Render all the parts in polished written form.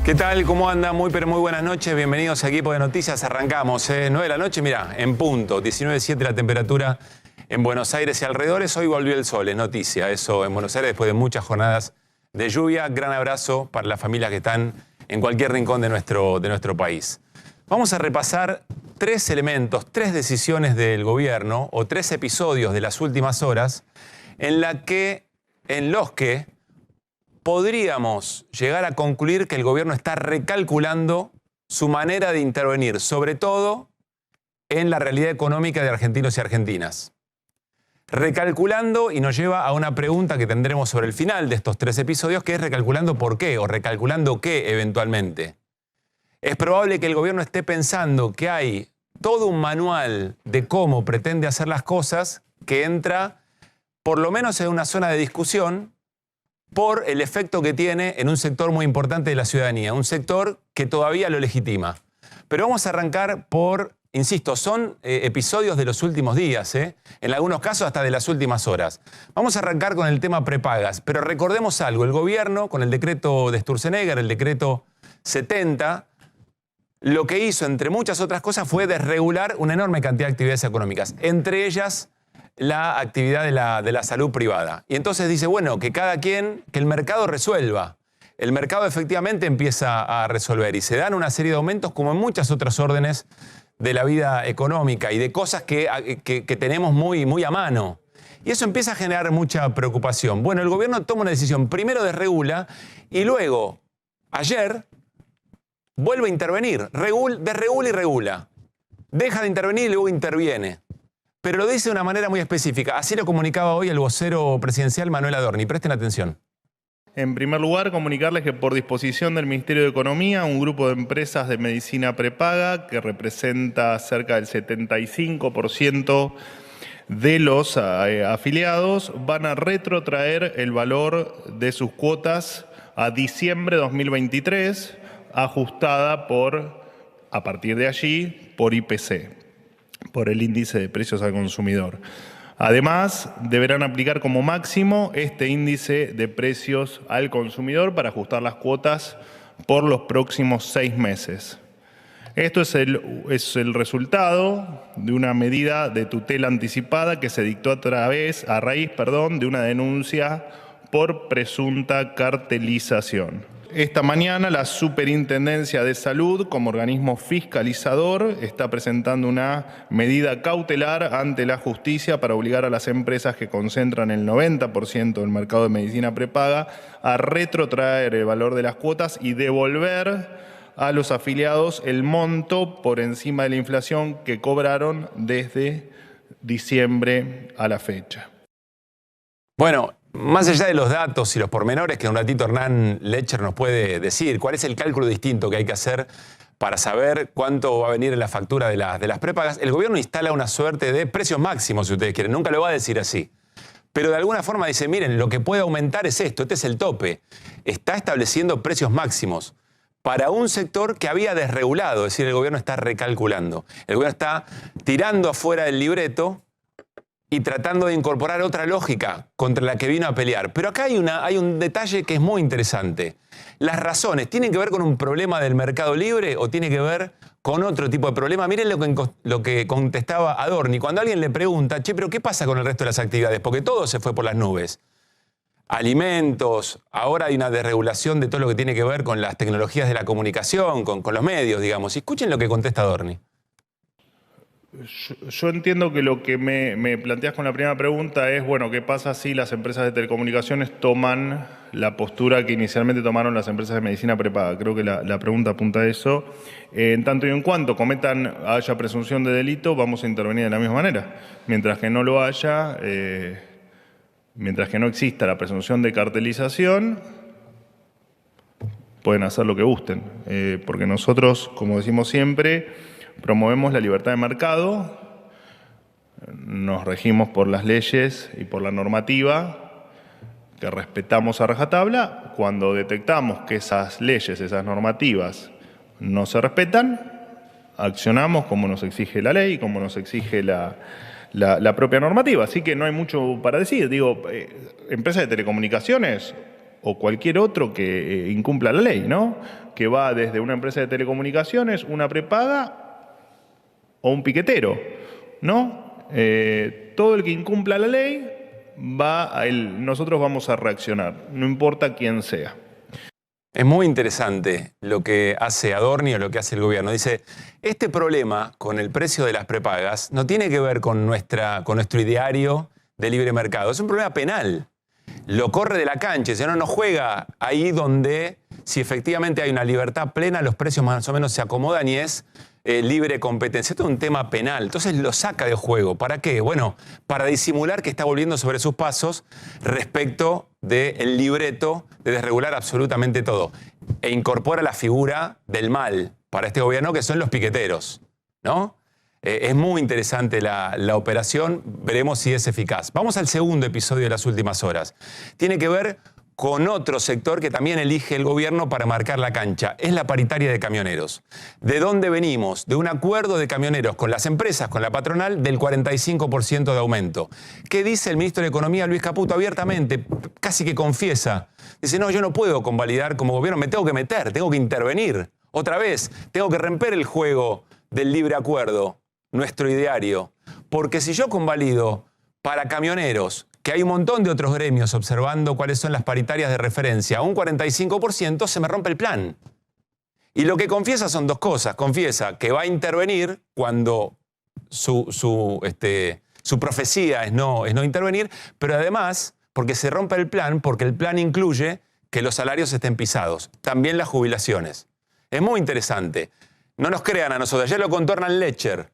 ¿Qué tal? ¿Cómo anda? Muy buenas noches. Bienvenidos a Equipo de Noticias. Arrancamos, 9 de la noche, mira, en punto. 19,7 la temperatura en Buenos Aires y alrededores. Hoy volvió el sol, es noticia. Eso en Buenos Aires después de muchas jornadas de lluvia. Gran abrazo para las familias que están en cualquier rincón de nuestro país. Vamos a repasar tres elementos, tres decisiones del gobierno o tres episodios de las últimas horas en los que podríamos llegar a concluir que el gobierno está recalculando su manera de intervenir, sobre todo en la realidad económica de argentinos y argentinas. Recalculando, y nos lleva a una pregunta que tendremos sobre el final de estos tres episodios, que es recalculando por qué o recalculando qué eventualmente. Es probable que el gobierno esté pensando que hay todo un manual de cómo pretende hacer las cosas que entra por lo menos en una zona de discusión por el efecto que tiene en un sector muy importante de la ciudadanía, un sector que todavía lo legitima. Pero vamos a arrancar por, insisto, son episodios de los últimos días, en algunos casos hasta de las últimas horas. Vamos a arrancar con el tema prepagas, pero recordemos algo, el gobierno con el decreto de Sturzenegger, el decreto 70, lo que hizo, entre muchas otras cosas, fue desregular una enorme cantidad de actividades económicas, entre ellas la actividad de la salud privada. Y entonces dice, bueno, que cada quien, que el mercado resuelva. El mercado efectivamente empieza a resolver y se dan una serie de aumentos como en muchas otras órdenes de la vida económica y de cosas que tenemos muy a mano. Y eso empieza a generar mucha preocupación. Bueno, el gobierno toma una decisión, primero desregula y luego, ayer, vuelve a intervenir, desregula y regula. Deja de intervenir y luego interviene. Pero lo dice de una manera muy específica. Así lo comunicaba hoy el vocero presidencial Manuel Adorni. Presten atención. En primer lugar, comunicarles que por disposición del Ministerio de Economía, un grupo de empresas de medicina prepaga, que representa cerca del 75% de los afiliados, van a retrotraer el valor de sus cuotas a diciembre de 2023, ajustada a partir de allí, por IPC. Por el índice de precios al consumidor. Además, deberán aplicar como máximo este índice de precios al consumidor para ajustar las cuotas por los próximos 6 meses. Esto es el resultado de una medida de tutela anticipada que se dictó a raíz de una denuncia por presunta cartelización. Esta mañana la Superintendencia de Salud, como organismo fiscalizador, está presentando una medida cautelar ante la justicia para obligar a las empresas que concentran el 90% del mercado de medicina prepaga a retrotraer el valor de las cuotas y devolver a los afiliados el monto por encima de la inflación que cobraron desde diciembre a la fecha. Bueno, más allá de los datos y los pormenores que un ratito Hernán Lecher nos puede decir, ¿cuál es el cálculo distinto que hay que hacer para saber cuánto va a venir en la factura de las prepagas? El gobierno instala una suerte de precios máximos, si ustedes quieren, nunca lo va a decir así. Pero de alguna forma dice, miren, lo que puede aumentar es esto, este es el tope. Está estableciendo precios máximos para un sector que había desregulado, es decir, el gobierno está recalculando. El gobierno está tirando afuera del libreto y tratando de incorporar otra lógica contra la que vino a pelear. Pero acá hay un detalle que es muy interesante. Las razones, ¿tienen que ver con un problema del mercado libre o tiene que ver con otro tipo de problema? Miren lo que contestaba Adorni. Cuando alguien le pregunta, che, pero ¿qué pasa con el resto de las actividades? Porque todo se fue por las nubes. Alimentos, ahora hay una desregulación de todo lo que tiene que ver con las tecnologías de la comunicación, con los medios, digamos. Y escuchen lo que contesta Adorni. Yo entiendo que lo que me planteas con la primera pregunta es, bueno, ¿qué pasa si las empresas de telecomunicaciones toman la postura que inicialmente tomaron las empresas de medicina prepaga? Creo que la pregunta apunta a eso. En tanto y en cuanto haya presunción de delito, vamos a intervenir de la misma manera. Mientras que no lo haya, mientras que no exista la presunción de cartelización, pueden hacer lo que gusten. Porque nosotros, como decimos siempre, promovemos la libertad de mercado, nos regimos por las leyes y por la normativa que respetamos a rajatabla. Cuando detectamos que esas leyes, esas normativas no se respetan, accionamos como nos exige la ley, como nos exige la propia normativa. Así que no hay mucho para decir. Digo, empresas de telecomunicaciones o cualquier otro que incumpla la ley, ¿no? Que va desde una empresa de telecomunicaciones, una prepaga o un piquetero, ¿no? Todo el que incumpla la ley, nosotros vamos a reaccionar, no importa quién sea. Es muy interesante lo que hace Adorni o lo que hace el gobierno. Dice, este problema con el precio de las prepagas no tiene que ver con nuestro ideario de libre mercado. Es un problema penal. Lo corre de la cancha, si no juega ahí donde, si efectivamente hay una libertad plena, los precios más o menos se acomodan y es libre competencia. Esto es un tema penal, entonces lo saca de juego. ¿Para qué? Bueno, para disimular que está volviendo sobre sus pasos respecto del libreto de desregular absolutamente todo. E incorpora la figura del mal para este gobierno, que son los piqueteros, ¿no? Es muy interesante la operación, veremos si es eficaz. Vamos al segundo episodio de las últimas horas. Tiene que ver con otro sector que también elige el gobierno para marcar la cancha. Es la paritaria de camioneros. ¿De dónde venimos? De un acuerdo de camioneros con las empresas, con la patronal, del 45% de aumento. ¿Qué dice el ministro de Economía, Luis Caputo, abiertamente? Casi que confiesa. Dice, no, yo no puedo convalidar como gobierno, me tengo que meter, tengo que intervenir. Otra vez, tengo que romper el juego del libre acuerdo, nuestro ideario. Porque si yo convalido para camioneros, que hay un montón de otros gremios observando cuáles son las paritarias de referencia, a un 45% se me rompe el plan. Y lo que confiesa son dos cosas. Confiesa que va a intervenir cuando su profecía es no intervenir, pero además porque se rompe el plan, porque el plan incluye que los salarios estén pisados, también las jubilaciones. Es muy interesante. No nos crean a nosotros. Ayer lo contó Hernán Lecher,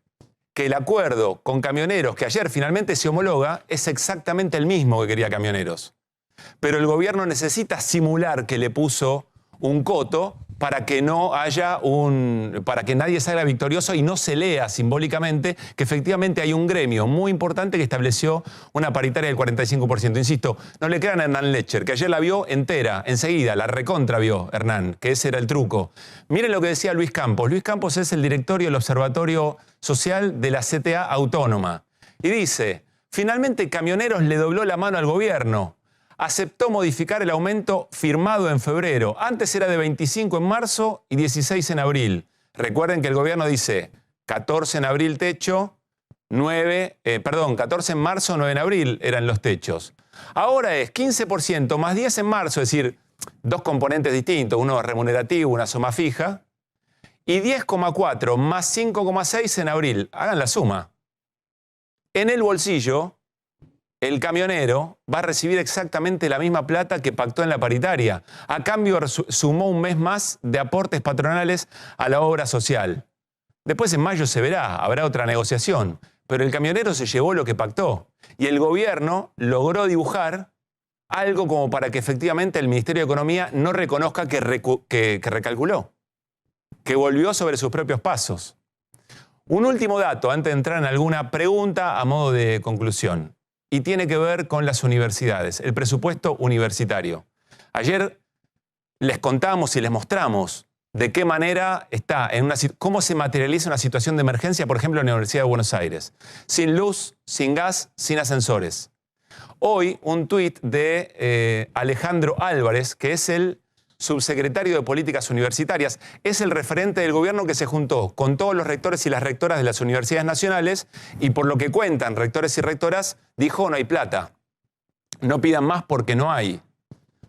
que el acuerdo con camioneros que ayer finalmente se homologa es exactamente el mismo que quería camioneros. Pero el gobierno necesita simular que le puso un coto para que no haya para que nadie salga victorioso y no se lea simbólicamente que efectivamente hay un gremio muy importante que estableció una paritaria del 45%. Insisto, no le crean a Hernán Lecher, que ayer la vio entera, enseguida, la recontra vio Hernán, que ese era el truco. Miren lo que decía Luis Campos. Luis Campos es el directorio del Observatorio Social de la CTA Autónoma. Y dice, finalmente Camioneros le dobló la mano al gobierno. Aceptó modificar el aumento firmado en febrero. Antes era de 25 en marzo y 16 en abril. Recuerden que el gobierno dice 14 en abril techo, 14 en marzo, 9 en abril eran los techos. Ahora es 15% más 10 en marzo, es decir, dos componentes distintos, uno remunerativo, una suma fija, y 10,4 más 5,6 en abril. Hagan la suma. En el bolsillo, el camionero va a recibir exactamente la misma plata que pactó en la paritaria. A cambio, sumó un mes más de aportes patronales a la obra social. Después en mayo se verá, habrá otra negociación. Pero el camionero se llevó lo que pactó. Y el gobierno logró dibujar algo como para que efectivamente el Ministerio de Economía no reconozca que recalculó, que volvió sobre sus propios pasos. Un último dato antes de entrar en alguna pregunta a modo de conclusión. Y tiene que ver con las universidades, el presupuesto universitario. Ayer les contamos y les mostramos de qué manera cómo se materializa una situación de emergencia, por ejemplo, en la Universidad de Buenos Aires. Sin luz, sin gas, sin ascensores. Hoy, un tuit de Alejandro Álvarez, que es el subsecretario de Políticas Universitarias, es el referente del gobierno que se juntó con todos los rectores y las rectoras de las universidades nacionales y por lo que cuentan rectores y rectoras, dijo no hay plata, no pidan más porque no hay.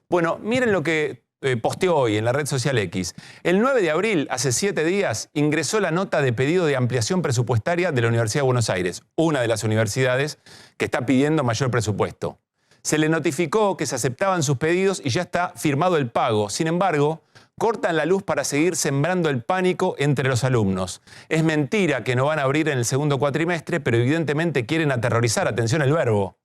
Bueno, miren lo que posteó hoy en la red social X. El 9 de abril, hace 7 días, ingresó la nota de pedido de ampliación presupuestaria de la Universidad de Buenos Aires, una de las universidades que está pidiendo mayor presupuesto. Se le notificó que se aceptaban sus pedidos y ya está firmado el pago. Sin embargo, cortan la luz para seguir sembrando el pánico entre los alumnos. Es mentira que no van a abrir en el segundo cuatrimestre, pero evidentemente quieren aterrorizar. Atención al verbo.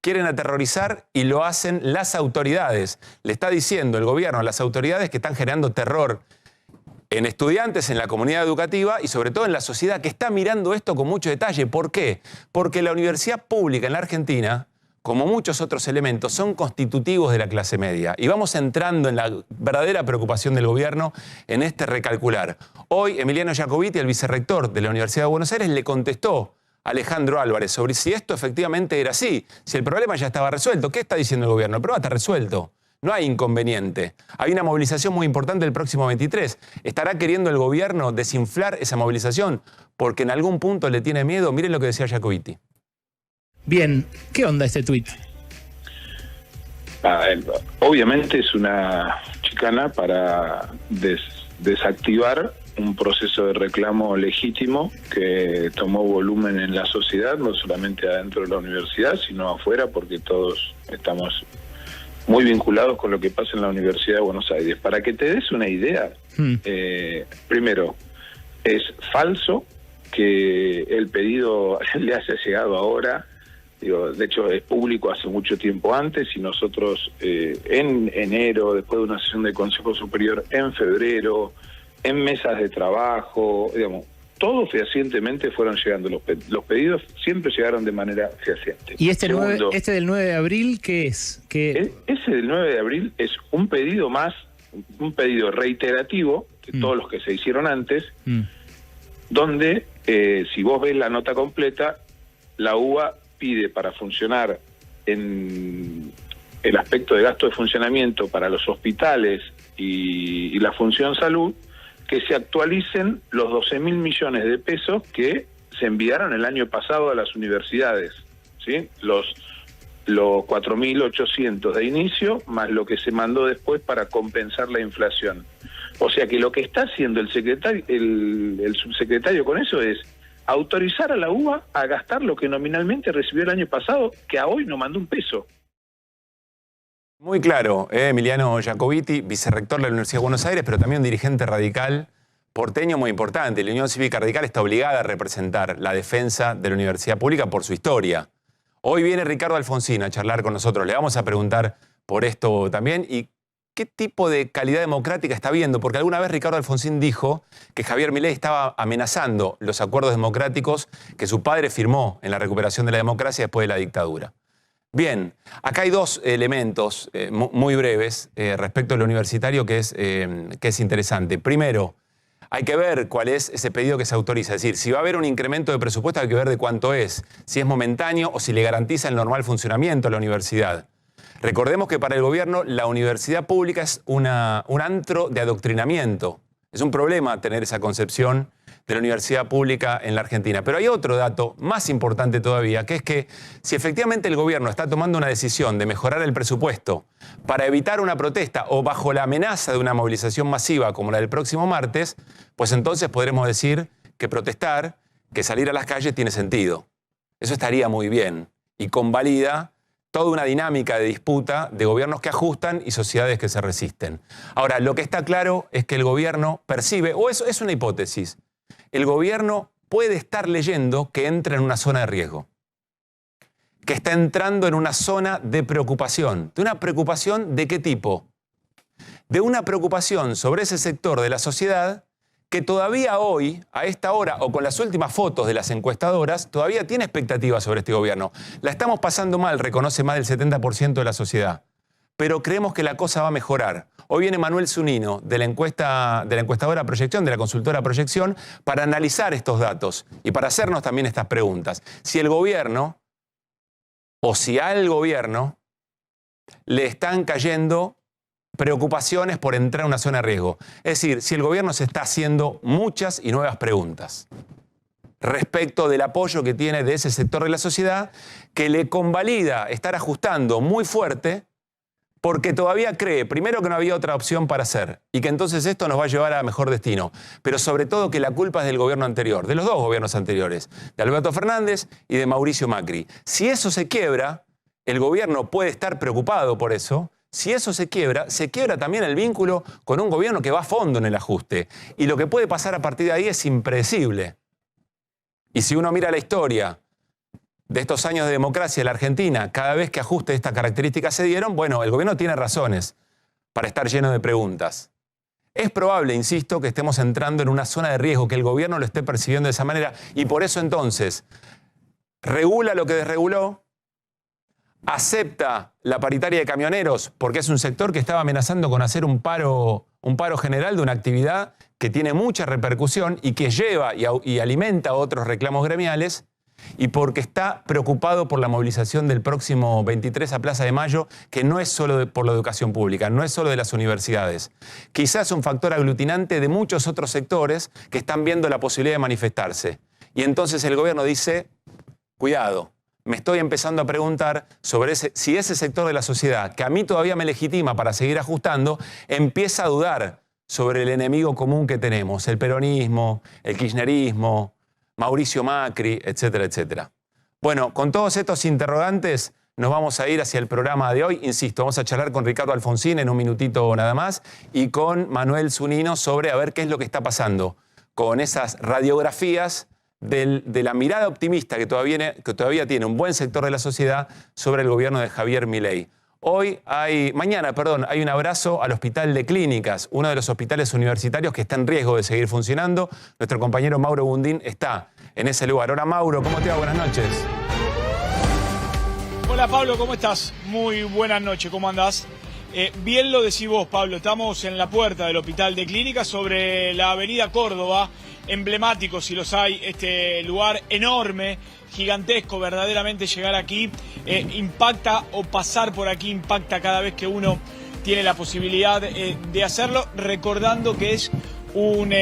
Quieren aterrorizar y lo hacen las autoridades. Le está diciendo el gobierno a las autoridades que están generando terror en estudiantes, en la comunidad educativa y sobre todo en la sociedad que está mirando esto con mucho detalle. ¿Por qué? Porque la universidad pública en la Argentina, como muchos otros elementos, son constitutivos de la clase media. Y vamos entrando en la verdadera preocupación del gobierno en este recalcular. Hoy, Emiliano Jacobiti, el vicerrector de la Universidad de Buenos Aires, le contestó a Alejandro Álvarez sobre si esto efectivamente era así, si el problema ya estaba resuelto. ¿Qué está diciendo el gobierno? El problema está resuelto. No hay inconveniente. Hay una movilización muy importante el próximo 23. ¿Estará queriendo el gobierno desinflar esa movilización porque en algún punto le tiene miedo? Miren lo que decía Jacobiti. Bien, ¿qué onda este tuit? Obviamente es una chicana para desactivar un proceso de reclamo legítimo que tomó volumen en la sociedad, no solamente adentro de la universidad, sino afuera, porque todos estamos muy vinculados con lo que pasa en la Universidad de Buenos Aires. Para que te des una idea, primero, es falso que el pedido le haya llegado ahora. De hecho, es público hace mucho tiempo antes, y nosotros en enero, después de una sesión de Consejo Superior, en febrero, en mesas de trabajo, digamos, todos fehacientemente fueron llegando. Los pedidos siempre llegaron de manera fehaciente. ¿Y este del 9 de abril qué es? Ese del 9 de abril es un pedido más, un pedido reiterativo de todos los que se hicieron antes, donde, si vos ves la nota completa, la UBA pide para funcionar en el aspecto de gasto de funcionamiento para los hospitales y la función salud, que se actualicen los 12.000 millones de pesos que se enviaron el año pasado a las universidades, ¿sí? Los 4.800 de inicio, más lo que se mandó después para compensar la inflación. O sea que lo que está haciendo el subsecretario con eso es autorizar a la UBA a gastar lo que nominalmente recibió el año pasado, que a hoy no mandó un peso. Muy claro, Emiliano Jacobiti, vicerrector de la Universidad de Buenos Aires, pero también un dirigente radical porteño muy importante. La Unión Cívica Radical está obligada a representar la defensa de la universidad pública por su historia. Hoy viene Ricardo Alfonsín a charlar con nosotros. Le vamos a preguntar por esto también y qué tipo de calidad democrática está viendo, porque alguna vez Ricardo Alfonsín dijo que Javier Milei estaba amenazando los acuerdos democráticos que su padre firmó en la recuperación de la democracia después de la dictadura. Bien, acá hay dos elementos muy breves respecto a lo universitario que es interesante. Primero, hay que ver cuál es ese pedido que se autoriza. Es decir, si va a haber un incremento de presupuesto hay que ver de cuánto es, si es momentáneo o si le garantiza el normal funcionamiento a la universidad. Recordemos que para el gobierno la universidad pública es un antro de adoctrinamiento. Es un problema tener esa concepción de la universidad pública en la Argentina. Pero hay otro dato más importante todavía, que es que si efectivamente el gobierno está tomando una decisión de mejorar el presupuesto para evitar una protesta o bajo la amenaza de una movilización masiva como la del próximo martes, pues entonces podremos decir que protestar, que salir a las calles tiene sentido. Eso estaría muy bien y convalida toda una dinámica de disputa de gobiernos que ajustan y sociedades que se resisten. Ahora, lo que está claro es que el gobierno percibe, o eso es una hipótesis, el gobierno puede estar leyendo que entra en una zona de riesgo, que está entrando en una zona de preocupación. ¿De una preocupación de qué tipo? De una preocupación sobre ese sector de la sociedad que todavía hoy, a esta hora, o con las últimas fotos de las encuestadoras, todavía tiene expectativas sobre este gobierno. La estamos pasando mal, reconoce más del 70% de la sociedad. Pero creemos que la cosa va a mejorar. Hoy viene Manuel Zunino, de la encuestadora Proyección, de la consultora Proyección, para analizar estos datos y para hacernos también estas preguntas. Si el gobierno, o si al gobierno, le están cayendo preocupaciones por entrar en una zona de riesgo. Es decir, si el gobierno se está haciendo muchas y nuevas preguntas respecto del apoyo que tiene de ese sector de la sociedad, que le convalida estar ajustando muy fuerte porque todavía cree, primero, que no había otra opción para hacer y que entonces esto nos va a llevar a mejor destino, pero sobre todo que la culpa es del gobierno anterior, de los dos gobiernos anteriores, de Alberto Fernández y de Mauricio Macri. Si eso se quiebra, el gobierno puede estar preocupado por eso. Si eso se quiebra también el vínculo con un gobierno que va a fondo en el ajuste. Y lo que puede pasar a partir de ahí es impredecible. Y si uno mira la historia de estos años de democracia en la Argentina, cada vez que ajustes de estas características se dieron, bueno, el gobierno tiene razones para estar lleno de preguntas. Es probable, insisto, que estemos entrando en una zona de riesgo, que el gobierno lo esté percibiendo de esa manera, y por eso entonces regula lo que desreguló, acepta la paritaria de camioneros porque es un sector que estaba amenazando con hacer un paro general de una actividad que tiene mucha repercusión y que lleva y alimenta otros reclamos gremiales, y porque está preocupado por la movilización del próximo 23 a Plaza de Mayo, que no es solo por la educación pública, no es solo de las universidades. Quizás es un factor aglutinante de muchos otros sectores que están viendo la posibilidad de manifestarse. Y entonces el gobierno dice, cuidado, me estoy empezando a preguntar sobre si ese sector de la sociedad, que a mí todavía me legitima para seguir ajustando, empieza a dudar sobre el enemigo común que tenemos, el peronismo, el kirchnerismo, Mauricio Macri, etcétera, etcétera. Bueno, con todos estos interrogantes nos vamos a ir hacia el programa de hoy. Insisto, vamos a charlar con Ricardo Alfonsín en un minutito nada más y con Manuel Zunino sobre a ver qué es lo que está pasando con esas radiografías de la mirada optimista que todavía tiene un buen sector de la sociedad sobre el gobierno de Javier Milei. Mañana hay un abrazo al Hospital de Clínicas, uno de los hospitales universitarios que está en riesgo de seguir funcionando. Nuestro compañero Mauro Bundín está en ese lugar. Hola Mauro, ¿cómo te va? Buenas noches. Hola Pablo, ¿cómo estás? Muy buenas noches, ¿cómo andás? Bien lo decís vos, Pablo, estamos en la puerta del Hospital de Clínicas sobre la avenida Córdoba, emblemático si los hay, este lugar enorme, gigantesco, verdaderamente llegar aquí impacta, o pasar por aquí impacta cada vez que uno tiene la posibilidad de hacerlo, recordando que es un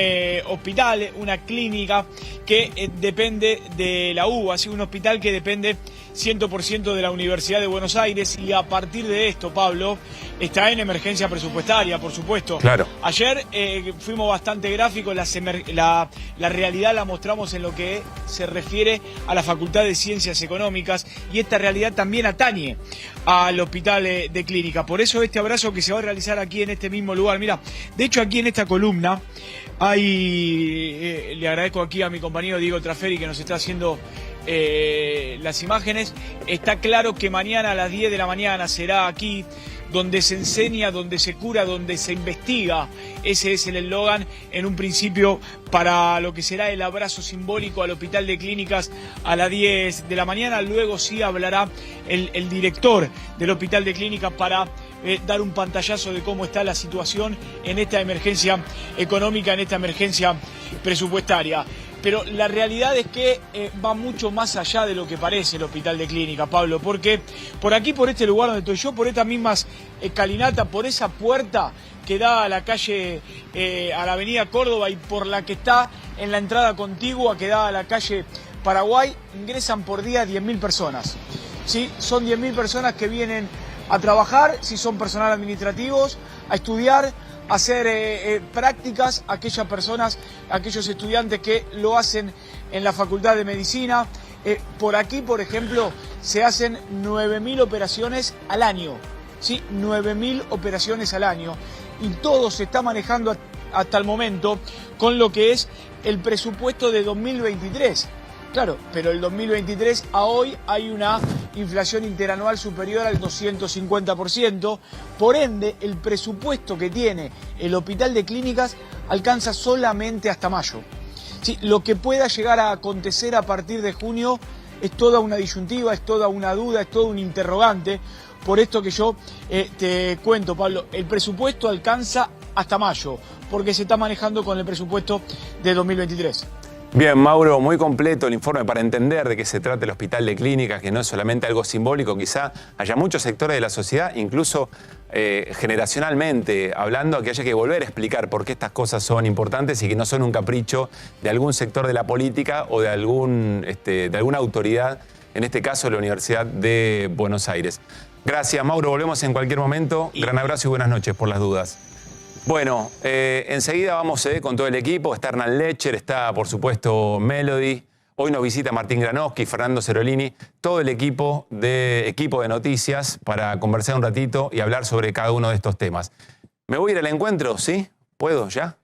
hospital, una clínica que depende de la UBA, así un hospital que depende 100% de la Universidad de Buenos Aires, y a partir de esto, Pablo, está en emergencia presupuestaria, por supuesto. Claro. Ayer fuimos bastante gráficos, la realidad la mostramos en lo que se refiere a la Facultad de Ciencias Económicas, y esta realidad también atañe al Hospital de Clínica. Por eso este abrazo que se va a realizar aquí en este mismo lugar. Mira, de hecho aquí en esta columna le agradezco aquí a mi compañero Diego Traferi que nos está haciendo las imágenes. Está claro que mañana a las 10 de la mañana será aquí donde se enseña, donde se cura, donde se investiga. Ese es el eslogan en un principio para lo que será el abrazo simbólico al Hospital de Clínicas a las 10 de la mañana. Luego sí hablará el director del Hospital de Clínicas para dar un pantallazo de cómo está la situación en esta emergencia económica, en esta emergencia presupuestaria. Pero la realidad es que va mucho más allá de lo que parece el Hospital de Clínica, Pablo, porque por aquí, por este lugar donde estoy yo, por estas mismas escalinatas, por esa puerta que da a la calle, a la avenida Córdoba, y por la que está en la entrada contigua que da a la calle Paraguay, ingresan por día 10.000 personas. ¿Sí? Son 10.000 personas que vienen a trabajar, si son personal administrativos, a estudiar, a hacer prácticas, aquellos estudiantes que lo hacen en la Facultad de Medicina. Por aquí, por ejemplo, se hacen 9.000 operaciones al año, ¿sí? 9.000 operaciones al año. Y todo se está manejando hasta el momento con lo que es el presupuesto de 2023. Claro, pero el 2023 a hoy hay una inflación interanual superior al 250%, por ende el presupuesto que tiene el Hospital de Clínicas alcanza solamente hasta mayo. Sí, lo que pueda llegar a acontecer a partir de junio es toda una disyuntiva, es toda una duda, es todo un interrogante. Por esto que yo te cuento, Pablo, el presupuesto alcanza hasta mayo, porque se está manejando con el presupuesto de 2023. Bien, Mauro, muy completo el informe para entender de qué se trata el Hospital de Clínicas, que no es solamente algo simbólico, quizá haya muchos sectores de la sociedad, incluso generacionalmente hablando, que haya que volver a explicar por qué estas cosas son importantes y que no son un capricho de algún sector de la política o de alguna autoridad, en este caso la Universidad de Buenos Aires. Gracias, Mauro, volvemos en cualquier momento. Gran abrazo y buenas noches por las dudas. Bueno, enseguida vamos con todo el equipo. Está Hernán Lecher, está por supuesto Melody. Hoy nos visita Martín Granowski, Fernando Cerolini, todo el equipo de Noticias para conversar un ratito y hablar sobre cada uno de estos temas. ¿Me voy a ir al encuentro? ¿Sí? ¿Puedo ya?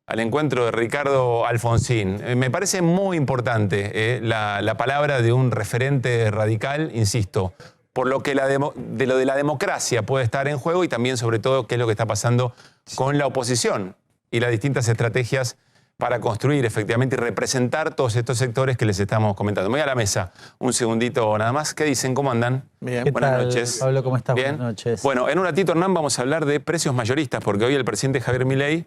Al encuentro de Ricardo Alfonsín. Me parece muy importante la palabra de un referente radical, insisto, por lo que lo de la democracia puede estar en juego y también, sobre todo, qué es lo que está pasando con la oposición y las distintas estrategias para construir efectivamente y representar todos estos sectores que les estamos comentando. Me voy a la mesa un segundito nada más. ¿Qué dicen? ¿Cómo andan? Bien. Buenas noches. Pablo, ¿cómo estás? Bien. Buenas noches. Bueno, en un ratito, Hernán, vamos a hablar de precios mayoristas, porque hoy el presidente Javier Milei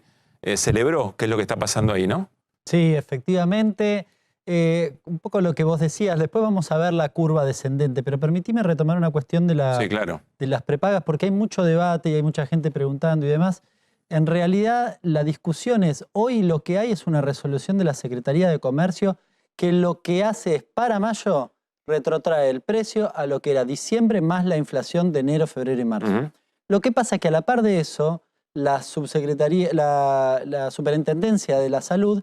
celebró qué es lo que está pasando ahí, ¿no? Sí, efectivamente. Un poco lo que vos decías, después vamos a ver la curva descendente, pero permitime retomar una cuestión de Sí, claro. de las prepagas, porque hay mucho debate y hay mucha gente preguntando y demás. En realidad, la discusión es, hoy lo que hay es una resolución de la Secretaría de Comercio que lo que hace es, para mayo, retrotrae el precio a lo que era diciembre más la inflación de enero, febrero y marzo. Lo que pasa es que a la par de eso, la Superintendencia de la Salud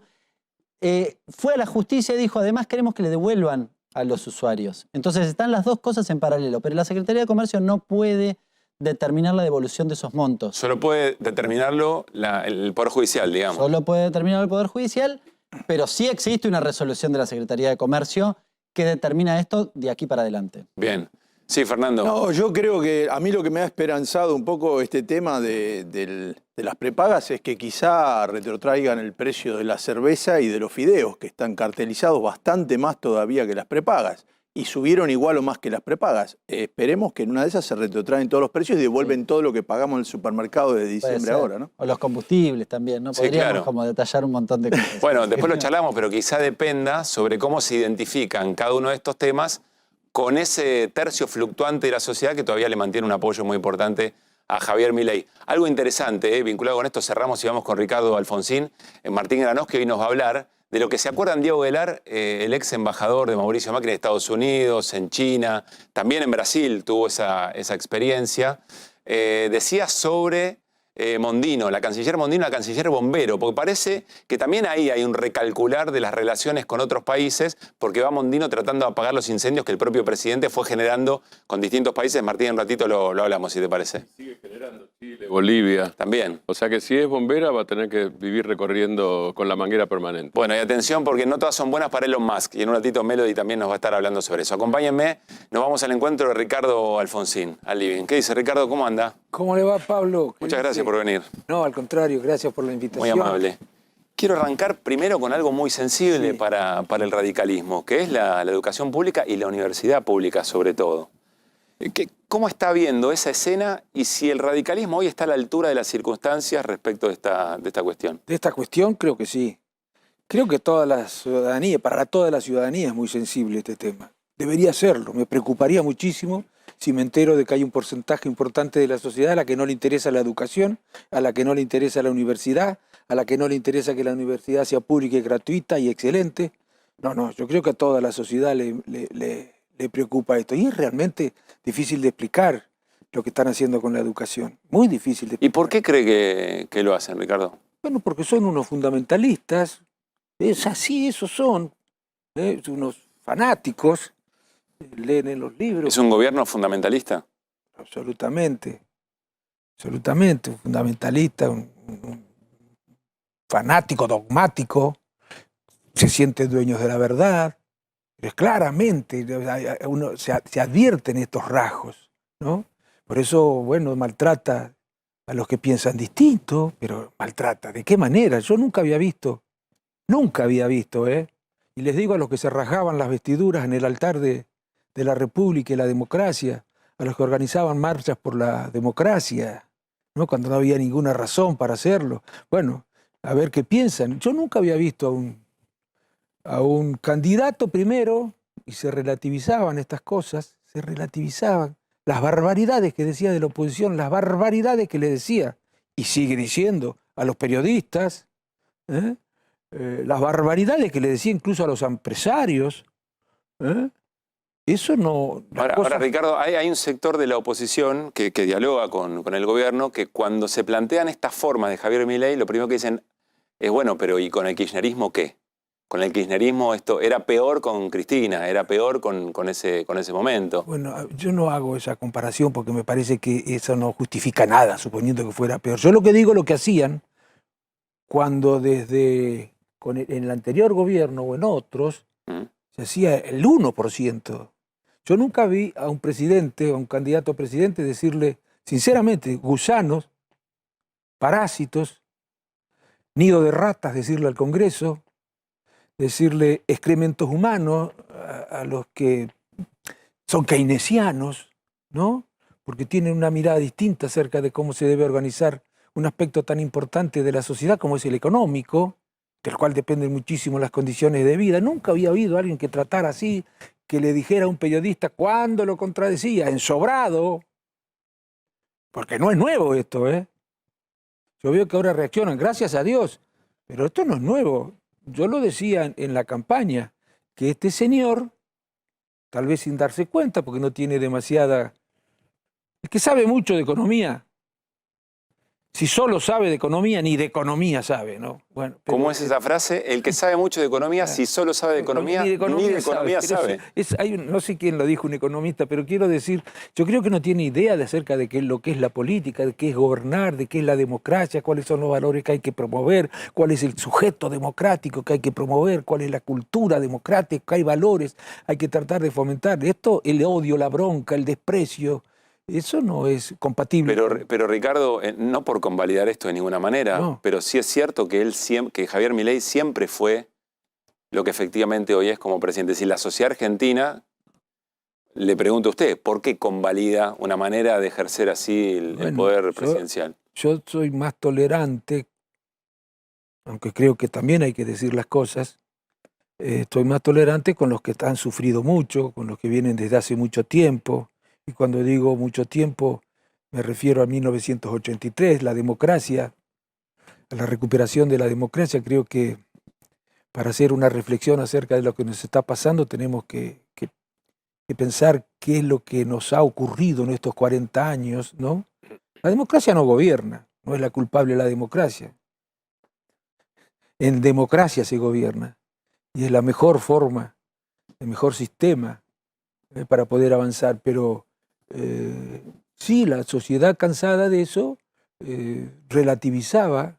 fue a la justicia y dijo, además queremos que le devuelvan a los usuarios. Entonces están las dos cosas en paralelo, pero la Secretaría de Comercio no puede determinar la devolución de esos montos. Solo puede determinarlo el Poder Judicial, digamos. Solo puede determinarlo el Poder Judicial, pero sí existe una resolución de la Secretaría de Comercio que determina esto de aquí para adelante. Bien. Sí, Fernando. No, yo creo que a mí lo que me ha esperanzado un poco este tema de las prepagas es que quizá retrotraigan el precio de la cerveza y de los fideos, que están cartelizados bastante más todavía que las prepagas. Y subieron igual o más que las prepagas. Esperemos que en una de esas se retrotraen todos los precios y devuelven todo lo que pagamos en el supermercado desde diciembre ahora, ¿no? O los combustibles también, ¿no? Sí, Podríamos claro. como detallar un montón de cosas. Bueno, después lo charlamos, pero quizá dependa sobre cómo se identifican cada uno de estos temas con ese tercio fluctuante de la sociedad que todavía le mantiene un apoyo muy importante a Javier Milei. Algo interesante, vinculado con esto, cerramos y vamos con Ricardo Alfonsín, Martín Granós, que hoy nos va a hablar de lo que se acuerdan Diego Velar, el ex embajador de Mauricio Macri en Estados Unidos, en China, también en Brasil tuvo esa experiencia. Decía sobre Mondino, la canciller Mondino, la canciller Bombero, porque parece que también ahí hay un recalcular de las relaciones con otros países, porque va Mondino tratando de apagar los incendios que el propio presidente fue generando con distintos países. Martín, en un ratito lo hablamos, si te parece. Sigue generando Chile, Bolivia. También. O sea que si es bombera va a tener que vivir recorriendo con la manguera permanente. Bueno, y atención porque no todas son buenas para Elon Musk, y en un ratito Melody también nos va a estar hablando sobre eso. Acompáñenme, nos vamos al encuentro de Ricardo Alfonsín, al living. ¿Qué dice Ricardo? ¿Cómo anda? ¿Cómo le va, Pablo? Muchas gracias por venir. No, al contrario, gracias por la invitación. Muy amable. Quiero arrancar primero con algo muy sensible para el radicalismo, que es la educación pública y la universidad pública sobre todo. ¿Cómo está viendo esa escena y si el radicalismo hoy está a la altura de las circunstancias respecto de esta cuestión? De esta cuestión creo que sí. Creo que toda la ciudadanía, para toda la ciudadanía es muy sensible este tema. Debería serlo. Me preocuparía muchísimo si me entero de que hay un porcentaje importante de la sociedad a la que no le interesa la educación, a la que no le interesa la universidad, a la que no le interesa que la universidad sea pública y gratuita y excelente. No, yo creo que a toda la sociedad le preocupa esto. Y es realmente difícil de explicar lo que están haciendo con la educación. Muy difícil de explicar. ¿Y por qué cree que lo hacen, Ricardo? Bueno, porque son unos fundamentalistas. Es así, esos son. Unos fanáticos. Leen en los libros. ¿Es un gobierno fundamentalista? Absolutamente. Absolutamente. Un fundamentalista, un fanático, dogmático. Se sienten dueños de la verdad. Pero claramente uno se advierten estos rasgos, ¿no? Por eso, bueno, maltrata a los que piensan distinto, pero maltrata. ¿De qué manera? Yo nunca había visto, y les digo a los que se rasgaban las vestiduras en el altar de la República y la democracia, a los que organizaban marchas por la democracia, ¿no? Cuando no había ninguna razón para hacerlo. Bueno, a ver qué piensan. Yo nunca había visto a un candidato primero, y se relativizaban estas cosas, se relativizaban las barbaridades que decía de la oposición, las barbaridades que le decía, y sigue diciendo a los periodistas, las barbaridades que le decía incluso a los empresarios. Eso no... Ahora, Ricardo, hay un sector de la oposición que dialoga con el gobierno que cuando se plantean estas formas de Javier Milei, lo primero que dicen es, bueno, pero ¿y con el kirchnerismo qué? Con el kirchnerismo esto era peor con Cristina, era peor con ese momento. Bueno, yo no hago esa comparación porque me parece que eso no justifica nada, suponiendo que fuera peor. Yo lo que digo, lo que hacían cuando en el anterior gobierno o en otros, se hacía el 1%. Yo nunca vi a un presidente o a un candidato a presidente decirle, sinceramente, gusanos, parásitos, nido de ratas, decirle al Congreso, decirle excrementos humanos a los que son keynesianos, ¿no? Porque tienen una mirada distinta acerca de cómo se debe organizar un aspecto tan importante de la sociedad como es el económico, del cual dependen muchísimo las condiciones de vida. Nunca había habido alguien que tratara así, que le dijera a un periodista cuando lo contradecía, ensobrado, porque no es nuevo esto, ¿eh? Yo veo que ahora reaccionan, gracias a Dios, pero esto no es nuevo. Yo lo decía en la campaña, que este señor, tal vez sin darse cuenta, porque no tiene demasiada... Es que sabe mucho de economía. Si solo sabe de economía, ni de economía sabe, ¿no? Bueno, ¿Cómo es esa frase? El que sabe mucho de economía, si solo sabe de economía, ni de economía sabe. No sé quién lo dijo, un economista, pero quiero decir, yo creo que no tiene idea de acerca de qué es lo que es la política, de qué es gobernar, de qué es la democracia, cuáles son los valores que hay que promover, cuál es el sujeto democrático que hay que promover, cuál es la cultura democrática, hay valores, hay que tratar de fomentar. Esto, el odio, la bronca, el desprecio... Eso no es compatible. Pero Ricardo, no por convalidar esto de ninguna manera, no. Pero sí es cierto que que Javier Milei siempre fue lo que efectivamente hoy es como presidente. Si la sociedad argentina, le pregunto a usted, ¿por qué convalida una manera de ejercer así el poder presidencial? Yo soy más tolerante, aunque creo que también hay que decir las cosas, estoy más tolerante con los que han sufrido mucho, con los que vienen desde hace mucho tiempo. Y cuando digo mucho tiempo, me refiero a 1983, la democracia, a la recuperación de la democracia. Creo que para hacer una reflexión acerca de lo que nos está pasando tenemos que pensar qué es lo que nos ha ocurrido en estos 40 años, ¿no? La democracia no gobierna, no es la culpable la democracia. En democracia se gobierna y es la mejor forma, el mejor sistema para poder avanzar, pero... sí, la sociedad cansada de eso relativizaba,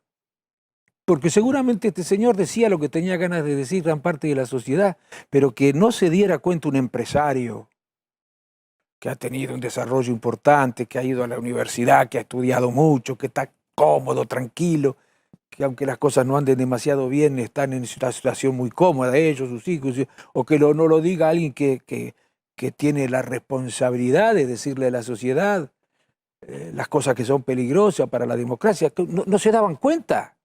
porque seguramente este señor decía lo que tenía ganas de decir gran parte de la sociedad, pero que no se diera cuenta un empresario que ha tenido un desarrollo importante, que ha ido a la universidad, que ha estudiado mucho, que está cómodo, tranquilo, que aunque las cosas no anden demasiado bien, están en una situación muy cómoda ellos, sus hijos, o que no lo diga alguien que tiene la responsabilidad de decirle a la sociedad las cosas que son peligrosas para la democracia, no se daban cuenta.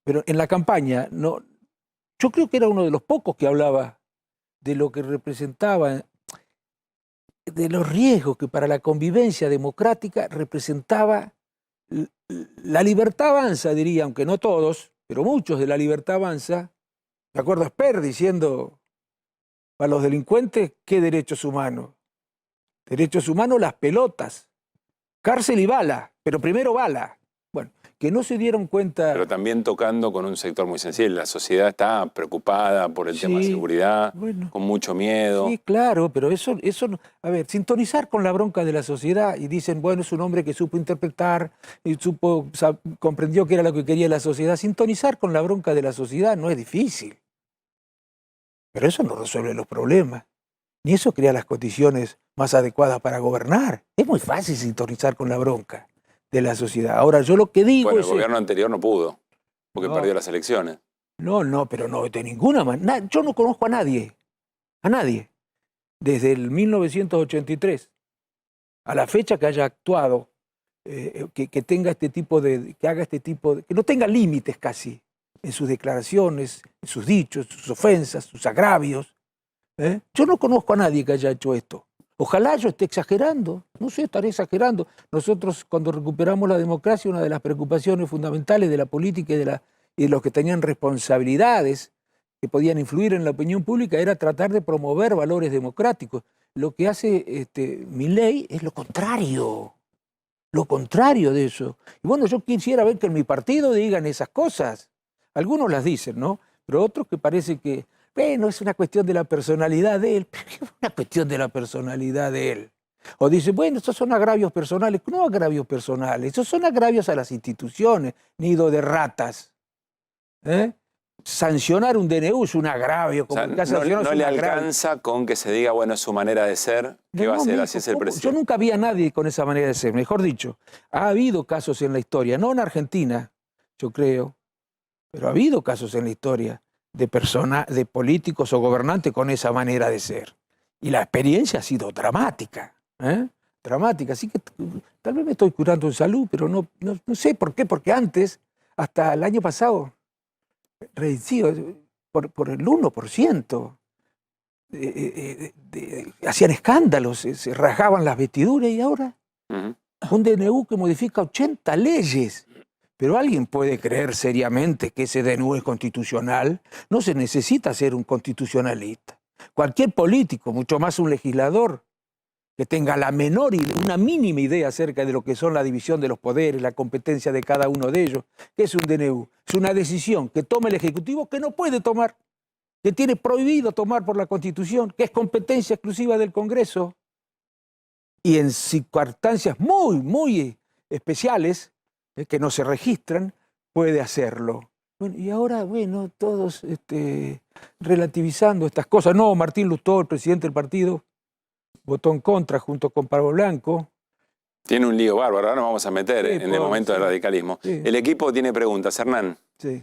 Pero en la campaña, yo creo que era uno de los pocos que hablaba de lo que representaba, de los riesgos que para la convivencia democrática representaba la libertad avanza, diría, aunque no todos, pero muchos de la libertad avanza. Me acuerdo a Esper diciendo... Para los delincuentes, ¿qué derechos humanos? Derechos humanos, las pelotas. Cárcel y bala, pero primero bala. Bueno, que no se dieron cuenta... Pero también tocando con un sector muy sensible. La sociedad está preocupada por el tema de seguridad, con mucho miedo. Sí, claro, pero eso... A ver, sintonizar con la bronca de la sociedad y dicen, bueno, es un hombre que supo interpretar, y comprendió que era lo que quería la sociedad. Sintonizar con la bronca de la sociedad no es difícil. Pero eso no resuelve los problemas, ni eso crea las condiciones más adecuadas para gobernar. Es muy fácil sintonizar con la bronca de la sociedad. Ahora, yo lo que digo es... Bueno, el gobierno anterior no pudo, porque perdió las elecciones. Pero no de ninguna manera. Yo no conozco a nadie, desde el 1983, a la fecha que haya actuado, que tenga este tipo de... que haga este tipo de... que no tenga límites casi en sus declaraciones, en sus dichos, sus ofensas, sus agravios. Yo no conozco a nadie que haya hecho esto. Ojalá yo esté exagerando, no sé, estaré exagerando. Nosotros cuando recuperamos la democracia, una de las preocupaciones fundamentales de la política y de los que tenían responsabilidades que podían influir en la opinión pública era tratar de promover valores democráticos. Lo que hace Milei es lo contrario de eso. Y bueno, yo quisiera ver que en mi partido digan esas cosas. Algunos las dicen, ¿no? Pero otros que parece que, bueno, es una cuestión de la personalidad de él. ¿Pero qué es una cuestión de la personalidad de él? O dicen, bueno, estos son agravios personales. No agravios personales, estos son agravios a las instituciones, nido de ratas. Sancionar un DNU es un agravio. Como no le alcanza con que se diga, bueno, es su manera de ser, ¿qué va a hacer? Así es el presidente. Yo nunca vi a nadie con esa manera de ser. Mejor dicho, ha habido casos en la historia, no en Argentina, yo creo, pero ha habido casos en la historia de políticos o gobernantes con esa manera de ser. Y la experiencia ha sido dramática, dramática. Así que tal vez me estoy curando en salud, pero no sé por qué, porque antes, hasta el año pasado, reducido por el 1%. Hacían escándalos, se rajaban las vestiduras y ahora un DNU que modifica 80 leyes. Pero alguien puede creer seriamente que ese DNU es constitucional. No se necesita ser un constitucionalista. Cualquier político, mucho más un legislador, que tenga la menor y una mínima idea acerca de lo que son la división de los poderes, la competencia de cada uno de ellos, ¿qué es un DNU? Es una decisión que toma el Ejecutivo que no puede tomar, que tiene prohibido tomar por la Constitución, que es competencia exclusiva del Congreso, y en circunstancias muy especiales, que no se registran, puede hacerlo. Bueno, y ahora, bueno, todos relativizando estas cosas. No, Martín Lustó, el presidente del partido, votó en contra junto con Pablo Blanco. Tiene un lío bárbaro, ahora nos vamos a meter Sí, en el momento del radicalismo. Sí. El equipo tiene preguntas, Hernán. Sí.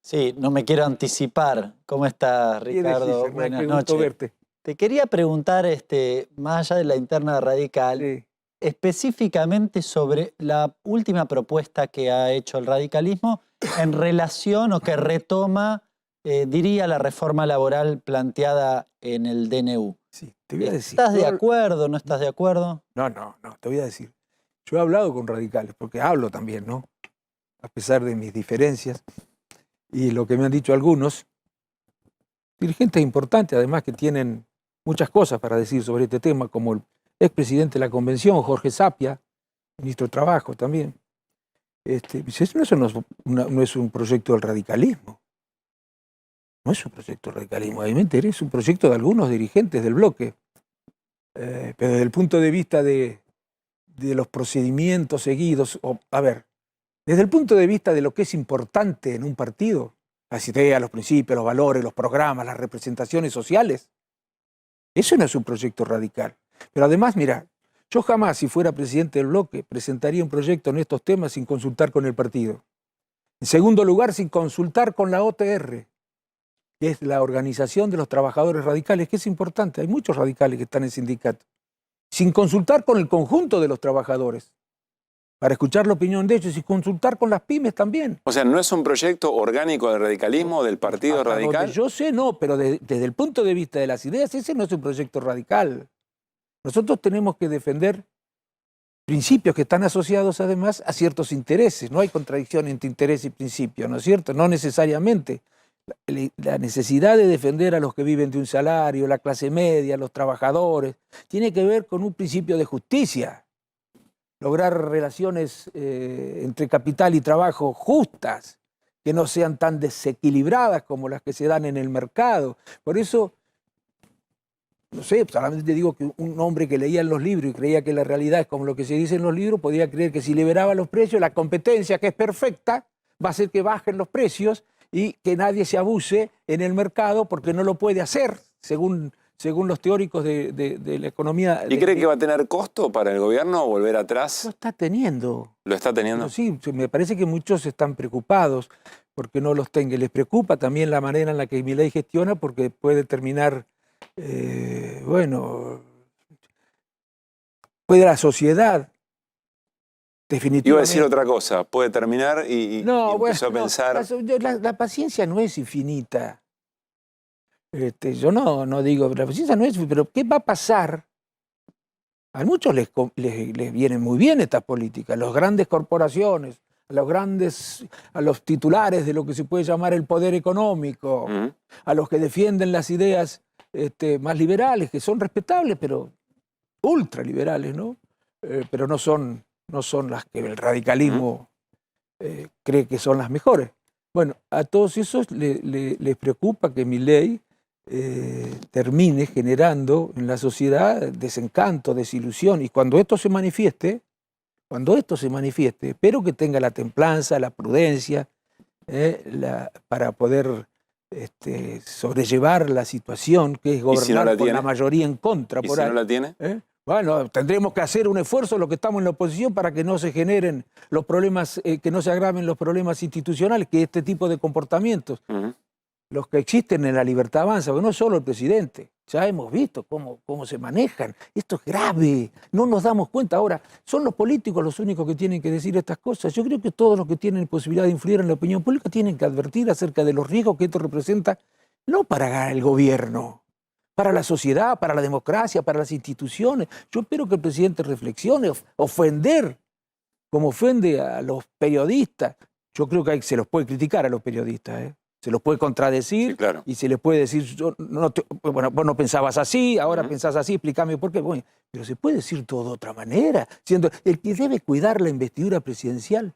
Sí, no me quiero anticipar. ¿Cómo estás, Ricardo? Hernán? Buenas Qué gusto noches. verte. Te quería preguntar, más allá de la interna radical, Sí. específicamente sobre la última propuesta que ha hecho el radicalismo en relación o que retoma, diría, la reforma laboral planteada en el DNU. Sí, te voy a decir. ¿Estás de acuerdo? ¿No estás de acuerdo? No, te voy a decir. Yo he hablado con radicales, porque hablo también, ¿no? A pesar de mis diferencias y lo que me han dicho algunos, dirigentes importantes, además, que tienen muchas cosas para decir sobre este tema, como el expresidente de la Convención, Jorge Sapia, ministro de Trabajo también. Dice, eso no es un proyecto del radicalismo. No es un proyecto del radicalismo, obviamente es un proyecto de algunos dirigentes del bloque. Pero desde el punto de vista de los procedimientos seguidos, desde el punto de vista de lo que es importante en un partido, las ideas, los principios, los valores, los programas, las representaciones sociales, eso no es un proyecto radical. Pero además, mira, yo jamás, si fuera presidente del bloque, presentaría un proyecto en estos temas sin consultar con el partido. En segundo lugar, sin consultar con la OTR, que es la Organización de los Trabajadores Radicales, que es importante. Hay muchos radicales que están en sindicato. Sin consultar con el conjunto de los trabajadores, para escuchar la opinión de ellos y consultar con las pymes también. O sea, ¿no es un proyecto orgánico del radicalismo, del partido Hasta radical? donde yo sé, no, pero desde el punto de vista de las ideas, ese no es un proyecto radical. Nosotros tenemos que defender principios que están asociados además a ciertos intereses. No hay contradicción entre interés y principio, ¿no es cierto? No necesariamente. La necesidad de defender a los que viven de un salario, la clase media, los trabajadores, tiene que ver con un principio de justicia. Lograr relaciones entre capital y trabajo justas, que no sean tan desequilibradas como las que se dan en el mercado. Por eso, no sé, solamente digo que un hombre que leía en los libros y creía que la realidad es como lo que se dice en los libros, podía creer que si liberaba los precios, la competencia, que es perfecta, va a hacer que bajen los precios y que nadie se abuse en el mercado porque no lo puede hacer, según los teóricos de la economía. ¿Y cree que va a tener costo para el gobierno volver atrás? Lo está teniendo. ¿Lo está teniendo? No, sí, me parece que muchos están preocupados porque no los tenga. Les preocupa también la manera en la que Milei gestiona porque puede terminar, puede la sociedad definitivamente. Iba a decir otra cosa, puede terminar y empezó a pensar. La paciencia no es infinita. Yo no digo, la paciencia no es, pero ¿qué va a pasar? A muchos les vienen muy bien estas políticas, las grandes corporaciones, a los titulares de lo que se puede llamar el poder económico, a los que defienden las ideas más liberales, que son respetables, pero ultraliberales, ¿no? Pero no son las que el radicalismo cree que son las mejores. Bueno, a todos esos les preocupa que Milei termine generando en la sociedad desencanto, desilusión, y cuando esto se manifieste, espero que tenga la templanza, la prudencia, para poder sobrellevar la situación, que es gobernar con la mayoría en contra. ¿Y si no la tiene? Bueno, tendremos que hacer un esfuerzo los que estamos en la oposición para que no se generen los problemas, que no se agraven los problemas institucionales, que este tipo de comportamientos, los que existen en la Libertad Avanza, porque no es solo el presidente, Ya hemos visto cómo se manejan. Esto es grave. No nos damos cuenta. Ahora, ¿son los políticos los únicos que tienen que decir estas cosas? Yo creo que todos los que tienen posibilidad de influir en la opinión pública tienen que advertir acerca de los riesgos que esto representa, no para el gobierno, para la sociedad, para la democracia, para las instituciones. Yo espero que el presidente reflexione. Ofender, como ofende a los periodistas. Yo creo que se los puede criticar a los periodistas, ¿eh? Se los puede contradecir, Sí, claro. y se les puede decir, bueno, vos no pensabas así, ahora pensás así, explícame por qué. Bueno, pero se puede decir todo de otra manera. Siendo el que debe cuidar la investidura presidencial,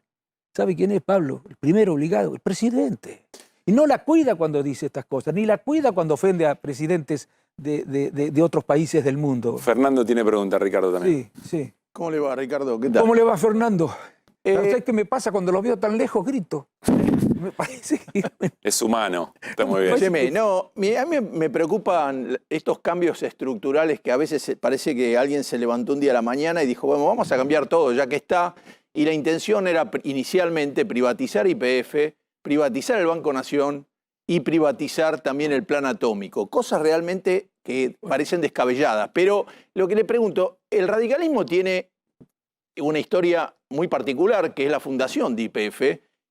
¿sabe quién es, Pablo? El primero obligado, el presidente. Y no la cuida cuando dice estas cosas, ni la cuida cuando ofende a presidentes de otros países del mundo. Fernando tiene pregunta, Ricardo también. Sí, sí. ¿Cómo le va, Ricardo? ¿Qué tal? ¿Cómo le va, Fernando? ¿Sabes qué me pasa cuando los veo tan lejos? Grito. Me parece que... Es humano, está muy bien. Escúcheme, no, a mí me preocupan estos cambios estructurales que a veces parece que alguien se levantó un día a la mañana y dijo, bueno, vamos a cambiar todo ya que está. Y la intención era inicialmente privatizar YPF, privatizar el Banco Nación y privatizar también el Plan Atómico. Cosas realmente que parecen descabelladas. Pero lo que le pregunto, el radicalismo tiene una historia muy particular, que es la fundación de YPF,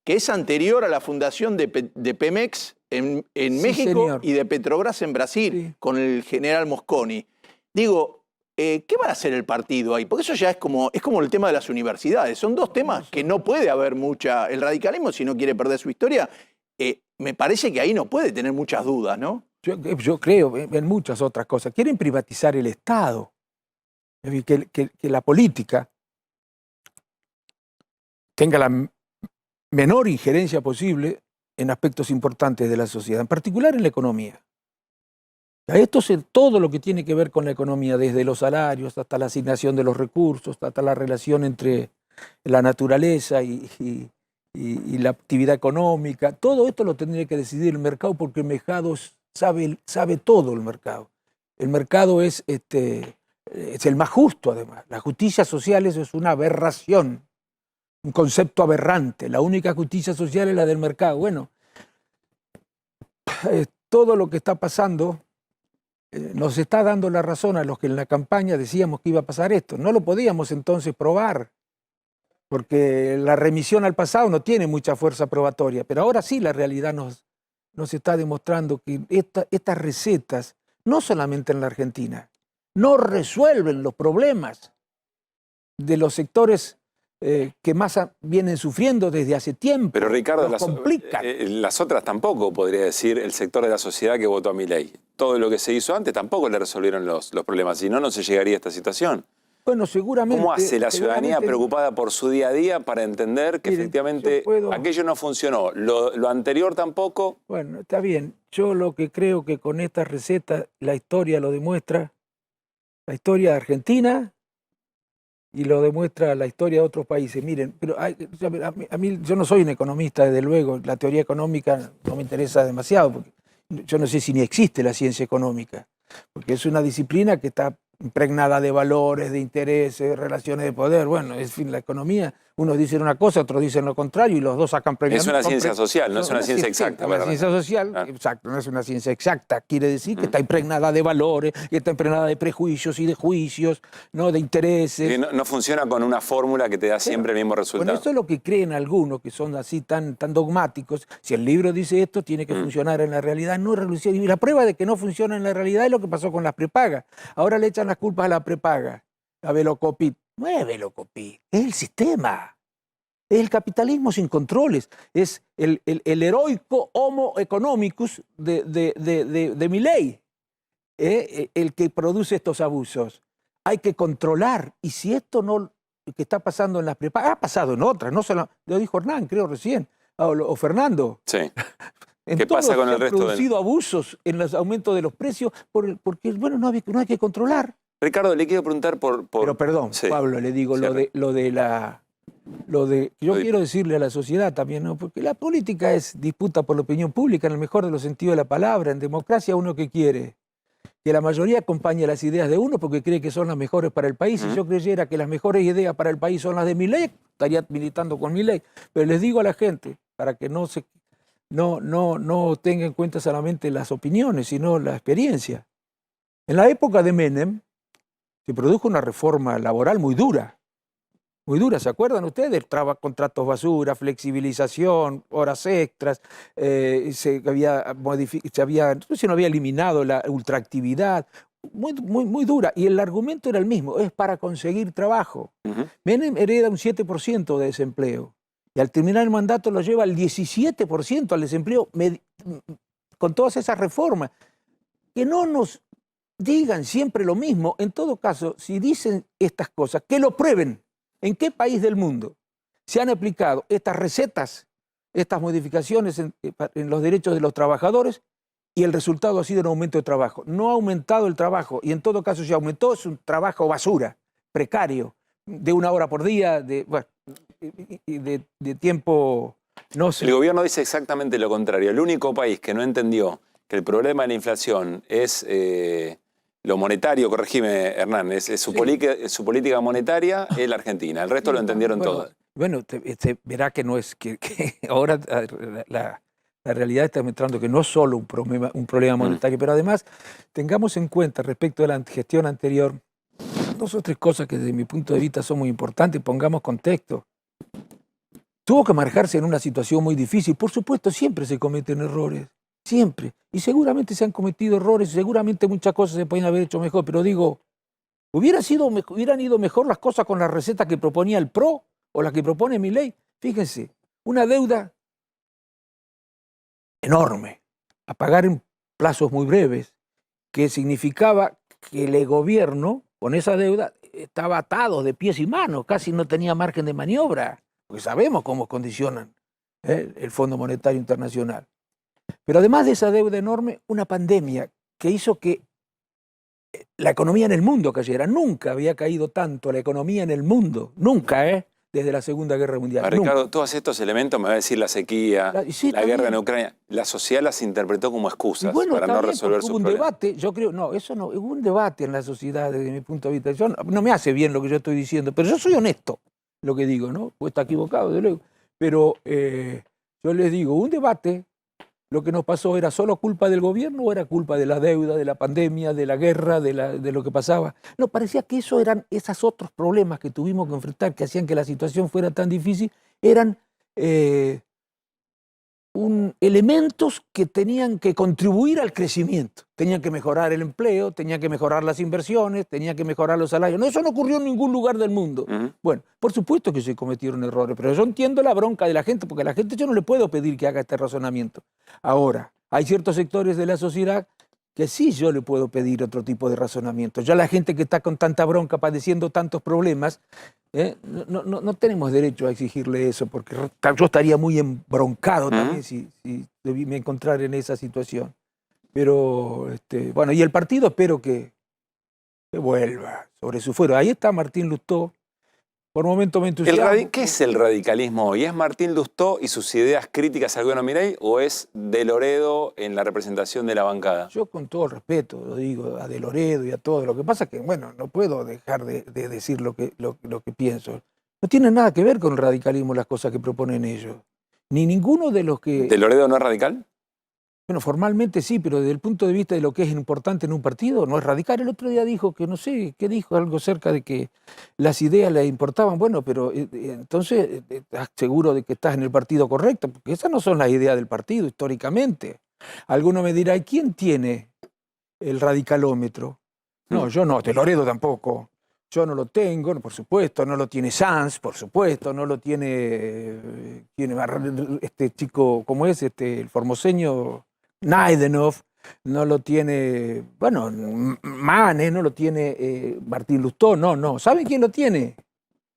que es anterior a la fundación de Pemex en México, señor, y de Petrobras en Brasil, sí, con el general Mosconi. Digo, ¿qué va a hacer el partido ahí? Porque eso ya es como el tema de las universidades. Son dos temas que no puede haber mucha... El radicalismo, si no quiere perder su historia, me parece que ahí no puede tener muchas dudas, ¿no? Yo creo en muchas otras cosas. Quieren privatizar el Estado. Es decir, que la política tenga la menor injerencia posible en aspectos importantes de la sociedad, en particular en la economía. Esto es todo lo que tiene que ver con la economía, desde los salarios hasta la asignación de los recursos, hasta la relación entre la naturaleza y la actividad económica. Todo esto lo tendría que decidir el mercado, porque el mercado sabe todo el mercado. El mercado es el más justo, además. La justicia social es una aberración, un concepto aberrante. La única justicia social es la del mercado. Bueno, todo lo que está pasando nos está dando la razón a los que en la campaña decíamos que iba a pasar esto. No lo podíamos entonces probar, porque la remisión al pasado no tiene mucha fuerza probatoria, pero ahora sí la realidad nos está demostrando que estas recetas, no solamente en la Argentina, no resuelven los problemas de los sectores que más vienen sufriendo desde hace tiempo. Pero Ricardo, complican. Las otras tampoco, podría decir, el sector de la sociedad que votó a Milei. Todo lo que se hizo antes tampoco le resolvieron los problemas, si no, no se llegaría a esta situación. Bueno, seguramente... ¿Cómo hace la ciudadanía preocupada por su día a día para entender que efectivamente aquello no funcionó? Lo anterior tampoco. Bueno, está bien. Yo lo que creo que con esta receta la historia lo demuestra, la historia de Argentina, y lo demuestra la historia de otros países. Miren, pero a mí yo no soy un economista, desde luego. La teoría económica no me interesa demasiado, porque yo no sé si ni existe la ciencia económica, porque es una disciplina que está impregnada de valores, de intereses, de relaciones de poder. Bueno, en fin, la economía, unos dicen una cosa, otros dicen lo contrario, y los dos sacan premios. Es una ciencia social, no es una ciencia exacta. Una ciencia social, exacto, no es una ciencia exacta. Quiere decir que está impregnada de valores, que está impregnada de prejuicios y de juicios, ¿no? De intereses. No funciona con una fórmula que te da siempre el mismo resultado. Bueno, eso es lo que creen algunos, que son así tan dogmáticos. Si el libro dice esto, tiene que funcionar en la realidad. No es y la prueba de que no funciona en la realidad es lo que pasó con las prepagas. Ahora le echan las culpas a la prepaga, a Velocopit. No es Velocopit, es el sistema. Es el capitalismo sin controles. Es el heroico homo economicus de Milei, el que produce estos abusos. Hay que controlar. Y si esto no, que está pasando en las prepagas, ha pasado en otras, no solo, lo dijo Hernán, creo recién, o Fernando. Sí. ¿Qué pasa con el resto? Han producido abusos en los aumentos de los precios porque, bueno, no hay que controlar. Ricardo, le quiero preguntar por... Pero perdón, sí, Pablo, le digo yo quiero decirle a la sociedad también, ¿no? Porque la política es disputa por la opinión pública en el mejor de los sentidos de la palabra. En democracia uno que quiere que la mayoría acompañe las ideas de uno porque cree que son las mejores para el país. Si yo creyera que las mejores ideas para el país son las de Milei, estaría militando con Milei. Pero les digo a la gente, para que no tenga en cuenta solamente las opiniones, sino la experiencia. En la época de Menem se produjo una reforma laboral muy dura, ¿se acuerdan ustedes? Contratos basura, flexibilización, horas extras, no sé si no había eliminado la ultraactividad, muy dura. Y el argumento era el mismo, es para conseguir trabajo. Menem hereda un 7% de desempleo y al terminar el mandato lo lleva al 17% al desempleo con todas esas reformas. Que no nos digan siempre lo mismo. En todo caso, si dicen estas cosas, que lo prueben. ¿En qué país del mundo se han aplicado estas recetas, estas modificaciones en los derechos de los trabajadores y el resultado ha sido un aumento de trabajo? No ha aumentado el trabajo y en todo caso si aumentó es un trabajo basura, precario, de 1 hora por día, de tiempo, no sé. El gobierno dice exactamente lo contrario. El único país que no entendió que el problema de la inflación es lo monetario, corregime Hernán, es su política monetaria, es la Argentina. El resto lo entendieron todo. Bueno, verá que no es que ahora la realidad está demostrando que no es solo un problema monetario, pero además tengamos en cuenta respecto de la gestión anterior 2 o 3 cosas que desde mi punto de vista son muy importantes. Pongamos contexto. Tuvo que manejarse en una situación muy difícil. Por supuesto, siempre se cometen errores. Siempre. Y seguramente se han cometido errores, seguramente muchas cosas se pueden haber hecho mejor, pero digo, hubieran ido mejor las cosas con la receta que proponía el PRO o la que propone Milei. Fíjense, una deuda enorme, a pagar en plazos muy breves, que significaba que el gobierno, con esa deuda, estaba atado de pies y manos, casi no tenía margen de maniobra, porque sabemos cómo condicionan el Fondo Monetario Internacional. Pero además de esa deuda enorme, una pandemia que hizo que la economía en el mundo cayera. Nunca había caído tanto la economía en el mundo, nunca, desde la Segunda Guerra Mundial. Ricardo, todos estos elementos, me va a decir la sequía, la guerra en Ucrania, la sociedad las interpretó como excusas para no resolver sus problemas. Debate, yo creo, no, eso no, hubo un debate en la sociedad desde mi punto de vista. No me hace bien lo que yo estoy diciendo, pero yo soy honesto lo que digo, ¿no? Pues está equivocado, de luego. Pero yo les digo, un debate. ¿Lo que nos pasó era solo culpa del gobierno o era culpa de la deuda, de la pandemia, de la guerra, de lo que pasaba? No, parecía que eso eran esos otros problemas que tuvimos que enfrentar, que hacían que la situación fuera tan difícil, eran elementos que tenían que contribuir al crecimiento. Tenían que mejorar el empleo, tenían que mejorar las inversiones, tenían que mejorar los salarios. No, eso no ocurrió en ningún lugar del mundo. Bueno, por supuesto que se cometieron errores, pero yo entiendo la bronca de la gente, porque a la gente yo no le puedo pedir que haga este razonamiento. Ahora, hay ciertos sectores de la sociedad que sí yo le puedo pedir otro tipo de razonamiento. Ya la gente que está con tanta bronca, padeciendo tantos problemas, no tenemos derecho a exigirle eso, porque yo estaría muy embroncado también si me encontrara en esa situación. Pero, bueno, y el partido espero que vuelva sobre su fuero. Ahí está Martín Lustó. Por momento me entusiasma. ¿Qué es el radicalismo hoy? ¿Es Martín Lustó y sus ideas críticas al gobierno Milei o es De Loredo en la representación de la bancada? Yo con todo el respeto lo digo a De Loredo y a todo. Lo que pasa es que, bueno, no puedo dejar de decir lo que pienso. No tiene nada que ver con el radicalismo las cosas que proponen ellos. Ni ninguno de los que... ¿De Loredo no es radical? Bueno, formalmente sí, pero desde el punto de vista de lo que es importante en un partido, no es radical. El otro día dijo que, no sé, ¿qué dijo? Algo cerca de que las ideas le importaban. Bueno, pero entonces, ¿estás seguro de que estás en el partido correcto? Porque esas no son las ideas del partido, históricamente. Alguno me dirá, ¿y quién tiene el radicalómetro? No, yo no, De Loredo tampoco. Yo no lo tengo, por supuesto, no lo tiene Sanz, por supuesto, no lo tiene este chico, ¿cómo es? El formoseño Naidenov, no lo tiene, bueno, Manes, no lo tiene Martín Lustó, no. ¿Saben quién lo tiene?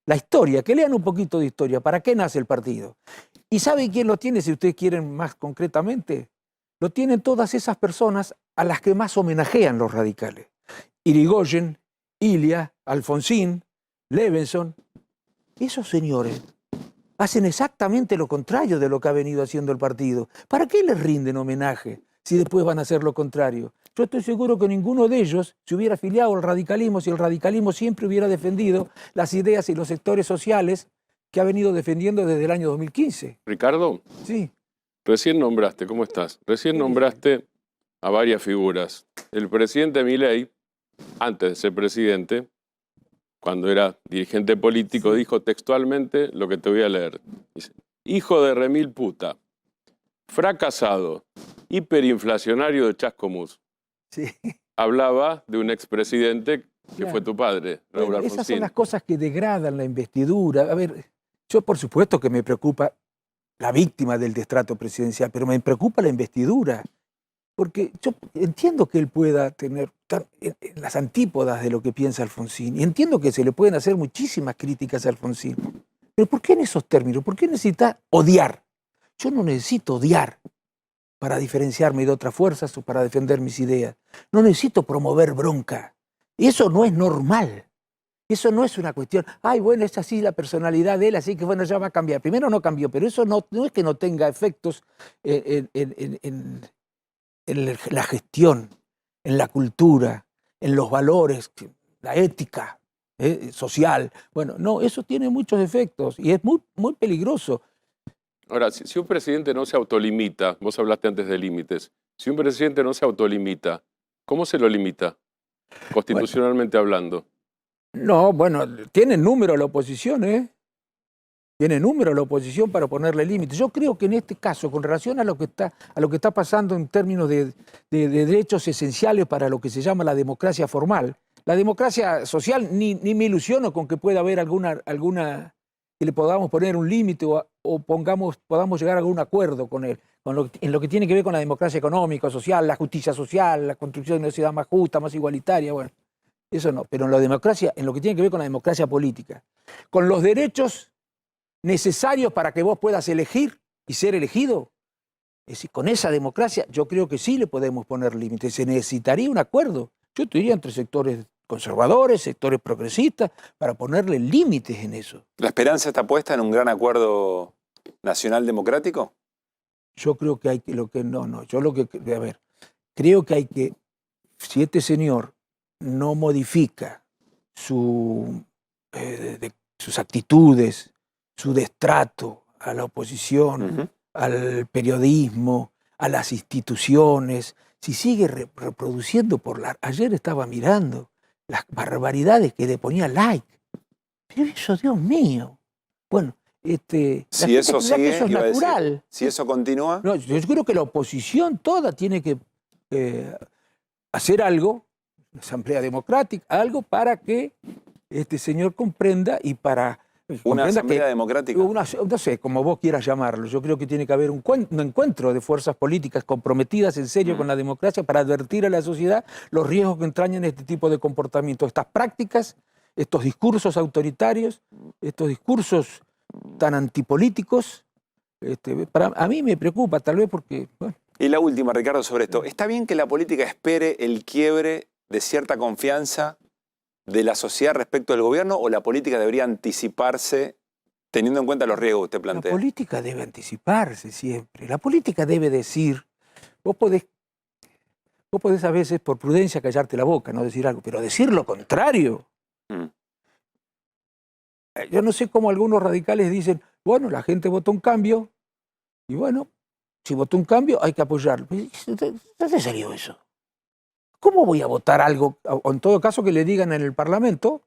La historia, que lean un poquito de historia, ¿para qué nace el partido? ¿Y saben quién lo tiene, si ustedes quieren más concretamente? Lo tienen todas esas personas a las que más homenajean los radicales. Irigoyen, Ilia, Alfonsín, Levenson. Esos señores hacen exactamente lo contrario de lo que ha venido haciendo el partido. ¿Para qué les rinden homenaje si después van a hacer lo contrario? Yo estoy seguro que ninguno de ellos se hubiera afiliado al radicalismo si el radicalismo siempre hubiera defendido las ideas y los sectores sociales que ha venido defendiendo desde el año 2015. Ricardo. Sí. Recién nombraste, ¿cómo estás? Recién nombraste a varias figuras. El presidente Milei antes de ser presidente, cuando era dirigente político, dijo textualmente lo que te voy a leer. Dice, hijo de remil puta, fracasado, hiperinflacionario de Chascomús. Sí. Hablaba de un expresidente que Claro. fue tu padre, Raúl Bueno, esas Alfonsín. son las cosas que degradan la investidura. A ver, yo por supuesto que me preocupa la víctima del destrato presidencial, pero me preocupa la investidura. Porque yo entiendo que él pueda tener en las antípodas de lo que piensa Alfonsín, y entiendo que se le pueden hacer muchísimas críticas a Alfonsín. Pero ¿por qué en esos términos? ¿Por qué necesita odiar? Yo no necesito odiar para diferenciarme de otras fuerzas o para defender mis ideas. No necesito promover bronca. Y eso no es normal. Eso no es una cuestión, ay, bueno, es así la personalidad de él, así que bueno, ya va a cambiar. Primero no cambió, pero eso no es que no tenga efectos en la gestión, en la cultura, en los valores, la ética social. Bueno, no, eso tiene muchos efectos y es muy, muy peligroso. Ahora, si un presidente no se autolimita, vos hablaste antes de límites, si un presidente no se autolimita, ¿cómo se lo limita? Constitucionalmente hablando. No, bueno, tiene número la oposición, ¿eh? Tiene número la oposición para ponerle límites. Yo creo que en este caso, con relación a lo que está pasando en términos de derechos esenciales para lo que se llama la democracia formal, la democracia social, ni me ilusiono con que pueda haber alguna que le podamos poner un límite o podamos llegar a algún acuerdo con él, en lo que tiene que ver con la democracia económica, social, la justicia social, la construcción de una sociedad más justa, más igualitaria, bueno, eso no. Pero en la democracia, en lo que tiene que ver con la democracia política, con los derechos necesarios para que vos puedas elegir y ser elegido, es decir, con esa democracia yo creo que sí le podemos poner límites. Se necesitaría un acuerdo, yo te diría, entre sectores conservadores, sectores progresistas, para ponerle límites en eso. ¿La esperanza está puesta en un gran acuerdo nacional democrático? Yo creo que hay que, a ver, creo que hay que, si este señor no modifica sus actitudes, su destrato a la oposición, al periodismo, a las instituciones, si sigue reproduciendo ayer estaba mirando las barbaridades que le ponía like. Pero eso, Dios mío. Bueno, si eso sigue, eso es natural. Si eso continúa. No, yo creo que la oposición toda tiene que hacer algo, asamblea democrática, algo para que este señor comprenda y para... Una asamblea democrática. No sé, como vos quieras llamarlo. Yo creo que tiene que haber un encuentro de fuerzas políticas comprometidas en serio con la democracia para advertir a la sociedad los riesgos que entrañan este tipo de comportamiento. Estas prácticas, estos discursos autoritarios, estos discursos tan antipolíticos, a mí me preocupa, tal vez porque... Bueno. Y la última, Ricardo, sobre esto. ¿Está bien que la política espere el quiebre de cierta confianza de la sociedad respecto del gobierno, o la política debería anticiparse teniendo en cuenta los riesgos que usted plantea? La política debe anticiparse siempre. La política debe decir, vos podés a veces por prudencia callarte la boca, no decir algo, pero decir lo contrario. Yo no sé cómo algunos radicales dicen, bueno, la gente votó un cambio, y bueno, si votó un cambio hay que apoyarlo. ¿Dónde salió eso? ¿Cómo voy a votar algo? O en todo caso que le digan en el Parlamento,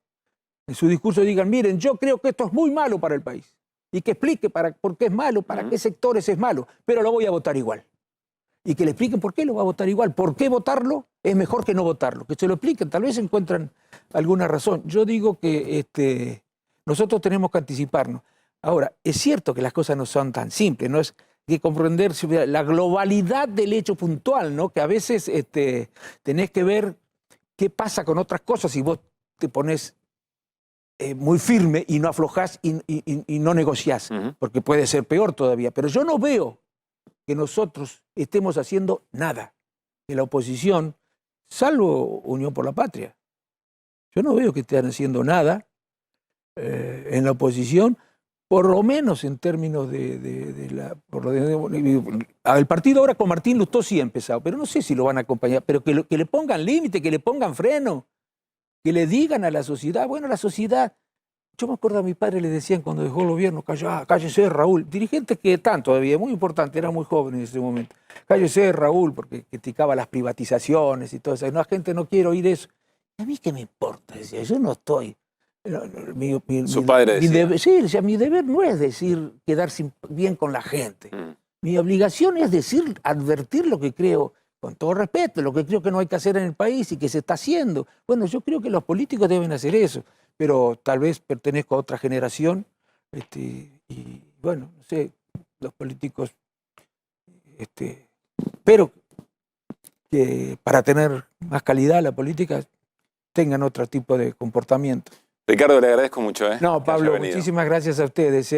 en su discurso digan, miren, yo creo que esto es muy malo para el país. Y que explique por qué es malo, para qué sectores es malo, pero lo voy a votar igual. Y que le expliquen por qué lo va a votar igual. ¿Por qué votarlo es mejor que no votarlo? Que se lo expliquen, tal vez encuentran alguna razón. Yo digo que nosotros tenemos que anticiparnos. Ahora, es cierto que las cosas no son tan simples, no es que comprender la globalidad del hecho puntual, ¿no? Que a veces tenés que ver qué pasa con otras cosas si vos te pones muy firme y no aflojás y no negociás, porque puede ser peor todavía. Pero yo no veo que nosotros estemos haciendo nada en la oposición, salvo Unión por la Patria. Yo no veo que estén haciendo nada en la oposición, por lo menos en términos el partido ahora con Martín Lustó sí ha empezado, pero no sé si lo van a acompañar, pero que le pongan límite, que le pongan freno, que le digan a la sociedad, bueno, la sociedad, yo me acuerdo a mi padre le decían cuando dejó el gobierno, cállese Raúl, dirigentes que están todavía, muy importante, era muy joven en ese momento, cállese Raúl, porque criticaba las privatizaciones y todo eso, no, la gente no quiere oír eso. ¿A mí qué me importa? Decía, yo no estoy... Su padre decía. Sí, decía, mi deber no es decir quedar bien con la gente. Mi obligación es decir, advertir lo que creo, con todo respeto, lo que creo que no hay que hacer en el país y que se está haciendo. Bueno, yo creo que los políticos deben hacer eso, pero tal vez pertenezco a otra generación y bueno, no sé, los políticos, espero que para tener más calidad la política tengan otro tipo de comportamiento. Ricardo, le agradezco mucho. No, Pablo, muchísimas gracias a ustedes.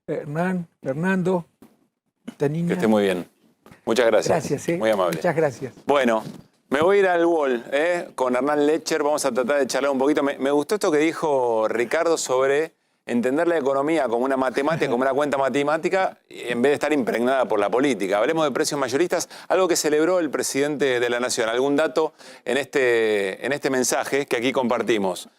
Hernán, Fernando, esta niña. Que esté muy bien. Muchas gracias. Gracias, Muy amable. Muchas gracias. Bueno, me voy a ir al Wall con Hernán Lecher. Vamos a tratar de charlar un poquito. Me gustó esto que dijo Ricardo sobre entender la economía como una matemática, como una cuenta matemática, en vez de estar impregnada por la política. Hablemos de precios mayoristas, algo que celebró el presidente de la Nación. ¿Algún dato en este mensaje que aquí compartimos?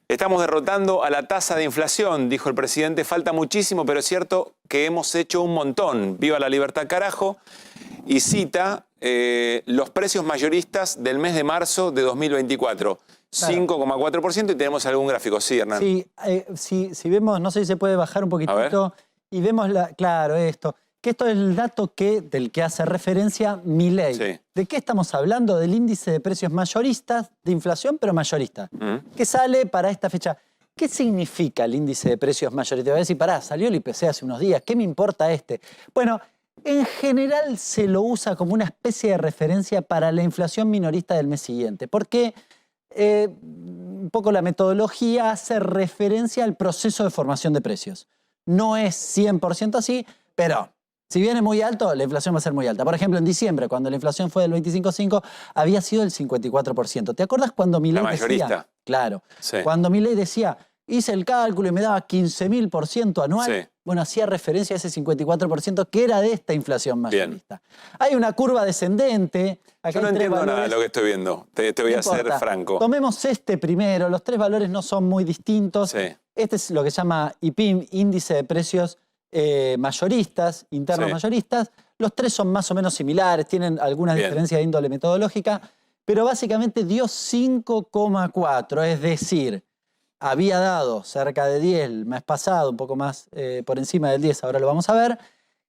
Estamos derrotando a la tasa de inflación, dijo el presidente. Falta muchísimo, pero es cierto que hemos hecho un montón. Viva la libertad, carajo. Y cita los precios mayoristas del mes de marzo de 2024. 5,4% y tenemos algún gráfico. Sí, Hernán. Sí, si vemos, no sé si se puede bajar un poquitito y vemos, claro, esto. Que esto es el dato del que hace referencia Milei. Sí. ¿De qué estamos hablando? Del índice de precios mayoristas, de inflación, pero mayorista, que sale para esta fecha. ¿Qué significa el índice de precios mayoristas? Voy a decir, pará, salió el IPC hace unos días, ¿qué me importa este? Bueno, en general se lo usa como una especie de referencia para la inflación minorista del mes siguiente, porque un poco la metodología hace referencia al proceso de formación de precios. No es 100% así, pero si viene muy alto, la inflación va a ser muy alta. Por ejemplo, en diciembre, cuando la inflación fue del 25,5, había sido del 54%. ¿Te acuerdas cuando Milei decía? Claro. Sí. Cuando Milei decía, hice el cálculo y me daba 15.000% anual. Sí. Bueno, hacía referencia a ese 54% que era de esta inflación mayorista. Bien. Hay una curva descendente. Acá yo no entiendo nada de lo que estoy viendo. Te voy a ser franco. Tomemos este primero. Los tres valores no son muy distintos. Sí. Este es lo que se llama IPIM, índice de precios mayoristas, internos mayoristas. Los tres son más o menos similares, tienen algunas diferencias de índole metodológica, pero básicamente dio 5,4, es decir, había dado cerca de 10 el mes pasado, un poco más por encima del 10, ahora lo vamos a ver.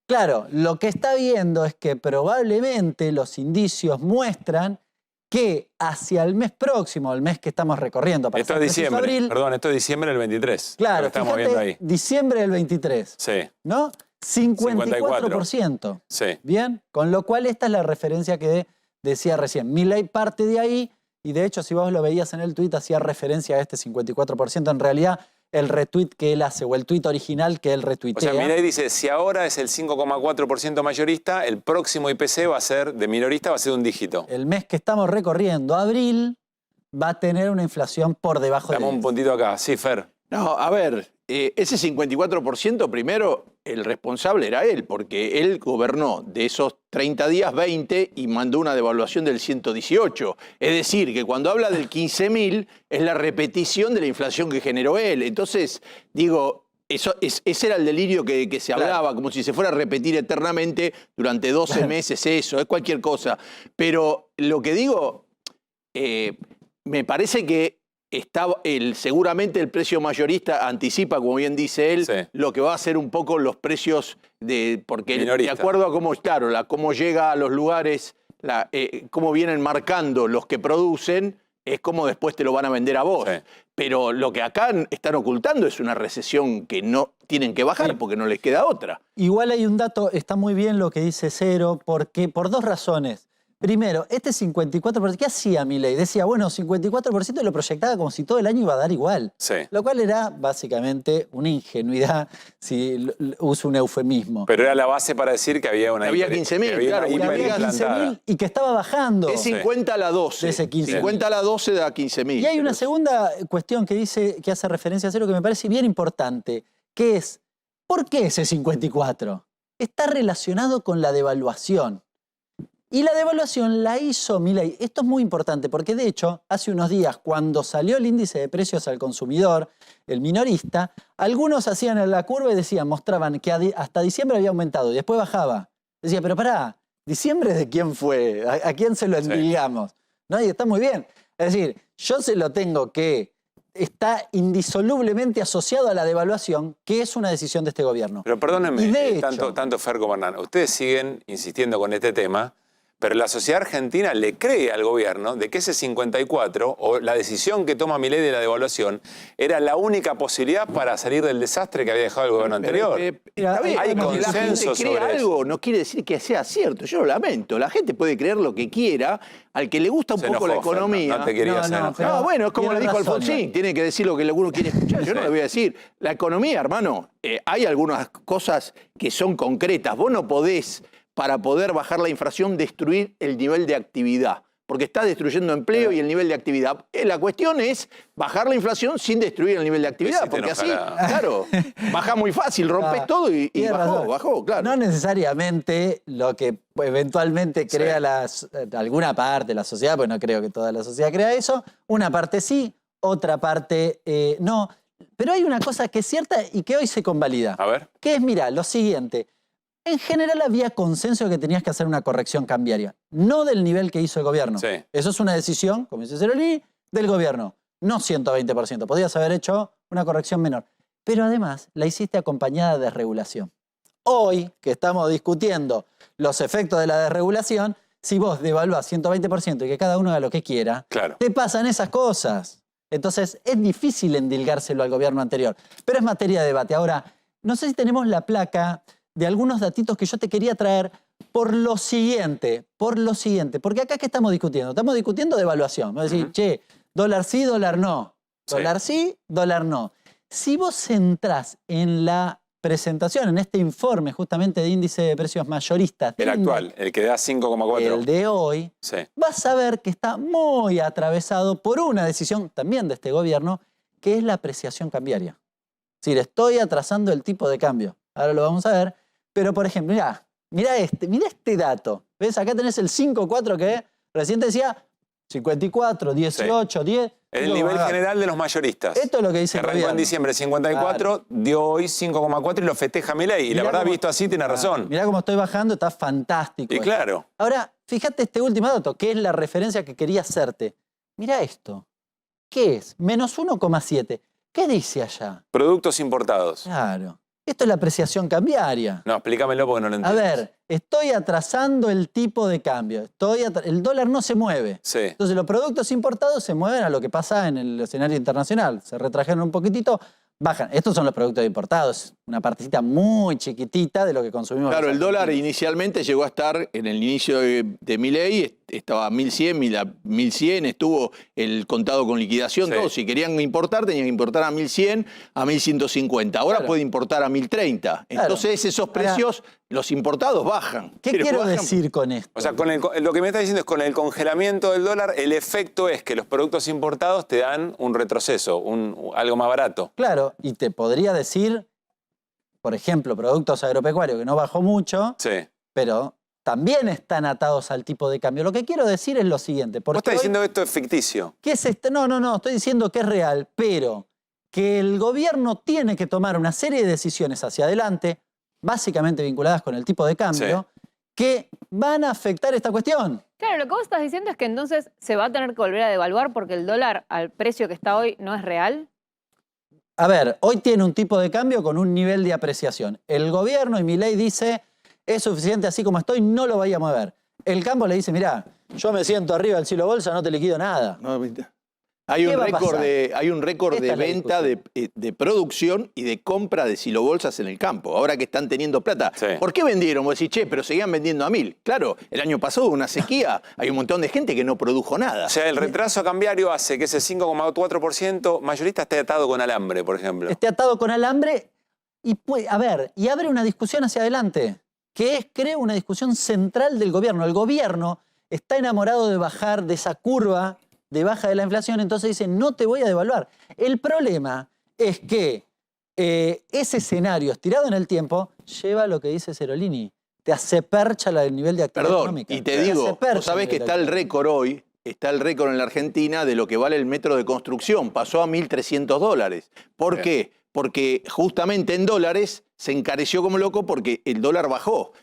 Claro, lo que está viendo es que probablemente los indicios muestran que hacia el mes próximo, el mes que estamos recorriendo, para esto es diciembre, abril, perdón, esto es diciembre del 23. Claro, estamos viendo ahí. Diciembre del 23. Sí. ¿No? 54%. Sí. Bien, con lo cual esta es la referencia que decía recién. Milei parte de ahí y de hecho si vos lo veías en el tuit hacía referencia a este 54%. En realidad el retweet que él hace o el tuit original que él retuitea. O sea, Milei dice, si ahora es el 5,4% mayorista, el próximo IPC va a ser, de minorista, va a ser un dígito. El mes que estamos recorriendo, abril, va a tener una inflación por debajo de 10. Dame un puntito acá. Sí, Fer. No, a ver, ese 54% primero, el responsable era él, porque él gobernó de esos 30 días 20 y mandó una devaluación del 118. Es decir, que cuando habla del 15.000 es la repetición de la inflación que generó él. Entonces, digo, ese era el delirio que se hablaba, como si se fuera a repetir eternamente durante 12 meses eso, es cualquier cosa. Pero lo que digo, me parece que seguramente el precio mayorista anticipa, como bien dice él, lo que va a ser un poco los precios porque minorista. De acuerdo a cómo llega a los lugares, cómo vienen marcando los que producen, es como después te lo van a vender a vos. Sí. Pero lo que acá están ocultando es una recesión que no tienen que bajar porque no les queda otra. Igual hay un dato, está muy bien lo que dice Cero, porque por dos razones. Primero, este 54%, ¿qué hacía Milei? Decía, bueno, 54% lo proyectaba como si todo el año iba a dar igual. Sí. Lo cual era básicamente una ingenuidad, si uso un eufemismo. Pero era la base para decir que había una... Había 15.000, claro. Había 15.000 y que estaba bajando. Es 50 a la 12. De ese 15.000. 50 a la 12 da 15.000. Y hay una segunda cuestión que hace referencia a Cero que me parece bien importante, que es, ¿por qué ese 54? Está relacionado con la devaluación. Y la devaluación la hizo Milei. Esto es muy importante porque, de hecho, hace unos días, cuando salió el índice de precios al consumidor, el minorista, algunos hacían la curva y mostraban que hasta diciembre había aumentado y después bajaba. Decía, pero pará, ¿diciembre de quién fue? ¿A quién se lo endilgamos? ¿No? Y está muy bien. Es decir, yo se lo tengo que... está indisolublemente asociado a la devaluación, que es una decisión de este gobierno. Pero perdónenme, Y de hecho, tanto Fer como Hernán, ustedes siguen insistiendo con este tema, pero la sociedad argentina le cree al gobierno de que ese 54, o la decisión que toma Milei de la devaluación, era la única posibilidad para salir del desastre que había dejado el gobierno anterior. Hay consenso sobre algo, eso. no quiere decir que sea cierto. Yo lo lamento. La gente puede creer lo que quiera. Al que le gusta un poco la economía. No te querías enojar. No, bueno, es como le dijo Alfonsín. Tiene que decir lo que uno quiere escuchar. Yo no le voy a decir. La economía, hermano, hay algunas cosas que son concretas. Vos no podés, para poder bajar la inflación, destruir el nivel de actividad. Porque está destruyendo empleo y el nivel de actividad. La cuestión es bajar la inflación sin destruir el nivel de actividad. Porque así, claro, baja muy fácil, rompes todo y bajó, claro. No necesariamente lo que eventualmente crea alguna parte de la sociedad, pues no creo que toda la sociedad crea eso. Una parte sí, otra parte no. Pero hay una cosa que es cierta y que hoy se convalida. A ver. Que es, mira, lo siguiente. En general había consenso de que tenías que hacer una corrección cambiaria, no del nivel que hizo el gobierno. Sí. Eso es una decisión, como dice Cerolini, del gobierno, no 120%. Podías haber hecho una corrección menor. Pero además la hiciste acompañada de desregulación. Hoy, que estamos discutiendo los efectos de la desregulación, si vos devaluás 120% y que cada uno haga lo que quiera, te pasan esas cosas. Entonces es difícil endilgárselo al gobierno anterior. Pero es materia de debate. Ahora, no sé si tenemos la placa de algunos datitos que yo te quería traer por lo siguiente, porque acá ¿qué estamos discutiendo? Estamos discutiendo devaluación. Vamos a decir, che, dólar sí, dólar no. Dólar sí, dólar no. Si vos entrás en la presentación, en este informe justamente de índice de precios mayoristas, El actual, el que da 5,4. el de hoy, vas a ver que está muy atravesado por una decisión también de este gobierno, que es la apreciación cambiaria. Es decir, estoy atrasando el tipo de cambio. Ahora lo vamos a ver. Pero, por ejemplo, mirá este dato. ¿Ves? Acá tenés el 5,4 que recién decía 54, 18, 10. El nivel general de los mayoristas. Esto es lo que dice el gobierno. Arrancó en diciembre 54, dio hoy 5,4 y lo festeja Milei. Y la verdad, visto así, tiene razón. Mirá cómo estoy bajando, está fantástico. Y claro. Ahora, fíjate este último dato, que es la referencia que quería hacerte. Mirá esto. ¿Qué es? Menos 1,7. ¿Qué dice allá? Productos importados. Claro. Esto es la apreciación cambiaria. No, explícamelo porque no lo entiendo. A ver, estoy atrasando el tipo de cambio. El dólar no se mueve. Sí. Entonces los productos importados se mueven a lo que pasa en el escenario internacional. Se retrajeron un poquitito, bajan. Estos son los productos importados. Una partecita muy chiquitita de lo que consumimos. Claro, el dólar inicialmente llegó a estar, en el inicio de Milei, estaba a 1.100, a 1.100, estuvo el contado con liquidación, todo. Si querían importar, tenían que importar a 1.100, a 1.150. Ahora puede importar a 1.030. Entonces esos precios, los importados bajan. ¿Qué quiero decir con esto? O sea, lo que me está diciendo es con el congelamiento del dólar, el efecto es que los productos importados te dan un retroceso, algo más barato. Claro, y te podría decir, por ejemplo, productos agropecuarios, que no bajó mucho, pero también están atados al tipo de cambio. Lo que quiero decir es lo siguiente. ¿Vos estás diciendo que esto es ficticio? ¿Qué es esto? No, estoy diciendo que es real, pero que el gobierno tiene que tomar una serie de decisiones hacia adelante, básicamente vinculadas con el tipo de cambio, que van a afectar esta cuestión. Claro, lo que vos estás diciendo es que entonces se va a tener que volver a devaluar porque el dólar al precio que está hoy no es real. A ver, hoy tiene un tipo de cambio con un nivel de apreciación. El gobierno y Milei dice, es suficiente así como estoy, no lo vaya a mover. El campo le dice, mirá, yo me siento arriba del silo bolsa, no te liquido nada. Hay un récord de venta, de producción y de compra de silobolsas en el campo, ahora que están teniendo plata. ¿Por qué vendieron? Vos decís, che, pero seguían vendiendo a 1.000. Claro, el año pasado hubo una sequía, hay un montón de gente que no produjo nada. O sea, el retraso cambiario hace que ese 5,4% mayorista esté atado con alambre, por ejemplo. Esté atado con alambre y, y abre una discusión hacia adelante, que es, creo, una discusión central del gobierno. El gobierno está enamorado de bajar de esa curva de baja de la inflación, entonces dice, no te voy a devaluar. El problema es que ese escenario estirado en el tiempo lleva a lo que dice Cerolini. Te hace percha el nivel de actividad económica. Y te digo, vos sabés que está el récord hoy, está el récord en la Argentina de lo que vale el metro de construcción. Pasó a $1.300. ¿Por qué? Porque justamente en dólares se encareció como loco porque el dólar bajó.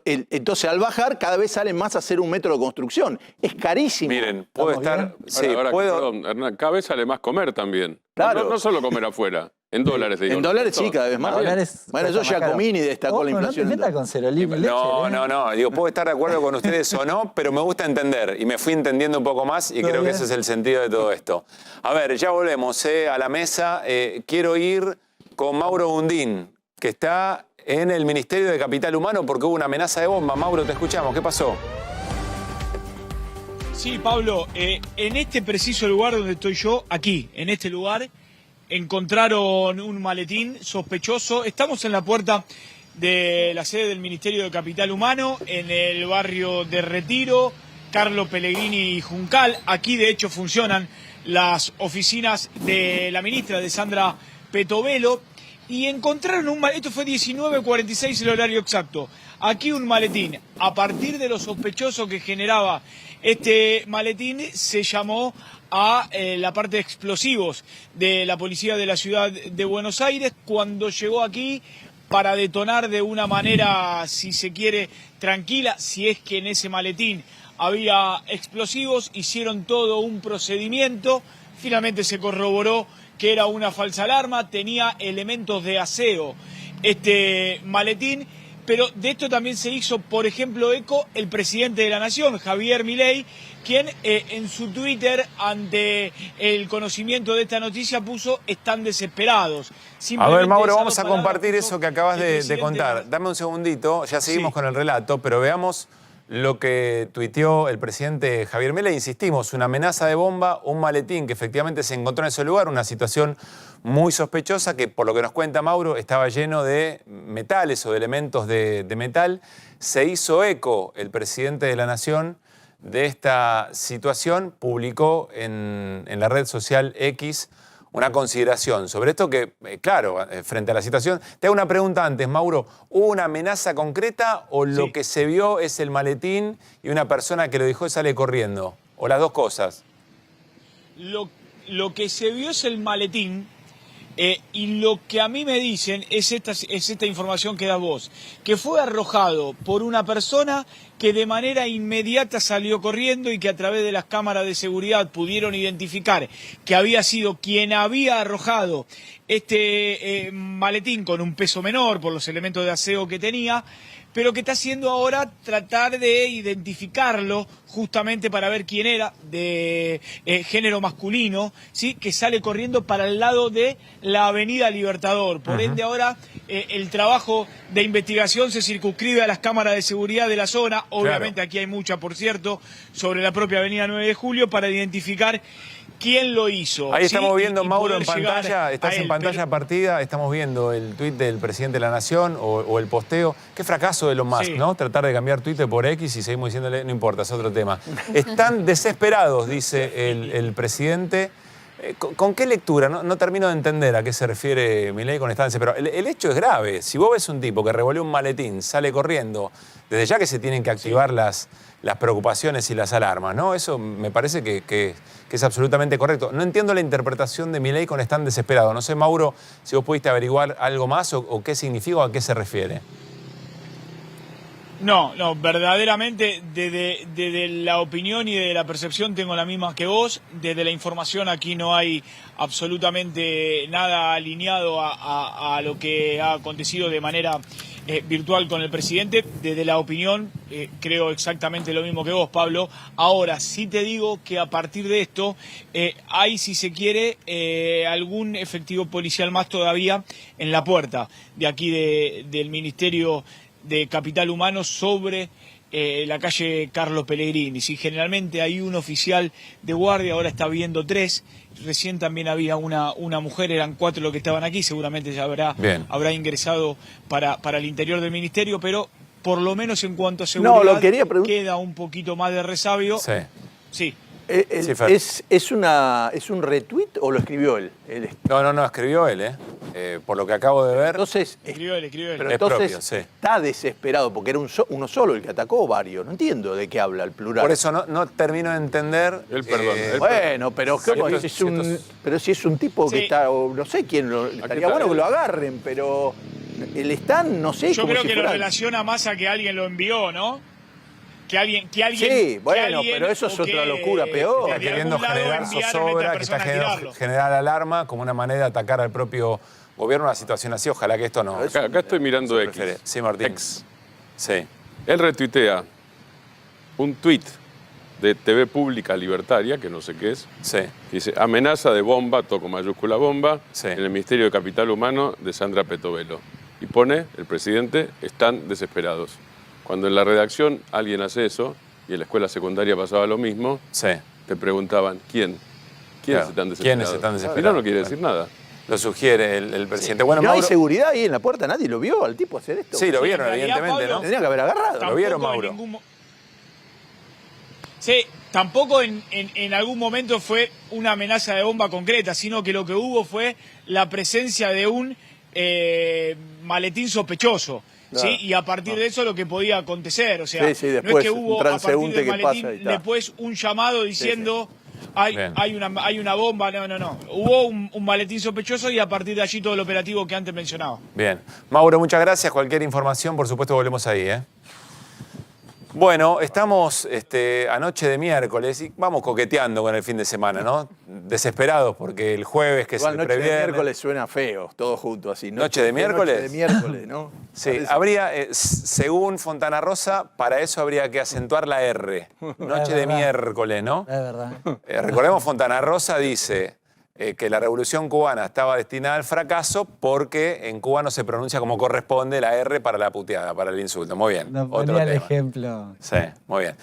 Entonces, al bajar, cada vez sale más hacer un metro de construcción. Es carísimo. Miren, puedo estar... Sí, ahora, puedo... perdón, Hernán, cada vez sale más comer también. Claro. No solo comer afuera, en dólares. Digo. En dólares sí, cada vez más. Bueno, yo ya comí y destacó la inflación. No te metas con Cerolín leche. No. Digo, puedo estar de acuerdo con ustedes o no, pero me gusta entender. Y me fui entendiendo un poco más y creo que ese es el sentido de todo esto. A ver, ya volvemos a la mesa. Quiero ir con Mauro Gundín, que está en el Ministerio de Capital Humano porque hubo una amenaza de bomba. Mauro, te escuchamos. ¿Qué pasó? Sí, Pablo, en este preciso lugar donde estoy yo, aquí, en este lugar, encontraron un maletín sospechoso. Estamos en la puerta de la sede del Ministerio de Capital Humano, en el barrio de Retiro, Carlo Pellegrini y Juncal. Aquí, de hecho, funcionan las oficinas de la ministra, de Sandra Petovelo. Y encontraron un maletín, esto fue 19:46 el horario exacto, aquí un maletín. A partir de lo sospechoso que generaba este maletín, se llamó a la parte de explosivos de la policía de la ciudad de Buenos Aires. Cuando llegó aquí, para detonar de una manera, si se quiere, tranquila, si es que en ese maletín había explosivos, hicieron todo un procedimiento. Finalmente se corroboró que era una falsa alarma, tenía elementos de aseo este maletín, pero de esto también se hizo, por ejemplo, eco el presidente de la Nación, Javier Milei, quien en su Twitter, ante el conocimiento de esta noticia, puso "están desesperados". A ver, Mauro, vamos a compartir eso que acabas de contar. Dame un segundito, ya seguimos con el relato, pero veamos lo que tuiteó el presidente Javier Milei. Insistimos, una amenaza de bomba, un maletín que efectivamente se encontró en ese lugar, una situación muy sospechosa que, por lo que nos cuenta Mauro, estaba lleno de metales o de elementos de metal. Se hizo eco el presidente de la Nación de esta situación, publicó en la red social X una consideración sobre esto que, claro, frente a la situación... Te hago una pregunta antes, Mauro. ¿Hubo una amenaza concreta o lo que se vio es el maletín y una persona que lo dejó y sale corriendo? ¿O las dos cosas? Lo que se vio es el maletín. Y lo que a mí me dicen es esta información que das vos, que fue arrojado por una persona que de manera inmediata salió corriendo y que a través de las cámaras de seguridad pudieron identificar que había sido quien había arrojado este maletín con un peso menor por los elementos de aseo que tenía, pero que está haciendo ahora tratar de identificarlo justamente para ver quién era, de género masculino, ¿sí? Que sale corriendo para el lado de la Avenida Libertador. Por ende, ahora el trabajo de investigación se circunscribe a las cámaras de seguridad de la zona. Obviamente aquí hay mucha, por cierto, sobre la propia Avenida 9 de Julio para identificar quién lo hizo. Ahí estamos viendo, Mauro, en pantalla, estás en pantalla partida, estamos viendo el tuit del presidente de la Nación o el posteo. Qué fracaso de Elon Musk, ¿no? Tratar de cambiar Twitter por X y seguimos diciéndole, no importa, es otro tema. Están desesperados, dice el presidente. ¿Con qué lectura? No termino de entender a qué se refiere Milei con están desesperados. El hecho es grave. Si vos ves un tipo que revolvió un maletín, sale corriendo, desde ya que se tienen que activar las preocupaciones y las alarmas, ¿no? Eso me parece que es absolutamente correcto. No entiendo la interpretación de Milei con están desesperados. No sé, Mauro, si vos pudiste averiguar algo más o qué significa o a qué se refiere. No, verdaderamente desde la opinión y de la percepción tengo la misma que vos. Desde la información aquí no hay absolutamente nada alineado a lo que ha acontecido de manera virtual con el presidente. Desde la opinión creo exactamente lo mismo que vos, Pablo. Ahora, sí te digo que a partir de esto hay, si se quiere, algún efectivo policial más todavía en la puerta de aquí del Ministerio de Capital Humano sobre la calle Carlos Pellegrini. Si generalmente hay un oficial de guardia, ahora está habiendo 3. Recién también había una mujer, eran 4 los que estaban aquí, seguramente ya habrá ingresado para el interior del ministerio, pero por lo menos en cuanto a seguridad queda un poquito más de resabio. Sí. ¿Es un retweet o lo escribió él? No, escribió él, por lo que acabo de ver. Entonces, escribió él. Pero entonces está desesperado porque era uno solo el que atacó, varios. No entiendo de qué habla el plural. Por eso no termino de entender. Bueno, pero si es un tipo que está, no sé quién, estaría bueno que lo agarren, pero el stand, no sé, Yo como creo si que fuera... lo relaciona más a que alguien lo envió, ¿no? Que alguien Sí, bueno, pero eso es otra locura peor. Está queriendo generar zozobra, que está queriendo generar alarma como una manera de atacar al propio gobierno, una situación así. Ojalá que esto no... Acá estoy mirando X. Sí, Martín. X. Sí. Él retuitea un tuit de TV Pública Libertaria, que no sé qué es. Sí. Dice, amenaza de bomba, toco mayúscula bomba, Sí. en el Ministerio de Capital Humano de Sandra Petovelo. Y pone, el presidente, están desesperados. Cuando en la redacción alguien hace eso, y en la escuela secundaria pasaba lo mismo, Sí. te preguntaban, ¿quiénes Claro, están desesperados? ¿quiénes están desesperados? Mirá, no quiere decir nada. Lo sugiere el presidente. ¿Y Bueno, no hay Mauro... seguridad ahí en la puerta? ¿Nadie lo vio al tipo hacer esto? Sí, lo vieron, en realidad, evidentemente, Pablo, ¿no? Tendría que haber agarrado. ¿Lo vieron, Tampoco Mauro? Sí, tampoco en algún momento fue una amenaza de bomba concreta, sino que lo que hubo fue la presencia de un maletín sospechoso. Claro. ¿Sí? Y a partir de eso lo que podía acontecer. O sea, Sí, sí, no después, es que hubo un a partir transeúnte del que maletín pasa y está. después un llamado diciendo Bien. hay una bomba. No. Hubo un maletín sospechoso y a partir de allí todo el operativo que antes mencionaba. Bien. Mauro, muchas gracias. Cualquier información, por supuesto, volvemos ahí, ¿eh? Bueno, estamos anoche de miércoles y vamos coqueteando con el fin de semana, ¿no? Desesperados porque el jueves que Igual se noche de previene... miércoles suena feo, todo junto así. ¿Noche de miércoles? Noche de miércoles, ¿no? Sí, Parece- habría, según Fontana Rosa, para eso habría que acentuar la R. Noche de verdad. miércoles, ¿no? Es verdad. Recordemos, Fontana Rosa dice que la revolución cubana estaba destinada al fracaso porque en Cuba no se pronuncia como corresponde la R para la puteada, para el insulto. Muy bien, No otro ponía el tema. ejemplo. Sí, muy bien.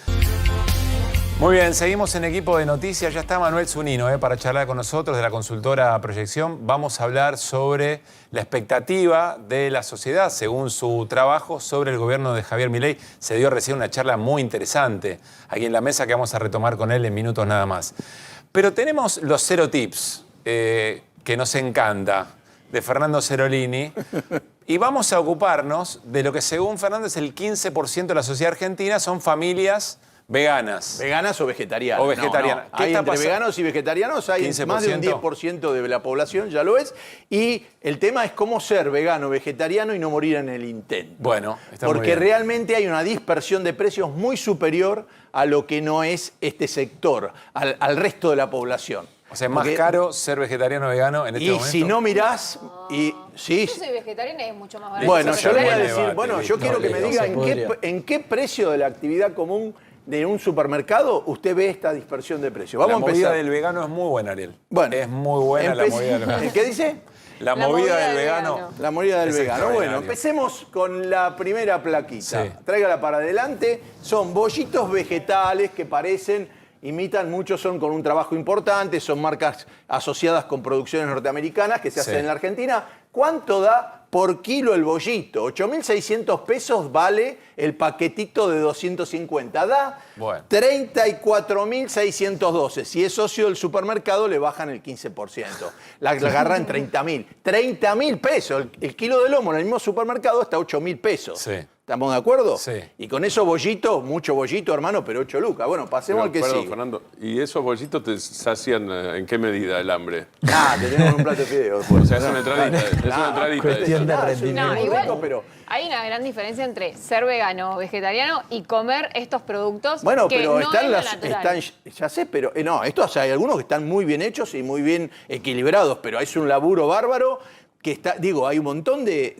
Muy bien, seguimos en equipo de noticias. Ya está Manuel Zunino para charlar con nosotros de la consultora Proyección. Vamos a hablar sobre la expectativa de la sociedad, según su trabajo, sobre el gobierno de Javier Milei. Se dio recién una charla muy interesante aquí en la mesa que vamos a retomar con él en minutos nada más. Pero tenemos los 0 tips, que nos encanta, de Fernando Cerolini. Y vamos a ocuparnos de lo que según Fernando es el 15% de la sociedad argentina son familias veganas. ¿Veganas o vegetarianas? O vegetarianas. No. ¿Qué Hay está entre pasando? veganos y vegetarianos, hay 15%. más de un 10% de la población, ya lo es. Y el tema es cómo ser vegano o vegetariano y no morir en el intento. Bueno, está muy Porque bien. realmente hay una dispersión de precios muy superior a lo que no es este sector, al resto de la población. O sea, es más Porque- caro ser vegetariano o vegano en este Y momento. si no mirás, y sí, Yo soy vegetariana y es mucho más barato. bueno, Ese yo es le voy a el decir, debate, bueno, yo no, quiero que me no diga se podría. en qué precio de la actividad común de un supermercado usted ve esta dispersión de precios. La Vamos a movida empezar. del vegano es muy buena, Ariel. Bueno, es muy buena la movida del vegano. ¿Qué dice? La movida del vegano. La movida del Es vegano. Bueno, extraordinario. empecemos con la primera plaquita. Sí. Tráigala para adelante. Son bollitos vegetales que imitan, muchos son con un trabajo importante, son marcas asociadas con producciones norteamericanas que se hacen Sí. en la Argentina. ¿Cuánto da por kilo el bollito? 8.600 pesos vale el paquetito de 250. Da Bueno. 34.612. Si es socio del supermercado, le bajan el 15%. La agarran 30.000. 30.000 pesos. El kilo de lomo en el mismo supermercado está 8.000 pesos. Sí. ¿Estamos de acuerdo? Sí. Y con esos bollitos, mucho bollito, hermano, pero 8 lucas. Bueno, pasemos al que Perdón, sigue. Fernando, ¿y esos bollitos te sacian en qué medida el hambre? Ah, te tenemos un plato de fideos. O sea, es una entradita. Es una entradita. Cuestión de Ah, es un rendimiento. No, igual- rico, pero... Hay una gran diferencia entre ser vegano o vegetariano y comer estos productos Bueno, que pero no están es lo las. natural. Ya sé, pero. No, estos hay algunos que están muy bien hechos y muy bien equilibrados, pero es un laburo bárbaro que está. Digo, hay un montón de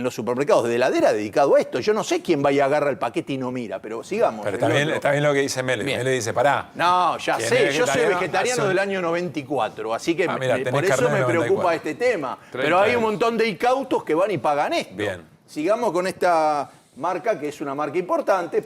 los supermercados de heladera dedicado a esto. Yo no sé quién vaya a agarrar el paquete y no mira, pero sigamos. Pero El otro. está bien lo que dice Mele. Bien. Mele dice, pará. No, ya ¿Quién sé, es yo soy vegetariano? vegetariano Ah, del año 94, así que mira, tenés por eso carnet me del preocupa 94. este tema. 30 Pero hay un años. montón de incautos que van y pagan esto. Bien. Sigamos con esta marca, que es una marca importante.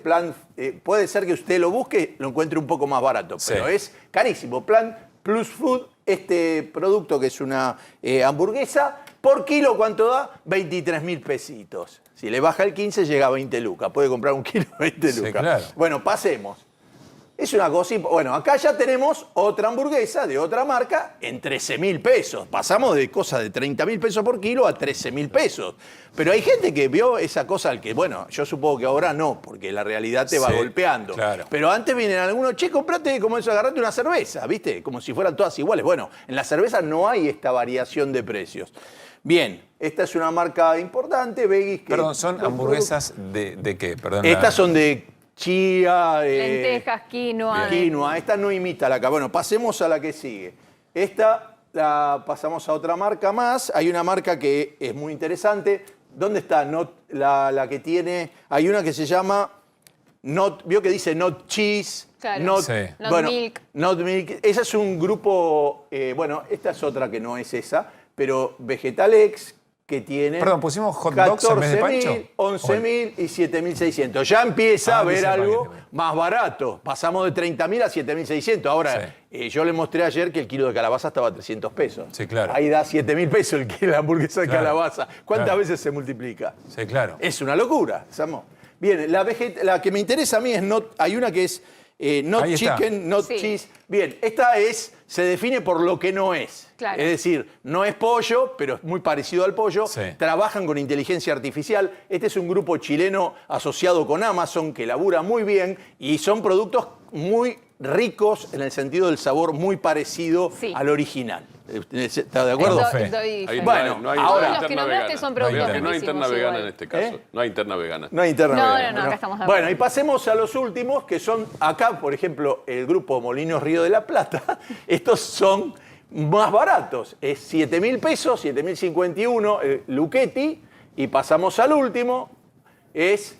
Puede ser que usted lo busque, lo encuentre un poco más barato, Sí. pero es carísimo. Plan Plus Food, este producto que es una hamburguesa, por kilo, ¿cuánto da? 23.000 pesitos. Si le baja el 15, llega a 20 lucas. Puede comprar un kilo 20 Sí, lucas. claro. Bueno, pasemos. Es una cosa. Bueno, acá ya tenemos otra hamburguesa de otra marca en 13.000 pesos. Pasamos de cosas de 30.000 pesos por kilo a 13.000 pesos. Pero hay gente que vio esa cosa al que, bueno, yo supongo que ahora no, porque la realidad te va golpeando. Claro. Pero antes vienen algunos, che, comprate como eso, agarrate una cerveza, ¿viste? Como si fueran todas iguales. Bueno, en la cerveza no hay esta variación de precios. Bien, esta es una marca importante, Veggies. Perdón, ¿son hamburguesas de qué? Perdón, estas son de chía, lentejas, quinoa. Quinoa, esta no imita la acá. Bueno, pasemos a la que sigue. Esta la pasamos a otra marca más. Hay una marca que es muy interesante. ¿Dónde está? La que tiene. Hay una que se llama. Vio que dice Not Cheese. Claro. Not Milk. Not Milk. Ese es un grupo. Bueno, esta es otra que no es esa, pero Vegetalex, que tiene. Perdón, pusimos hot dogs en vez de pancho. 11.000 y 7.600. Ya empieza a haber algo más barato. Pasamos de 30.000 a 7.600. Ahora, yo le mostré ayer que el kilo de calabaza estaba a 300 pesos. Sí, claro. Ahí da 7.000 pesos el kilo de hamburguesa de calabaza. ¿Cuántas veces se multiplica? Sí, claro. Es una locura, Samo. Bien, la que me interesa a mí es hay una que es not chicken, not cheese. Bien, esta se define por lo que no es. Claro. Es decir, no es pollo, pero es muy parecido al pollo. Sí. Trabajan con inteligencia artificial. Este es un grupo chileno asociado con Amazon que labura muy bien y son productos muy ricos en el sentido del sabor muy parecido al original. ¿Está de acuerdo? Bueno, ahora los que nombraste son productos no hay interna vegana en este caso. No hay interna vegana. No hay interna vegana. No, acá estamos de acuerdo. Bueno, y pasemos a los últimos, que son acá, por ejemplo, el grupo Molinos Río de la Plata. Estos son más baratos. Es 7.000 pesos, 7.051, Luchetti. Y pasamos al último, es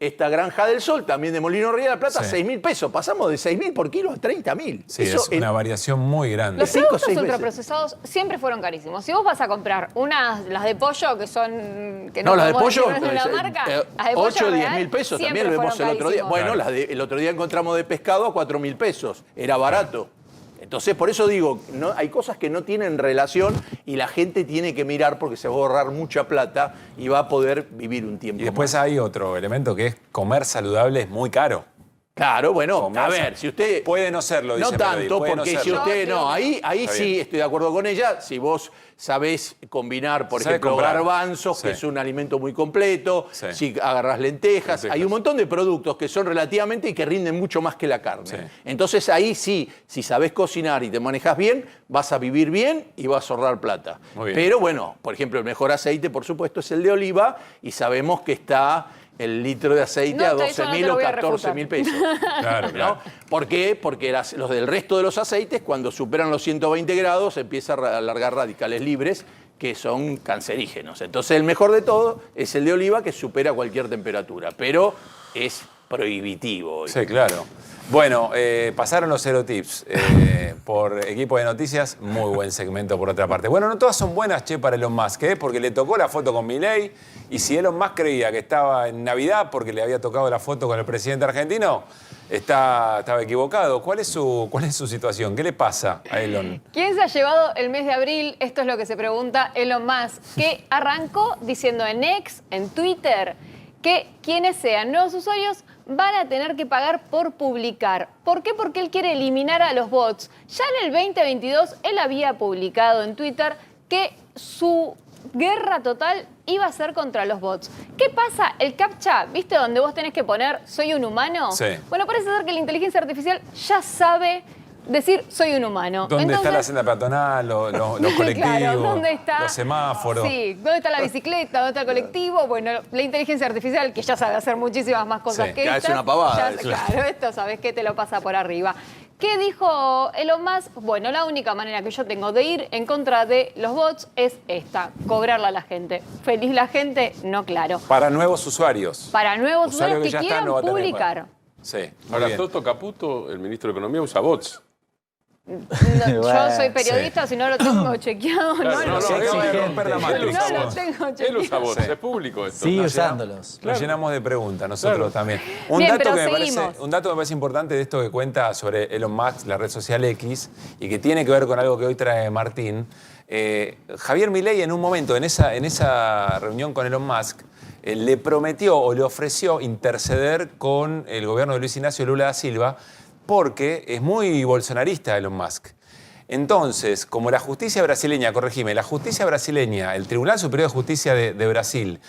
esta Granja del Sol, también de Molino Río de la Plata, 6.000 pesos. Pasamos de 6.000 por kilo a 30.000. Sí, eso es una variación muy grande. Los productos ultraprocesados siempre fueron carísimos. Si vos vas a comprar las de pollo, que son... que no las de pollo, la marca, 8 o 10.000 pesos, también lo vemos el otro día. Bueno, Claro. el otro día encontramos de pescado a 4.000 pesos. Era barato. Entonces, por eso digo, hay cosas que no tienen relación y la gente tiene que mirar porque se va a ahorrar mucha plata y va a poder vivir un tiempo Y después más. hay otro elemento que es comer saludable es muy caro. Claro, bueno, Comer a ver, si usted... Puede no serlo, dice No tanto, Melody, puede porque no si serlo. usted no, ahí Está sí bien. estoy de acuerdo con ella. Si vos sabés combinar, por Sabés ejemplo, comprar. garbanzos, Sí. que es un alimento muy completo, Sí. si agarrás lentejas, hay un montón de productos que son relativamente y que rinden mucho más que la carne. Sí. Entonces ahí sí, si sabés cocinar y te manejas bien, vas a vivir bien y vas a ahorrar plata. Muy bien. Pero bueno, por ejemplo, el mejor aceite, por supuesto, es el de oliva y sabemos que está el litro de aceite a eso no te 12.000 lo o voy a 14.000 pesos. Claro, ¿No? claro. ¿Por qué? Porque los del resto de los aceites, cuando superan los 120 grados, empieza a alargar radicales libres que son cancerígenos. Entonces, el mejor de todo es el de oliva, que supera cualquier temperatura, pero es prohibitivo. Sí, claro. Bueno, pasaron los 0 tips por Equipo de Noticias. Muy buen segmento por otra parte. Bueno, no todas son buenas, che, para Elon Musk, porque le tocó la foto con Milei. Y si Elon Musk creía que estaba en Navidad porque le había tocado la foto con el presidente argentino, estaba equivocado. ¿Cuál es su situación? ¿Qué le pasa a Elon? ¿Quién se ha llevado el mes de abril? Esto es lo que se pregunta Elon Musk, que arrancó diciendo en X, en Twitter, que quienes sean nuevos usuarios van a tener que pagar por publicar. ¿Por qué? Porque él quiere eliminar a los bots. Ya en el 2022 él había publicado en Twitter que su guerra total iba a ser contra los bots. ¿Qué pasa? El CAPTCHA, ¿viste? Donde vos tenés que poner ¿soy un humano? Sí. Bueno, parece ser que la inteligencia artificial ya sabe decir ¿soy un humano? ¿Dónde está la senda peatonal, los colectivos, Claro, ¿dónde está? los semáforos? Sí, ¿dónde está la bicicleta? ¿Dónde está el colectivo? Bueno, la inteligencia artificial, que ya sabe hacer muchísimas más cosas Sí, que ya esta. es una pavada, Claro, esto sabes que te lo pasa por arriba. ¿Qué dijo Elon Musk? Bueno, la única manera que yo tengo de ir en contra de los bots es esta, cobrarle a la gente. ¿Feliz la gente? No, claro. Para nuevos usuarios. Para nuevos usuarios que ya quieran están, no va a tener que publicar. pagar. Sí, muy Ahora, bien. Toto Caputo, el ministro de Economía, usa bots. No, yo soy periodista, si no lo tengo chequeado, Claro, no lo él tengo. va a romper la Matrix. No lo tengo Él usa bots, Sí. es público esto. Sigue Nos usándolos. Lo llenamos de preguntas nosotros Claro. también. Bien, pero seguimos. Un dato que me parece importante de esto que cuenta sobre Elon Musk, la red social X, y que tiene que ver con algo que hoy trae Martín. Javier Milei en un momento, en esa reunión con Elon Musk, le prometió o le ofreció interceder con el gobierno de Luis Ignacio Lula da Silva porque es muy bolsonarista Elon Musk. Entonces, como la justicia brasileña, corregime, la justicia brasileña, el Tribunal Superior de Justicia de Brasil,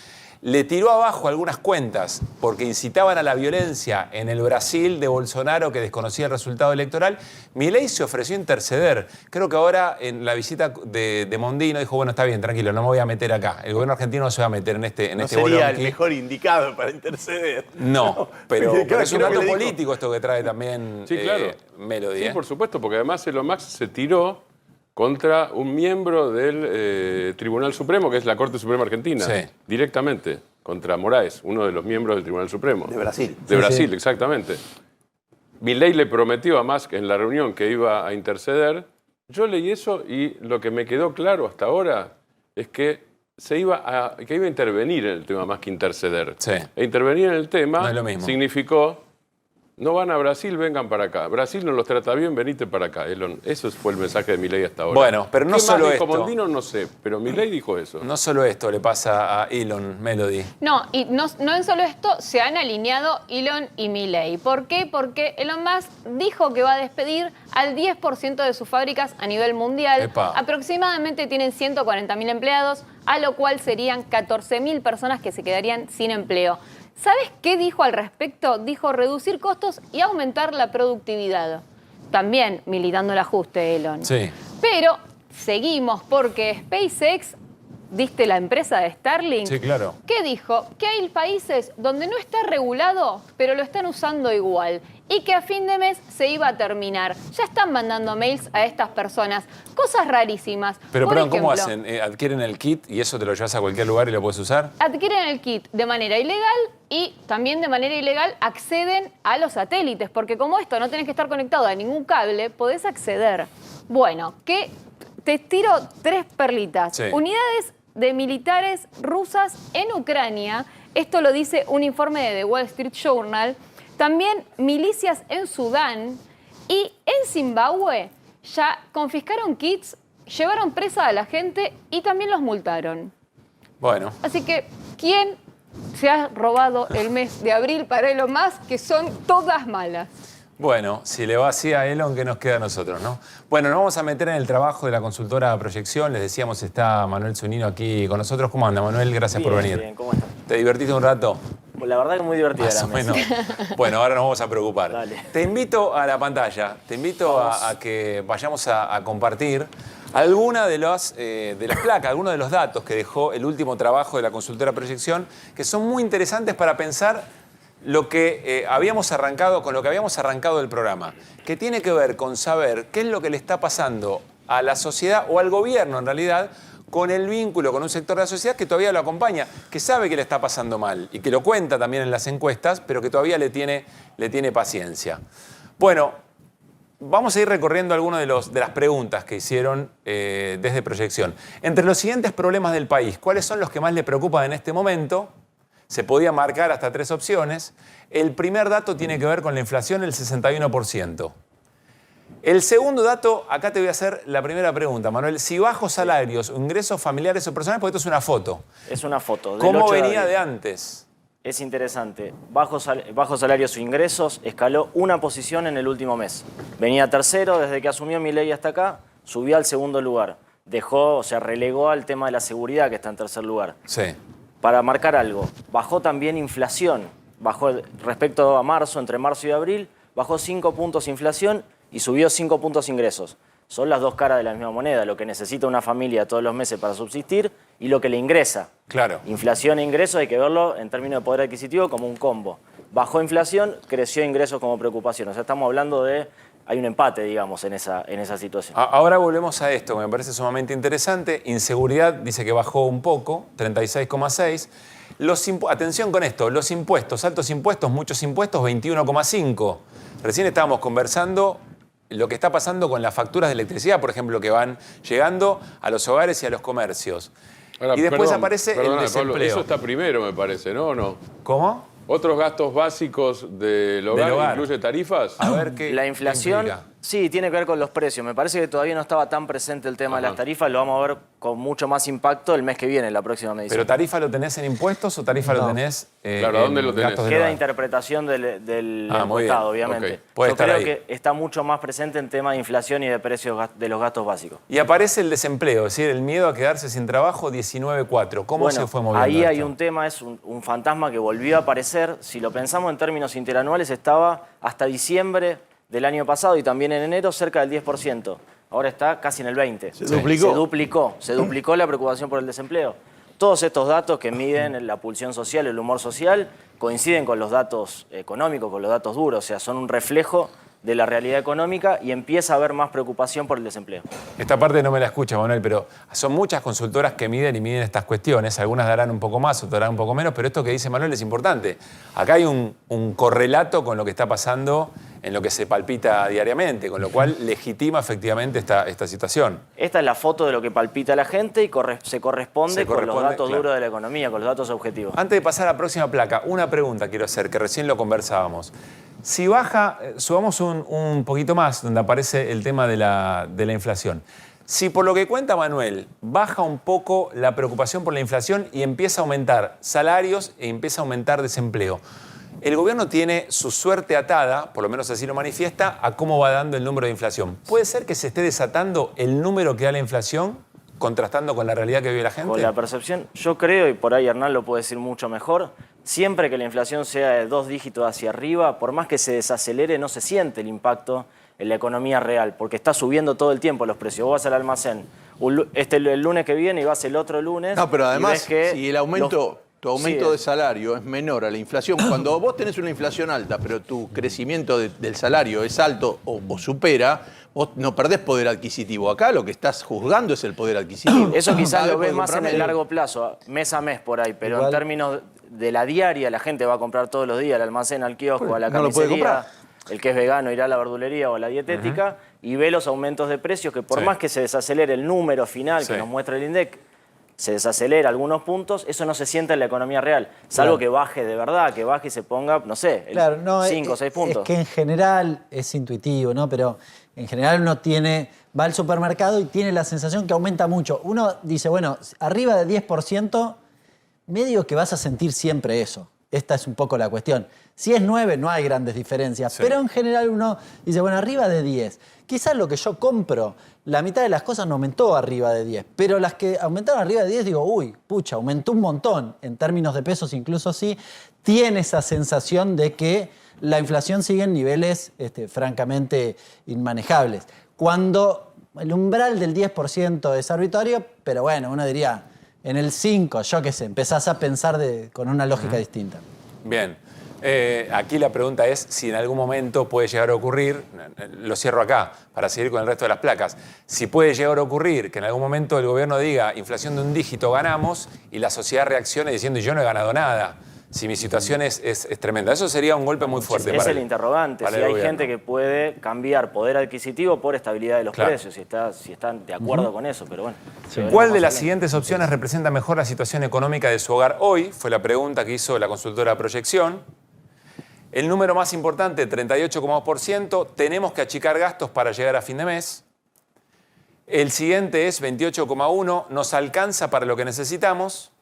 le tiró abajo algunas cuentas porque incitaban a la violencia en el Brasil de Bolsonaro, que desconocía el resultado electoral, Milei se ofreció a interceder. Creo que ahora en la visita de Mondino dijo, bueno, está bien, tranquilo, no me voy a meter acá. El gobierno argentino no se va a meter en este no sería bolonqui. el mejor indicado para interceder. No, pero es un dato que político esto que trae también Sí, claro. Melody. Sí, por supuesto, porque además Elon Musk se tiró contra un miembro del Tribunal Supremo, que es la Corte Suprema Argentina, Sí. directamente, contra Moraes, uno de los miembros del Tribunal Supremo. De Brasil. De Brasil, exactamente. Milei le prometió a Musk en la reunión que iba a interceder. Yo leí eso y lo que me quedó claro hasta ahora es que iba a intervenir en el tema más que interceder. Sí. E intervenir en el tema No es lo mismo. significó: no van a Brasil, vengan para acá. Brasil no los trata bien, venite para acá, Elon. Eso fue el mensaje de Milei hasta ahora. Bueno, pero no ¿Qué solo más dijo esto. Mondino? No sé, pero Milei dijo eso. No solo esto le pasa a Elon, Melody. No, y no en solo esto, se han alineado Elon y Milei. ¿Por qué? Porque Elon Musk dijo que va a despedir al 10% de sus fábricas a nivel mundial. Epa. Aproximadamente tienen 140.000 empleados, a lo cual serían 14.000 personas que se quedarían sin empleo. ¿Sabes qué dijo al respecto? Dijo reducir costos y aumentar la productividad. También militando el ajuste, Elon. Sí. Pero seguimos porque SpaceX, ¿viste la empresa de Starlink? Sí, claro. ¿Qué dijo? Que hay países donde no está regulado, pero lo están usando igual. Y que a fin de mes se iba a terminar. Ya están mandando mails a estas personas. Cosas rarísimas. Pero, Por perdón, ¿cómo ejemplo, hacen? ¿Adquieren el kit y eso te lo llevas a cualquier lugar y lo puedes usar? adquieren el kit de manera ilegal y también de manera ilegal acceden a los satélites. Porque como esto no tenés que estar conectado a ningún cable, podés acceder. Bueno, que te tiro 3 perlitas. Sí. Unidades de militares rusas en Ucrania. Esto lo dice un informe de The Wall Street Journal. También milicias en Sudán y en Zimbabue ya confiscaron kits, llevaron presa a la gente y también los multaron. Bueno. Así que, ¿quién se ha robado el mes de abril para Elon Musk? Que son todas malas. Bueno, si le va así a Elon, ¿qué nos queda a nosotros, no? Bueno, nos vamos a meter en el trabajo de la consultora Proyección. Les decíamos, está Manuel Zunino aquí con nosotros. ¿Cómo anda, Manuel? Gracias por venir. Bien, ¿cómo estás? ¿Te divertiste un rato? Pues la verdad que muy divertida Más la o mesa. menos. Bueno, ahora nos vamos a preocupar. Dale. Te invito a la pantalla, te invito a que vayamos a compartir alguna de las placas, algunos de los datos que dejó el último trabajo de la consultora Proyección, que son muy interesantes para pensar lo que habíamos arrancado, con lo que habíamos arrancado el programa, que tiene que ver con saber qué es lo que le está pasando a la sociedad o al gobierno en realidad, con el vínculo con un sector de la sociedad que todavía lo acompaña, que sabe que le está pasando mal y que lo cuenta también en las encuestas, pero que todavía le tiene paciencia. Bueno, vamos a ir recorriendo algunas de las preguntas que hicieron desde Proyección. Entre los siguientes problemas del país, ¿cuáles son los que más le preocupan en este momento? Se podía marcar hasta 3 opciones. El primer dato tiene que ver con la inflación, el 61%. El segundo dato, acá te voy a hacer la primera pregunta, Manuel. Si bajos salarios o ingresos familiares o personales, porque esto es una foto. Es una foto. Del ¿Cómo 8 de venía abril. de antes? Es interesante. Bajos salarios o ingresos escaló una posición en el último mes. Venía tercero, desde que asumió Milei hasta acá, subió al segundo lugar. Relegó al tema de la seguridad, que está en tercer lugar. Sí. Para marcar algo, bajó también inflación. Bajó respecto a marzo, entre marzo y abril, bajó 5 puntos inflación y subió 5 puntos ingresos. Son las dos caras de la misma moneda, lo que necesita una familia todos los meses para subsistir y lo que le ingresa. Claro. Inflación e ingresos hay que verlo en términos de poder adquisitivo como un combo. Bajó inflación, creció ingresos como preocupación. O sea, estamos hablando de... Hay un empate, digamos, en esa situación. Ahora volvemos a esto, que me parece sumamente interesante. Inseguridad dice que bajó un poco, 36,6. Atención con esto, los impuestos, altos impuestos, muchos impuestos, 21,5. Recién estábamos conversando lo que está pasando con las facturas de electricidad, por ejemplo, que van llegando a los hogares y a los comercios. Ahora, y después perdón, aparece el perdona, desempleo. Pablo, eso está primero, me parece, ¿no? ¿O no? ¿Cómo? ¿Otros gastos básicos del hogar, incluye tarifas? A ver qué La inflación, implica. Sí, tiene que ver con los precios. Me parece que todavía no estaba tan presente el tema de las tarifas. Lo vamos a ver con mucho más impacto el mes que viene, la próxima medición. ¿Pero tarifa lo tenés en impuestos o tarifa lo tenés claro, ¿dónde lo tenés? Queda interpretación del encuestado, obviamente. Yo creo que está mucho más presente en tema de inflación y de precios de los gastos básicos. Y aparece el desempleo, es decir, el miedo a quedarse sin trabajo, 19.4. ¿Cómo se fue moviendo ahí hay esto? un tema, es un fantasma que volvió a aparecer. Si lo pensamos en términos interanuales, estaba hasta diciembre del año pasado y también en enero cerca del 10%. Ahora está casi en el 20%. Se duplicó la preocupación por el desempleo. Todos estos datos que miden la pulsión social, el humor social, coinciden con los datos económicos, con los datos duros. O sea, son un reflejo de la realidad económica y empieza a haber más preocupación por el desempleo. Esta parte no me la escucha, Manuel, pero son muchas consultoras que miden estas cuestiones. Algunas darán un poco más, otras darán un poco menos, pero esto que dice Manuel es importante. Acá hay un correlato con lo que está pasando en lo que se palpita diariamente, con lo cual legitima efectivamente esta situación. Esta es la foto de lo que palpita la gente y se corresponde con los datos duros de la economía, con los datos objetivos. Antes de pasar a la próxima placa, una pregunta quiero hacer, que recién lo conversábamos. Si baja, subamos un poquito más, donde aparece el tema de la inflación. Si por lo que cuenta Manuel, baja un poco la preocupación por la inflación y empieza a aumentar salarios e empieza a aumentar desempleo, el gobierno tiene su suerte atada, por lo menos así lo manifiesta, a cómo va dando el número de inflación. ¿Puede ser que se esté desatando el número que da la inflación, contrastando con la realidad que vive la gente? Con la percepción, yo creo, y por ahí Hernán lo puede decir mucho mejor, siempre que la inflación sea de 2 dígitos hacia arriba, por más que se desacelere, no se siente el impacto en la economía real, porque está subiendo todo el tiempo los precios. Vos vas al almacén el lunes que viene y vas el otro lunes. No, pero además, que si el aumento... Tu aumento de salario es menor a la inflación. Cuando vos tenés una inflación alta, pero tu crecimiento del salario es alto o supera, vos no perdés poder adquisitivo. Acá lo que estás juzgando es el poder adquisitivo. Eso quizás lo ves más en el largo plazo, mes a mes por ahí, pero en términos de la diaria, la gente va a comprar todos los días al almacén, al kiosco, a la carnicería. El que es vegano irá a la verdulería o a la dietética y ve los aumentos de precios que por más que se desacelere el número final que nos muestra el INDEC, se desacelera algunos puntos, eso no se siente en la economía real, salvo que baje de verdad, que baje y se ponga, no sé, 5 o 6 puntos. Es que en general es intuitivo, ¿no? Pero en general uno va al supermercado y tiene la sensación que aumenta mucho. Uno dice, bueno, arriba de 10%, medio que vas a sentir siempre eso. Esta es un poco la cuestión. Si es 9, no hay grandes diferencias, pero en general uno dice, bueno, arriba de 10. Quizás lo que yo compro, la mitad de las cosas no aumentó arriba de 10, pero las que aumentaron arriba de 10 digo, uy, pucha, aumentó un montón. En términos de pesos incluso sí, tiene esa sensación de que la inflación sigue en niveles francamente inmanejables. Cuando el umbral del 10% es arbitrario, pero bueno, uno diría, en el 5, yo qué sé, empezás a pensar con una lógica distinta. Bien. Aquí la pregunta es si en algún momento puede llegar a ocurrir, lo cierro acá para seguir con el resto de las placas, si puede llegar a ocurrir que en algún momento el gobierno diga inflación de un dígito ganamos y la sociedad reaccione diciendo yo no he ganado nada, si mi situación es tremenda. Eso sería un golpe muy fuerte. Es el interrogante, si hay gente que puede cambiar poder adquisitivo por estabilidad de los precios, si están de acuerdo con eso, pero bueno. ¿Cuál de las siguientes opciones representa mejor la situación económica de su hogar hoy? Fue la pregunta que hizo la consultora Proyección. El número más importante, 38,2%, tenemos que achicar gastos para llegar a fin de mes. El siguiente es 28,1%, nos alcanza para lo que necesitamos.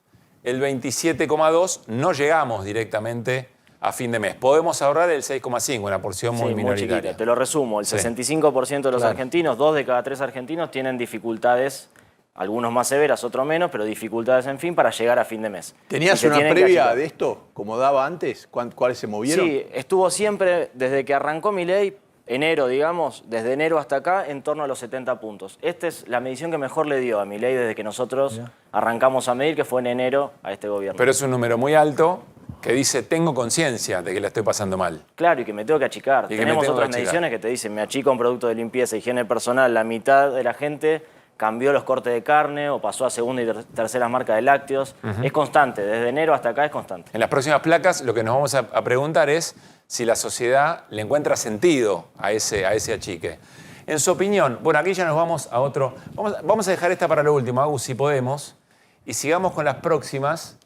El 27,2%, no llegamos directamente a fin de mes. Podemos ahorrar el 6,5%, una porción muy minoritaria. Chiquita. Te lo resumo, el 65% de los argentinos, 2 de cada 3 argentinos tienen dificultades, algunos más severas, otros menos, pero dificultades, en fin, para llegar a fin de mes. ¿Tenías una previa de esto, como daba antes? ¿Cuáles se movieron? Sí, estuvo siempre, desde que arrancó Milei, enero, digamos, desde enero hasta acá, en torno a los 70 puntos. Esta es la medición que mejor le dio a Milei desde que nosotros arrancamos a medir, que fue en enero a este gobierno. Pero es un número muy alto que dice, tengo conciencia de que la estoy pasando mal. Claro, y que me tengo que achicar. Tenemos otras mediciones que te dicen, me achica un producto de limpieza, higiene personal, la mitad de la gente cambió los cortes de carne o pasó a segunda y tercera marca de lácteos. Es constante, desde enero hasta acá es constante. En las próximas placas lo que nos vamos a preguntar es si la sociedad le encuentra sentido a ese achique. En su opinión, bueno, aquí ya nos vamos a otro... Vamos a dejar esta para lo último, Agus, si podemos, y sigamos con las próximas.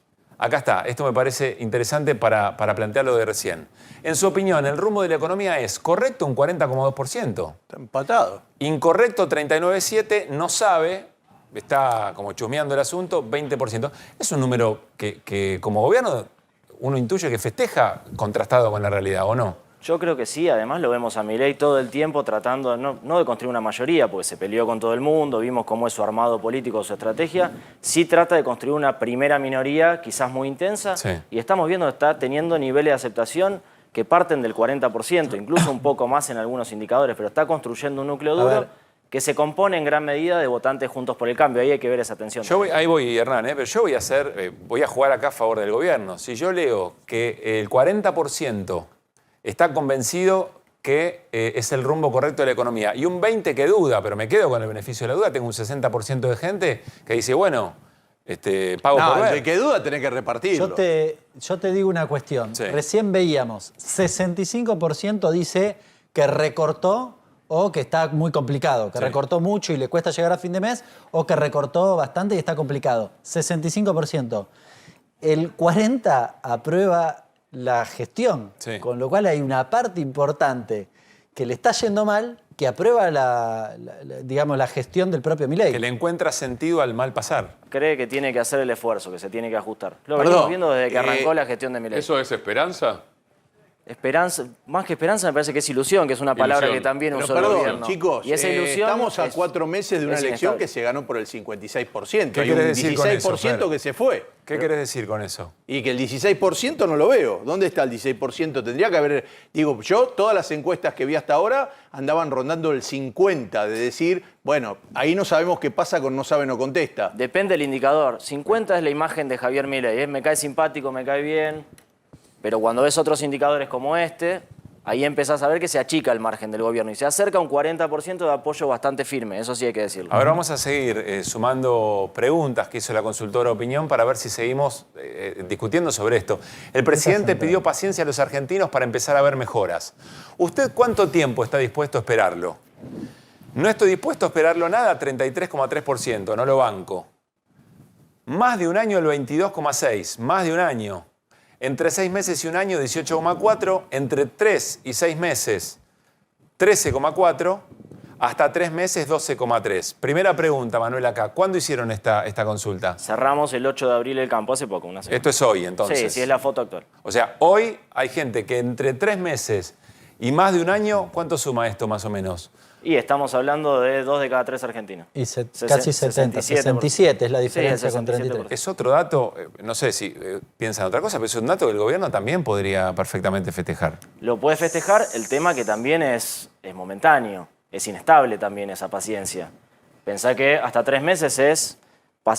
Acá está, esto me parece interesante para plantearlo de recién. En su opinión, ¿el rumbo de la economía es correcto un 40,2%? Está empatado. Incorrecto 39,7%, no sabe, está como chusmeando el asunto, 20%. Es un número que como gobierno uno intuye que festeja contrastado con la realidad, ¿o no? Yo creo que sí, además lo vemos a Milei todo el tiempo tratando no de construir una mayoría, porque se peleó con todo el mundo, vimos cómo es su armado político, su estrategia, sí trata de construir una primera minoría quizás muy intensa, sí. Y estamos viendo que está teniendo niveles de aceptación que parten del 40%, incluso un poco más en algunos indicadores, pero está construyendo un núcleo duro que se compone en gran medida de votantes Juntos por el Cambio. Ahí hay que ver esa tensión. Ahí voy, Hernán, pero yo voy a jugar acá a favor del gobierno. Si yo leo que el 40% está convencido que es el rumbo correcto de la economía y un 20% que duda, pero me quedo con el beneficio de la duda, tengo un 60% de gente que dice, bueno, pago por ver. El que duda tenés que repartirlo. Yo te digo una cuestión. Sí. Recién veíamos, 65% dice que recortó o que está muy complicado, que recortó mucho y le cuesta llegar a fin de mes, o que recortó bastante y está complicado. 65%. El 40% aprueba la gestión, con lo cual hay una parte importante que le está yendo mal, que aprueba digamos, la gestión del propio Milei. Que le encuentra sentido al mal pasar. Cree que tiene que hacer el esfuerzo, que se tiene que ajustar. Lo venimos viendo desde que arrancó la gestión de Milei. ¿Eso es esperanza? Esperanza, más que esperanza me parece que es ilusión, que es una palabra que también usó el gobierno. Chicos, y esa ilusión estamos a 4 meses de una elección que se ganó por el 56%. ¿Qué Hay un querés decir con eso, 16% que se fue. ¿Qué querés decir con eso? Y que el 16% no lo veo. ¿Dónde está el 16%? Tendría que haber... Digo, yo, todas las encuestas que vi hasta ahora andaban rondando el 50%, de decir, bueno, ahí no sabemos qué pasa con no sabe, no contesta. Depende del indicador. 50 es la imagen de Javier Milei. Me cae simpático, me cae bien. Pero cuando ves otros indicadores como este, ahí empezás a ver que se achica el margen del gobierno y se acerca a un 40% de apoyo bastante firme, eso sí hay que decirlo. Ahora vamos a seguir sumando preguntas que hizo la consultora Opinión para ver si seguimos discutiendo sobre esto. El presidente pidió paciencia a los argentinos para empezar a ver mejoras. ¿Usted cuánto tiempo está dispuesto a esperarlo? No estoy dispuesto a esperarlo nada, 33,3%, no lo banco. Más de un año, el 22,6%, más de un año. Entre 6 meses y un año, 18,4%. Entre 3 y 6 meses, 13,4%. Hasta 3 meses, 12,3%. Primera pregunta, Manuel, acá. ¿Cuándo hicieron esta consulta? Cerramos el 8 de abril el campo, hace poco, una semana. Esto es hoy, entonces. Sí, es la foto actual. O sea, hoy hay gente que entre 3 meses y más de un año, ¿cuánto suma esto más o menos? Y estamos hablando de 2 de cada 3 argentinos. Y casi 70, 67 es la diferencia con 33. Es otro dato, no sé si piensan otra cosa, pero es un dato que el gobierno también podría perfectamente festejar. Lo puede festejar, el tema que también es momentáneo, es inestable también esa paciencia. Pensá que hasta 3 meses es...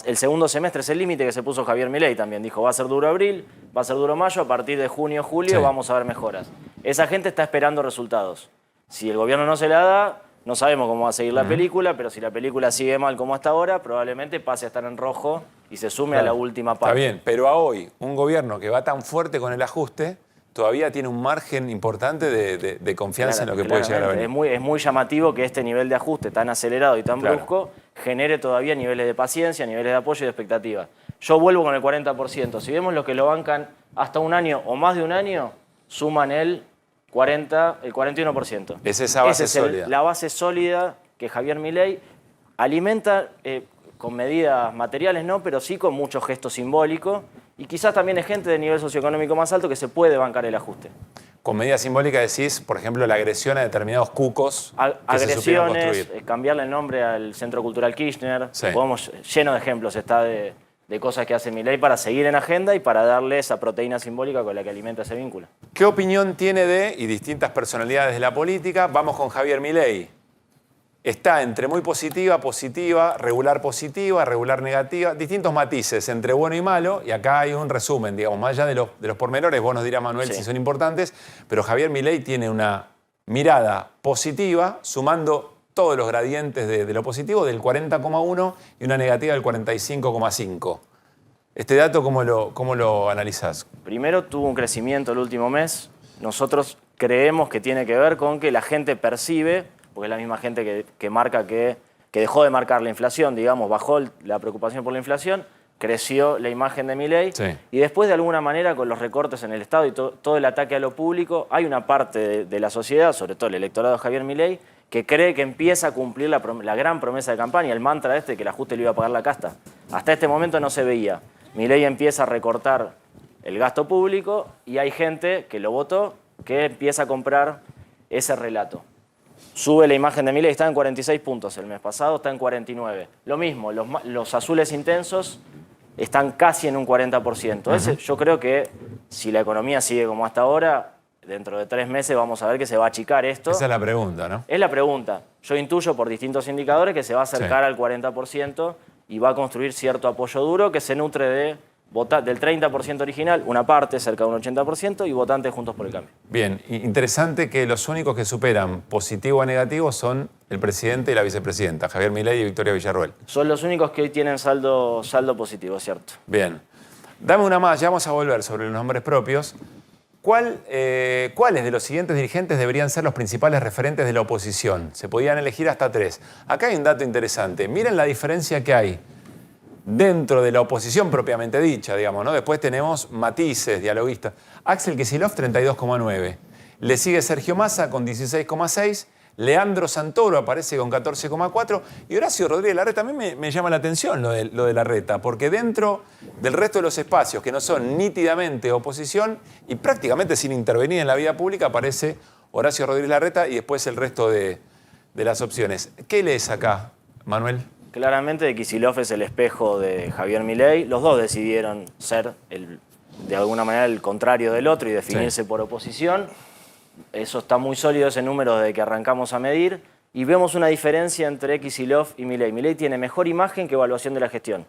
El segundo semestre es el límite que se puso Javier Milei también. Dijo, va a ser duro abril, va a ser duro mayo, a partir de junio, julio vamos a ver mejoras. Esa gente está esperando resultados. Si el gobierno no se la da... No sabemos cómo va a seguir la película, pero si la película sigue mal como hasta ahora, probablemente pase a estar en rojo y se sume a la última parte. Está bien, pero a hoy, un gobierno que va tan fuerte con el ajuste, todavía tiene un margen importante de confianza en lo que puede llegar a venir. Es muy llamativo que este nivel de ajuste tan acelerado y tan brusco genere todavía niveles de paciencia, niveles de apoyo y de expectativa. Yo vuelvo con el 40%. Si vemos los que lo bancan hasta un año o más de un año, suman el 41%. Es esa base sólida. La base sólida que Javier Milei alimenta con medidas materiales, no, pero sí con mucho gesto simbólico. Y quizás también es gente de nivel socioeconómico más alto que se puede bancar el ajuste. Con medidas simbólicas decís, por ejemplo, la agresión a determinados cucos que se supieron construir. Cambiarle el nombre al Centro Cultural Kirchner. Lleno de ejemplos está de cosas que hace Milei para seguir en agenda y para darle esa proteína simbólica con la que alimenta ese vínculo. ¿Qué opinión tiene y distintas personalidades de la política? Vamos con Javier Milei. Está entre muy positiva, regular positiva, regular negativa, distintos matices entre bueno y malo, y acá hay un resumen, digamos, más allá de los pormenores, vos nos dirás, Manuel, si son importantes, pero Javier Milei tiene una mirada positiva, sumando todos los gradientes de lo positivo, del 40,1 y una negativa del 45,5. ¿Este dato cómo lo analizás? Primero, tuvo un crecimiento el último mes. Nosotros creemos que tiene que ver con que la gente percibe, porque es la misma gente que marca que dejó de marcar la inflación, digamos, bajó la preocupación por la inflación, creció la imagen de Milei. Sí. Y después, de alguna manera, con los recortes en el Estado y todo el ataque a lo público, hay una parte de la sociedad, sobre todo el electorado de Javier Milei, que cree que empieza a cumplir la gran promesa de campaña, el mantra este que el ajuste le iba a pagar la casta. Hasta este momento no se veía. Milei empieza a recortar el gasto público y hay gente que lo votó que empieza a comprar ese relato. Sube la imagen de Milei, está en 46 puntos el mes pasado, está en 49. Lo mismo, los azules intensos están casi en un 40%. Yo creo que si la economía sigue como hasta ahora, dentro de 3 meses vamos a ver que se va a achicar esto. Esa es la pregunta, ¿no? Es la pregunta. Yo intuyo por distintos indicadores que se va a acercar al 40% y va a construir cierto apoyo duro que se nutre del 30% original, una parte, cerca de un 80%, y votantes Juntos por el Cambio. Bien, interesante que los únicos que superan positivo a negativo son el presidente y la vicepresidenta, Javier Milei y Victoria Villarruel. Son los únicos que hoy tienen saldo positivo, ¿cierto? Bien. Dame una más, ya vamos a volver sobre los nombres propios. ¿Cuáles de los siguientes dirigentes deberían ser los principales referentes de la oposición? Se podían elegir hasta 3. Acá hay un dato interesante. Miren la diferencia que hay dentro de la oposición propiamente dicha, digamos, ¿no? Después tenemos matices, dialoguistas. Axel Kicillof, 32,9. Le sigue Sergio Massa con 16,6. Leandro Santoro aparece con 14,4. Y Horacio Rodríguez Larreta, también me llama la atención lo de Larreta, porque dentro del resto de los espacios que no son nítidamente oposición y prácticamente sin intervenir en la vida pública, aparece Horacio Rodríguez Larreta y después el resto de las opciones. ¿Qué lees acá, Manuel? Claramente Kicillof es el espejo de Javier Milei. Los dos decidieron ser, de alguna manera, el contrario del otro y definirse por oposición. Eso está muy sólido, ese número desde que arrancamos a medir. Y vemos una diferencia entre Kicillof y Milei. Milei tiene mejor imagen que evaluación de la gestión.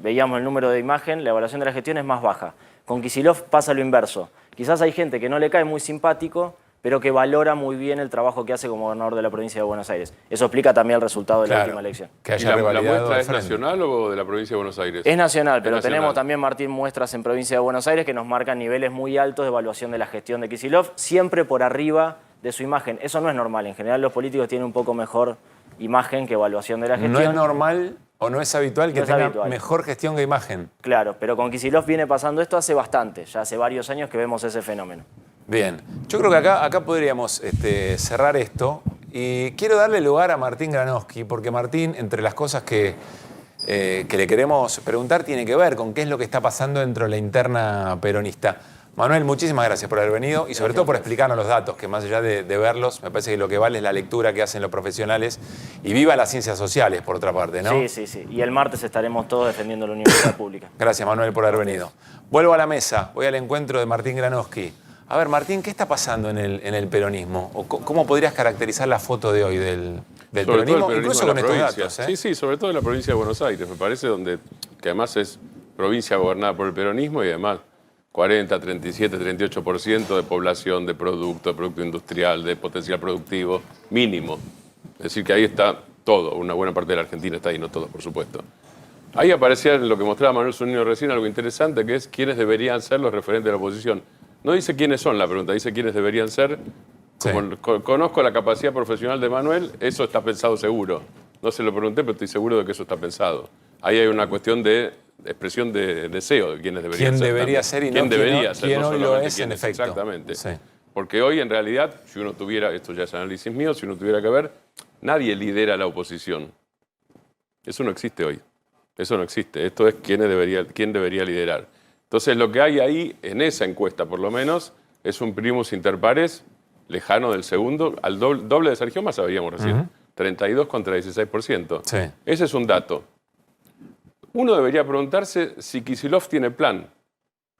Veíamos el número de imagen, la evaluación de la gestión es más baja. Con Kicillof pasa lo inverso. Quizás hay gente que no le cae muy simpático, pero que valora muy bien el trabajo que hace como gobernador de la provincia de Buenos Aires. Eso explica también el resultado de la última elección. Que haya ¿La muestra es nacional o de la provincia de Buenos Aires? Es nacional, pero tenemos también, Martín, muestras en provincia de Buenos Aires que nos marcan niveles muy altos de evaluación de la gestión de Kicillof, siempre por arriba de su imagen. Eso no es normal. En general los políticos tienen un poco mejor imagen que evaluación de la gestión. No es normal o no es habitual que tenga mejor gestión que imagen. Claro, pero con Kicillof viene pasando esto hace bastante. Ya hace varios años que vemos ese fenómeno. Bien, yo creo que acá podríamos cerrar esto y quiero darle lugar a Martín Granowski, porque Martín, entre las cosas que le queremos preguntar, tiene que ver con qué es lo que está pasando dentro de la interna peronista. Manuel, muchísimas gracias por haber venido y sobre todo por explicarnos los datos, que más allá de verlos, me parece que lo que vale es la lectura que hacen los profesionales y viva las ciencias sociales, por otra parte, ¿no? Sí. Y el martes estaremos todos defendiendo la universidad pública. Gracias, Manuel, por haber venido. Vuelvo a la mesa, voy al encuentro de Martín Granowski. A ver, Martín, ¿qué está pasando en el peronismo? ¿O cómo podrías caracterizar la foto de hoy del peronismo, incluso con estos datos? Sí, sobre todo en la provincia de Buenos Aires, me parece, que además es provincia gobernada por el peronismo y además 40, 37, 38% de población, de producto industrial, de potencial productivo, mínimo. Es decir, que ahí está todo, una buena parte de la Argentina está ahí, no todo, por supuesto. Ahí aparecía en lo que mostraba Manuel Zunino recién algo interesante, que es quiénes deberían ser los referentes de la oposición. No dice quiénes son la pregunta, dice quiénes deberían ser. Como conozco la capacidad profesional de Manuel, eso está pensado seguro. No se lo pregunté, pero estoy seguro de que eso está pensado. Ahí hay una cuestión de expresión de deseo de quiénes deberían ser. ¿Quién debería ser y ¿Quién no debería ser? quién No hoy lo solamente es, quién en efecto? Exactamente. Sí. Porque hoy, en realidad, si uno tuviera, esto ya es análisis mío, si uno tuviera que ver, nadie lidera la oposición. Eso no existe hoy. Eso no existe. Esto es quién debería liderar. Entonces, lo que hay ahí, en esa encuesta por lo menos, es un primus inter pares lejano del segundo, al doble de Sergio Massa, veíamos recién. 32 contra 16%. Sí. Ese es un dato. Uno debería preguntarse si Kicillof tiene plan.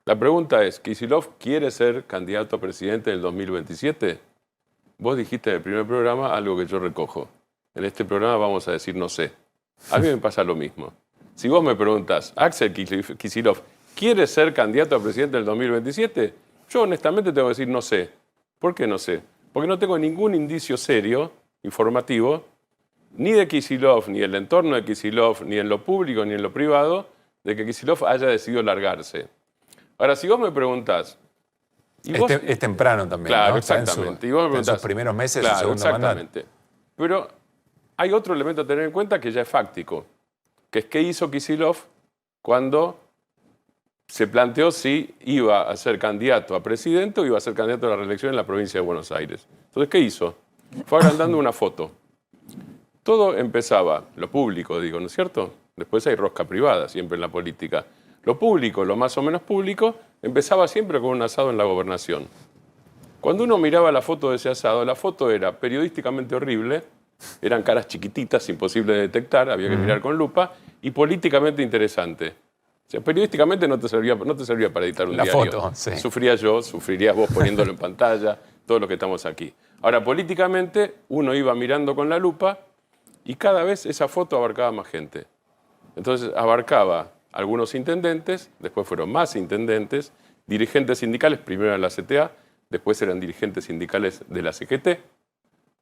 La pregunta es, ¿Kicillof quiere ser candidato a presidente en el 2027? Vos dijiste en el primer programa algo que yo recojo. En este programa vamos a decir no sé. A mí me pasa lo mismo. Si vos me preguntás, ¿Axel Kicillof quiere ser candidato a presidente en el 2027? Yo honestamente tengo que decir no sé. ¿Por qué no sé? Porque no tengo ningún indicio serio, informativo, ni de Kicillof, ni del entorno de Kicillof, ni en lo público, ni en lo privado, de que Kicillof haya decidido largarse. Ahora, si vos me preguntás... Es temprano también, claro, ¿no? Exactamente. Y vos me preguntás, en sus primeros meses, claro, su segundo exactamente. mandato. Pero hay otro elemento a tener en cuenta que ya es fáctico, que es qué hizo Kicillof cuando se planteó si iba a ser candidato a presidente o iba a ser candidato a la reelección en la provincia de Buenos Aires. Entonces, ¿qué hizo? Fue agrandando una foto. Todo empezaba, lo público digo, ¿no es cierto? Después hay rosca privada siempre en la política. Lo público, lo más o menos público, empezaba siempre con un asado en la gobernación. Cuando uno miraba la foto de ese asado, la foto era periodísticamente horrible, eran caras chiquititas, imposible de detectar, había que mirar con lupa, y políticamente interesante. O sea, periodísticamente no te servía para editar un diario. La foto, sí. Sufría yo, sufrirías vos poniéndolo en pantalla, todo lo que estamos aquí. Ahora, políticamente, uno iba mirando con la lupa y cada vez esa foto abarcaba más gente. Entonces, abarcaba algunos intendentes, después fueron más intendentes, dirigentes sindicales, primero en la CTA, después eran dirigentes sindicales de la CGT,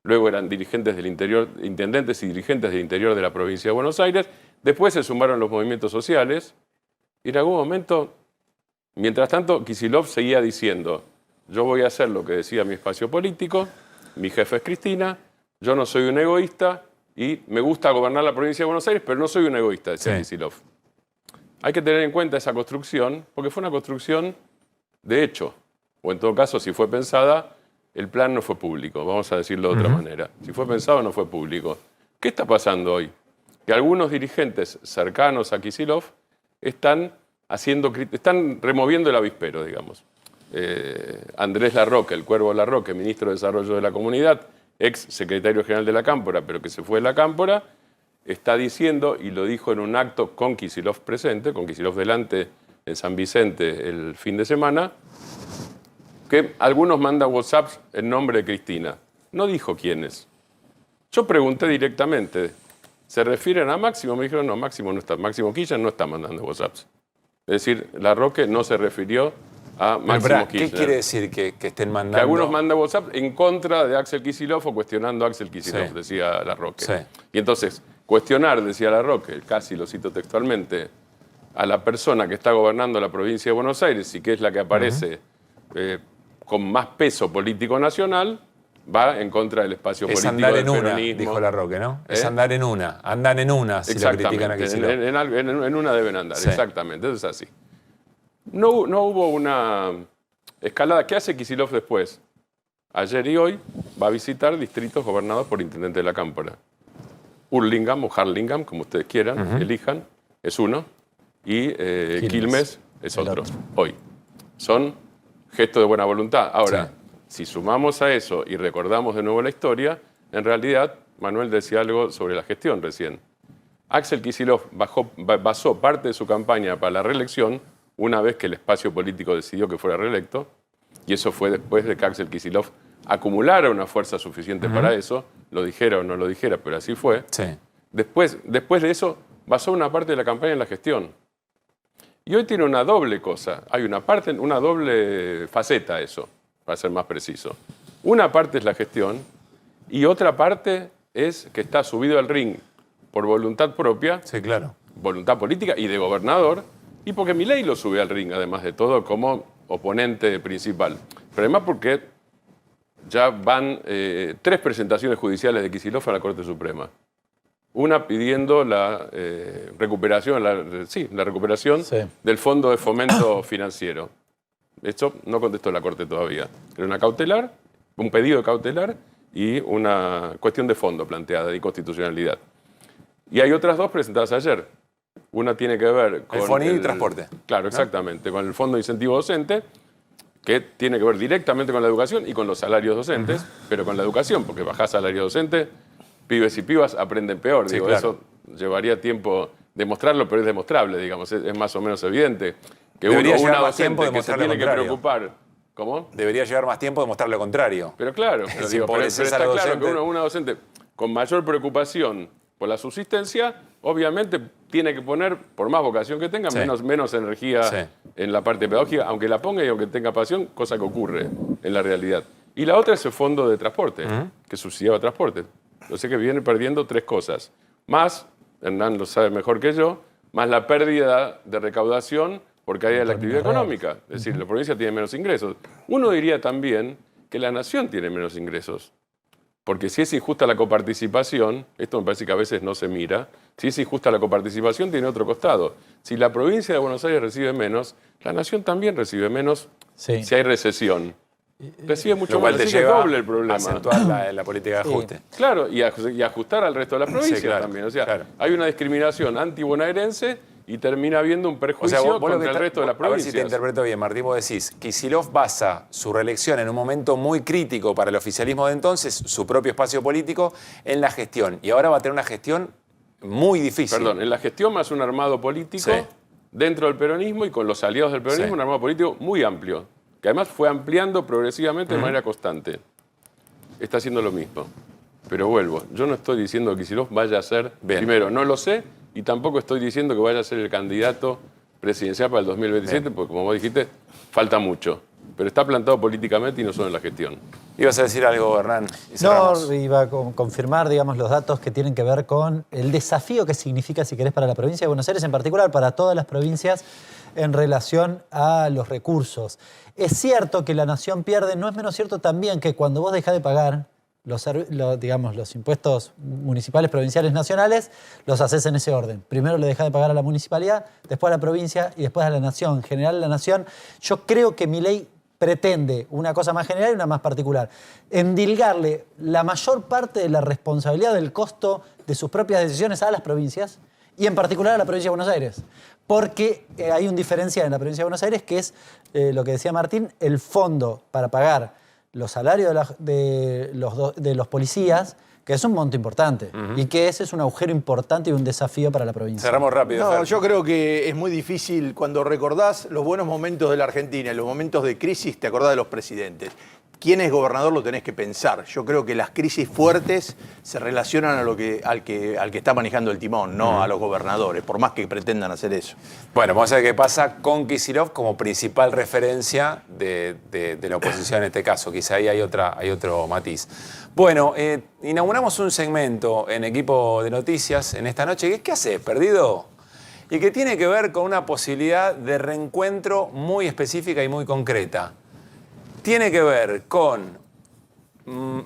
luego eran dirigentes del interior, intendentes y dirigentes del interior de la provincia de Buenos Aires, después se sumaron los movimientos sociales, y en algún momento, mientras tanto, Kicillof seguía diciendo, yo voy a hacer lo que decía mi espacio político, mi jefe es Cristina, yo no soy un egoísta y me gusta gobernar la provincia de Buenos Aires, pero no soy un egoísta, decía Kicillof. Hay que tener en cuenta esa construcción, porque fue una construcción de hecho, o en todo caso, si fue pensada, el plan no fue público, vamos a decirlo de otra manera. Si fue pensado, no fue público. ¿Qué está pasando hoy? Que algunos dirigentes cercanos a Kicillof están removiendo el avispero, digamos. Andrés Larroque, el Cuervo Larroque, ministro de Desarrollo de la Comunidad, ex secretario general de la Cámpora, pero que se fue de la Cámpora, está diciendo, y lo dijo en un acto con Kicillof presente, con Kicillof delante en San Vicente el fin de semana, que algunos mandan WhatsApps en nombre de Cristina. No dijo quiénes. Yo pregunté directamente, ¿se refieren a Máximo? Me dijeron, no, Máximo no está. Máximo Kirchner no está mandando WhatsApps. Es decir, Larroque no se refirió a Máximo Kirchner. ¿Qué quiere decir que estén mandando? Que algunos mandan WhatsApp en contra de Axel Kicillof o cuestionando a Axel Kicillof, decía Larroque. Sí. Y entonces, cuestionar, decía Larroque, casi lo cito textualmente, a la persona que está gobernando la provincia de Buenos Aires y que es la que aparece con más peso político nacional, va en contra del espacio político del peronismo. Es andar en una, dijo Larroque, ¿no? Es andar en una. Andan en una si lo critican a Kicillof. En una deben andar, exactamente. Eso es así. No hubo una escalada. ¿Qué hace Kicillof después? Ayer y hoy va a visitar distritos gobernados por intendente de la Cámpora. Hurlingham o Harlingham, como ustedes quieran, elijan, es uno. Y Quilmes es otro, hoy. Son gestos de buena voluntad. Ahora, si sumamos a eso y recordamos de nuevo la historia, en realidad, Manuel decía algo sobre la gestión recién. Axel Kicillof basó parte de su campaña para la reelección una vez que el espacio político decidió que fuera reelecto, y eso fue después de que Axel Kicillof acumulara una fuerza suficiente para eso, lo dijera o no lo dijera, pero así fue. Después de eso, basó una parte de la campaña en la gestión. Y hoy tiene una doble cosa, hay una doble faceta eso, para ser más preciso. Una parte es la gestión y otra parte es que está subido al ring por voluntad propia, voluntad política y de gobernador, y porque Milei lo sube al ring, además de todo, como oponente principal. Pero además porque ya van 3 presentaciones judiciales de Kicillof a la Corte Suprema. Una pidiendo la recuperación, la recuperación del Fondo de Fomento Financiero. Esto no contestó la Corte todavía. Era una cautelar, un pedido de cautelar y una cuestión de fondo planteada, de inconstitucionalidad. Y hay otras 2 presentadas ayer. Una tiene que ver con... El FONI y transporte. Claro, exactamente, con el Fondo de Incentivo Docente, que tiene que ver directamente con la educación y con los salarios docentes, pero con la educación, porque bajás salario docente, pibes y pibas aprenden peor. Digo, eso llevaría tiempo demostrarlo, pero es demostrable, digamos, es más o menos evidente. Que una docente que se tiene que preocupar. ¿Cómo? Debería llevar más tiempo de mostrar lo contrario. Pero claro, pero está claro que una docente con mayor preocupación por la subsistencia, obviamente tiene que poner, por más vocación que tenga, menos energía en la parte pedagógica, aunque la ponga y aunque tenga pasión, cosa que ocurre en la realidad. Y la otra es el fondo de transporte, que subsidiaba transporte. Yo sé que viene perdiendo 3 cosas. Más, Hernán lo sabe mejor que yo, más la pérdida de recaudación por caída de la actividad económica. Es decir, la provincia tiene menos ingresos. Uno diría también que la nación tiene menos ingresos. Porque si es injusta la coparticipación, esto me parece que a veces no se mira, si es injusta la coparticipación tiene otro costado. Si la provincia de Buenos Aires recibe menos, la nación también recibe menos si hay recesión. Recibe mucho más, así que es doble el problema. A acentuar la política de ajuste. Claro, y ajustar al resto de las provincias claro, también. O sea, hay una discriminación anti-bonaerense y termina habiendo un perjuicio contra el resto de las provincias. A ver si te interpreto bien, Martín, vos decís, Kicillof basa su reelección en un momento muy crítico para el oficialismo de entonces, su propio espacio político, en la gestión. Y ahora va a tener una gestión muy difícil. Perdón, en la gestión más un armado político dentro del peronismo y con los aliados del peronismo, un armado político muy amplio, que además fue ampliando progresivamente de manera constante. Está haciendo lo mismo. Pero vuelvo, yo no estoy diciendo que Kicillof vaya a ser, primero, no lo sé, y tampoco estoy diciendo que vaya a ser el candidato presidencial para el 2027, porque como vos dijiste, falta mucho. Pero está plantado políticamente y no solo en la gestión. ¿Ibas a decir algo, Hernán? No, iba a confirmar, digamos, los datos que tienen que ver con el desafío que significa, si querés, para la provincia de Buenos Aires, en particular para todas las provincias, en relación a los recursos. Es cierto que la nación pierde, no es menos cierto también que cuando vos dejás de pagar los impuestos municipales, provinciales, nacionales, los haces en ese orden. Primero le dejás de pagar a la municipalidad, después a la provincia y después a la nación. En general, la nación, yo creo que Milei pretende una cosa más general y una más particular. Endilgarle la mayor parte de la responsabilidad del costo de sus propias decisiones a las provincias y en particular a la provincia de Buenos Aires. Porque hay una diferencia en la provincia de Buenos Aires que es lo que decía Martín, el fondo para pagar los salarios de los policías, que es un monto importante y que ese es un agujero importante y un desafío para la provincia. Cerramos rápido. No, yo creo que es muy difícil cuando recordás los buenos momentos de la Argentina, los momentos de crisis, te acordás de los presidentes. ¿Quién es gobernador? Lo tenés que pensar. Yo creo que las crisis fuertes se relacionan al que está manejando el timón, no a los gobernadores, por más que pretendan hacer eso. Bueno, vamos a ver qué pasa con Kicillof como principal referencia de la oposición en este caso. Quizá ahí hay otro matiz. Bueno, inauguramos un segmento en Equipo de Noticias en esta noche. ¿Qué haces, perdido? Y que tiene que ver con una posibilidad de reencuentro muy específica y muy concreta. Tiene que ver con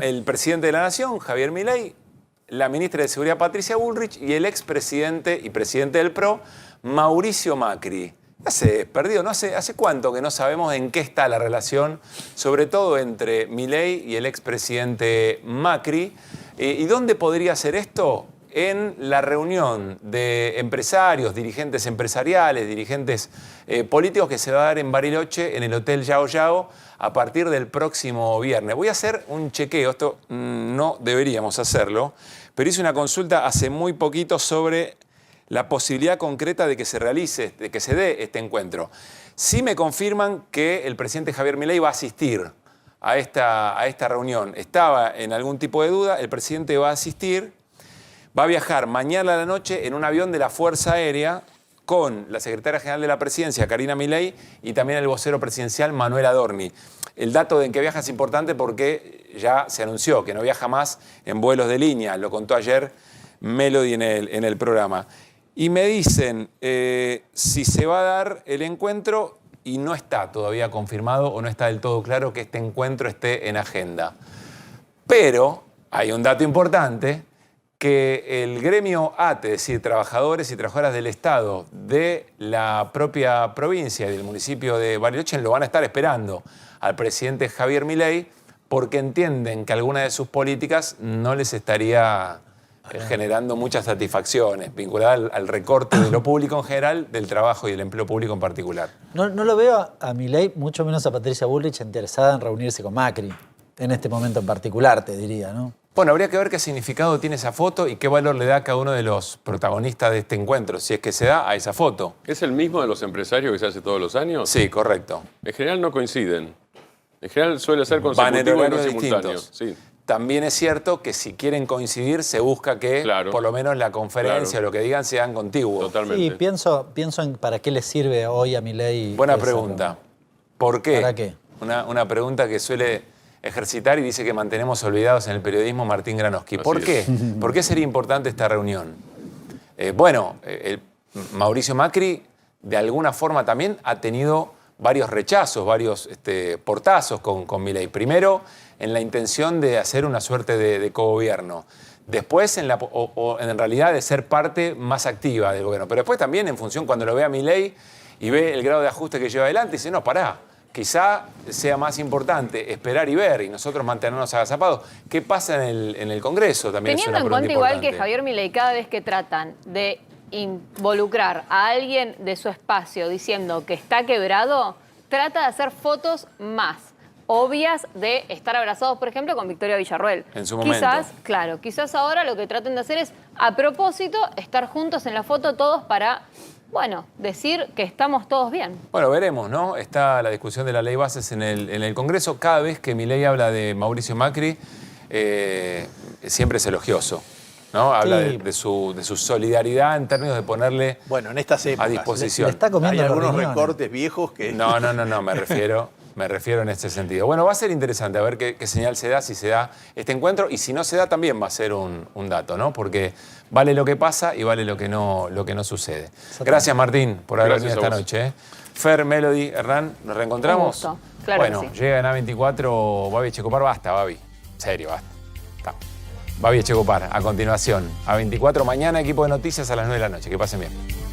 el presidente de la Nación, Javier Milei, la ministra de Seguridad, Patricia Bullrich, y el expresidente y presidente del PRO, Mauricio Macri. ¿Hace perdido? ¿No? ¿Hace cuánto que no sabemos en qué está la relación, sobre todo entre Milei y el expresidente Macri? ¿Y dónde podría ser esto? En la reunión de empresarios, dirigentes empresariales, dirigentes políticos que se va a dar en Bariloche, en el Hotel Yao Yao, a partir del próximo viernes. Voy a hacer un chequeo, esto no deberíamos hacerlo, pero hice una consulta hace muy poquito sobre la posibilidad concreta de que se realice, de que se dé este encuentro. Sí me confirman que el presidente Javier Milei va a asistir a esta reunión. Estaba en algún tipo de duda, el presidente va a asistir, va a viajar mañana a la noche en un avión de la Fuerza Aérea con la secretaria general de la Presidencia, Karina Milei, y también el vocero presidencial, Manuel Adorni. El dato de en qué viaja es importante porque ya se anunció que no viaja más en vuelos de línea, lo contó ayer Melody en el programa. Y me dicen si se va a dar el encuentro y no está todavía confirmado o no está del todo claro que este encuentro esté en agenda. Pero hay un dato importante, que el gremio ATE, es decir, trabajadores y trabajadoras del Estado de la propia provincia y del municipio de Bariloche, lo van a estar esperando al presidente Javier Milei porque entienden que alguna de sus políticas no les estaría generando muchas satisfacciones vinculadas al recorte de lo público en general, del trabajo y del empleo público en particular. No lo veo a Milei, mucho menos a Patricia Bullrich, interesada en reunirse con Macri, en este momento en particular, te diría, ¿no? Bueno, habría que ver qué significado tiene esa foto y qué valor le da a cada uno de los protagonistas de este encuentro, si es que se da a esa foto. ¿Es el mismo de los empresarios que se hace todos los años? Sí, correcto. En general no coinciden. En general suele ser consecutivo y no simultáneo. Sí. También es cierto que si quieren coincidir, se busca que por lo menos la conferencia o lo que digan sean contiguos. Totalmente. Sí, pienso en para qué le sirve hoy a Milei. Buena pregunta. ¿Por qué? ¿Para qué? Una pregunta que suele ejercitar y dice que mantenemos olvidados en el periodismo Martín Granowski. ¿Por qué? ¿Por qué sería importante esta reunión? Mauricio Macri de alguna forma también ha tenido varios rechazos, varios portazos con Milei. Primero, en la intención de hacer una suerte de cogobierno. Después, en realidad, de ser parte más activa del gobierno. Pero después también, en función, cuando lo ve a Milei y ve el grado de ajuste que lleva adelante, dice, no, pará, quizá sea más importante esperar y ver y nosotros mantenernos agazapados. ¿Qué pasa en el Congreso? También teniendo es una en cuenta pregunta igual que Javier Milei, cada vez que tratan de involucrar a alguien de su espacio diciendo que está quebrado, trata de hacer fotos más obvias de estar abrazados, por ejemplo, con Victoria Villarruel. En su momento. Quizás ahora lo que traten de hacer es, a propósito, estar juntos en la foto todos para, bueno, decir que estamos todos bien. Bueno, veremos, ¿no? Está la discusión de la ley bases en el Congreso. Cada vez que Milei habla de Mauricio Macri, siempre es elogioso, ¿no? Habla de su solidaridad en términos de ponerle en estas épocas, a disposición. Le está comiendo hay algunos riñones. recortes viejos que... No, me refiero en este sentido. Bueno, va a ser interesante a ver qué señal se da, si se da este encuentro, y si no se da también va a ser un dato, ¿no? Porque vale lo que pasa y vale lo que no sucede. Gracias, Martín, por haber venido esta noche. Fer, Melody, Hernán, ¿nos reencontramos? Un gusto. Claro bueno, que sí. llega en A24 Babi Echecopar. Basta, Babi. En serio, basta. Está. Babi Echecopar, a continuación. A24 mañana, equipo de noticias a las 9 de la noche. Que pasen bien.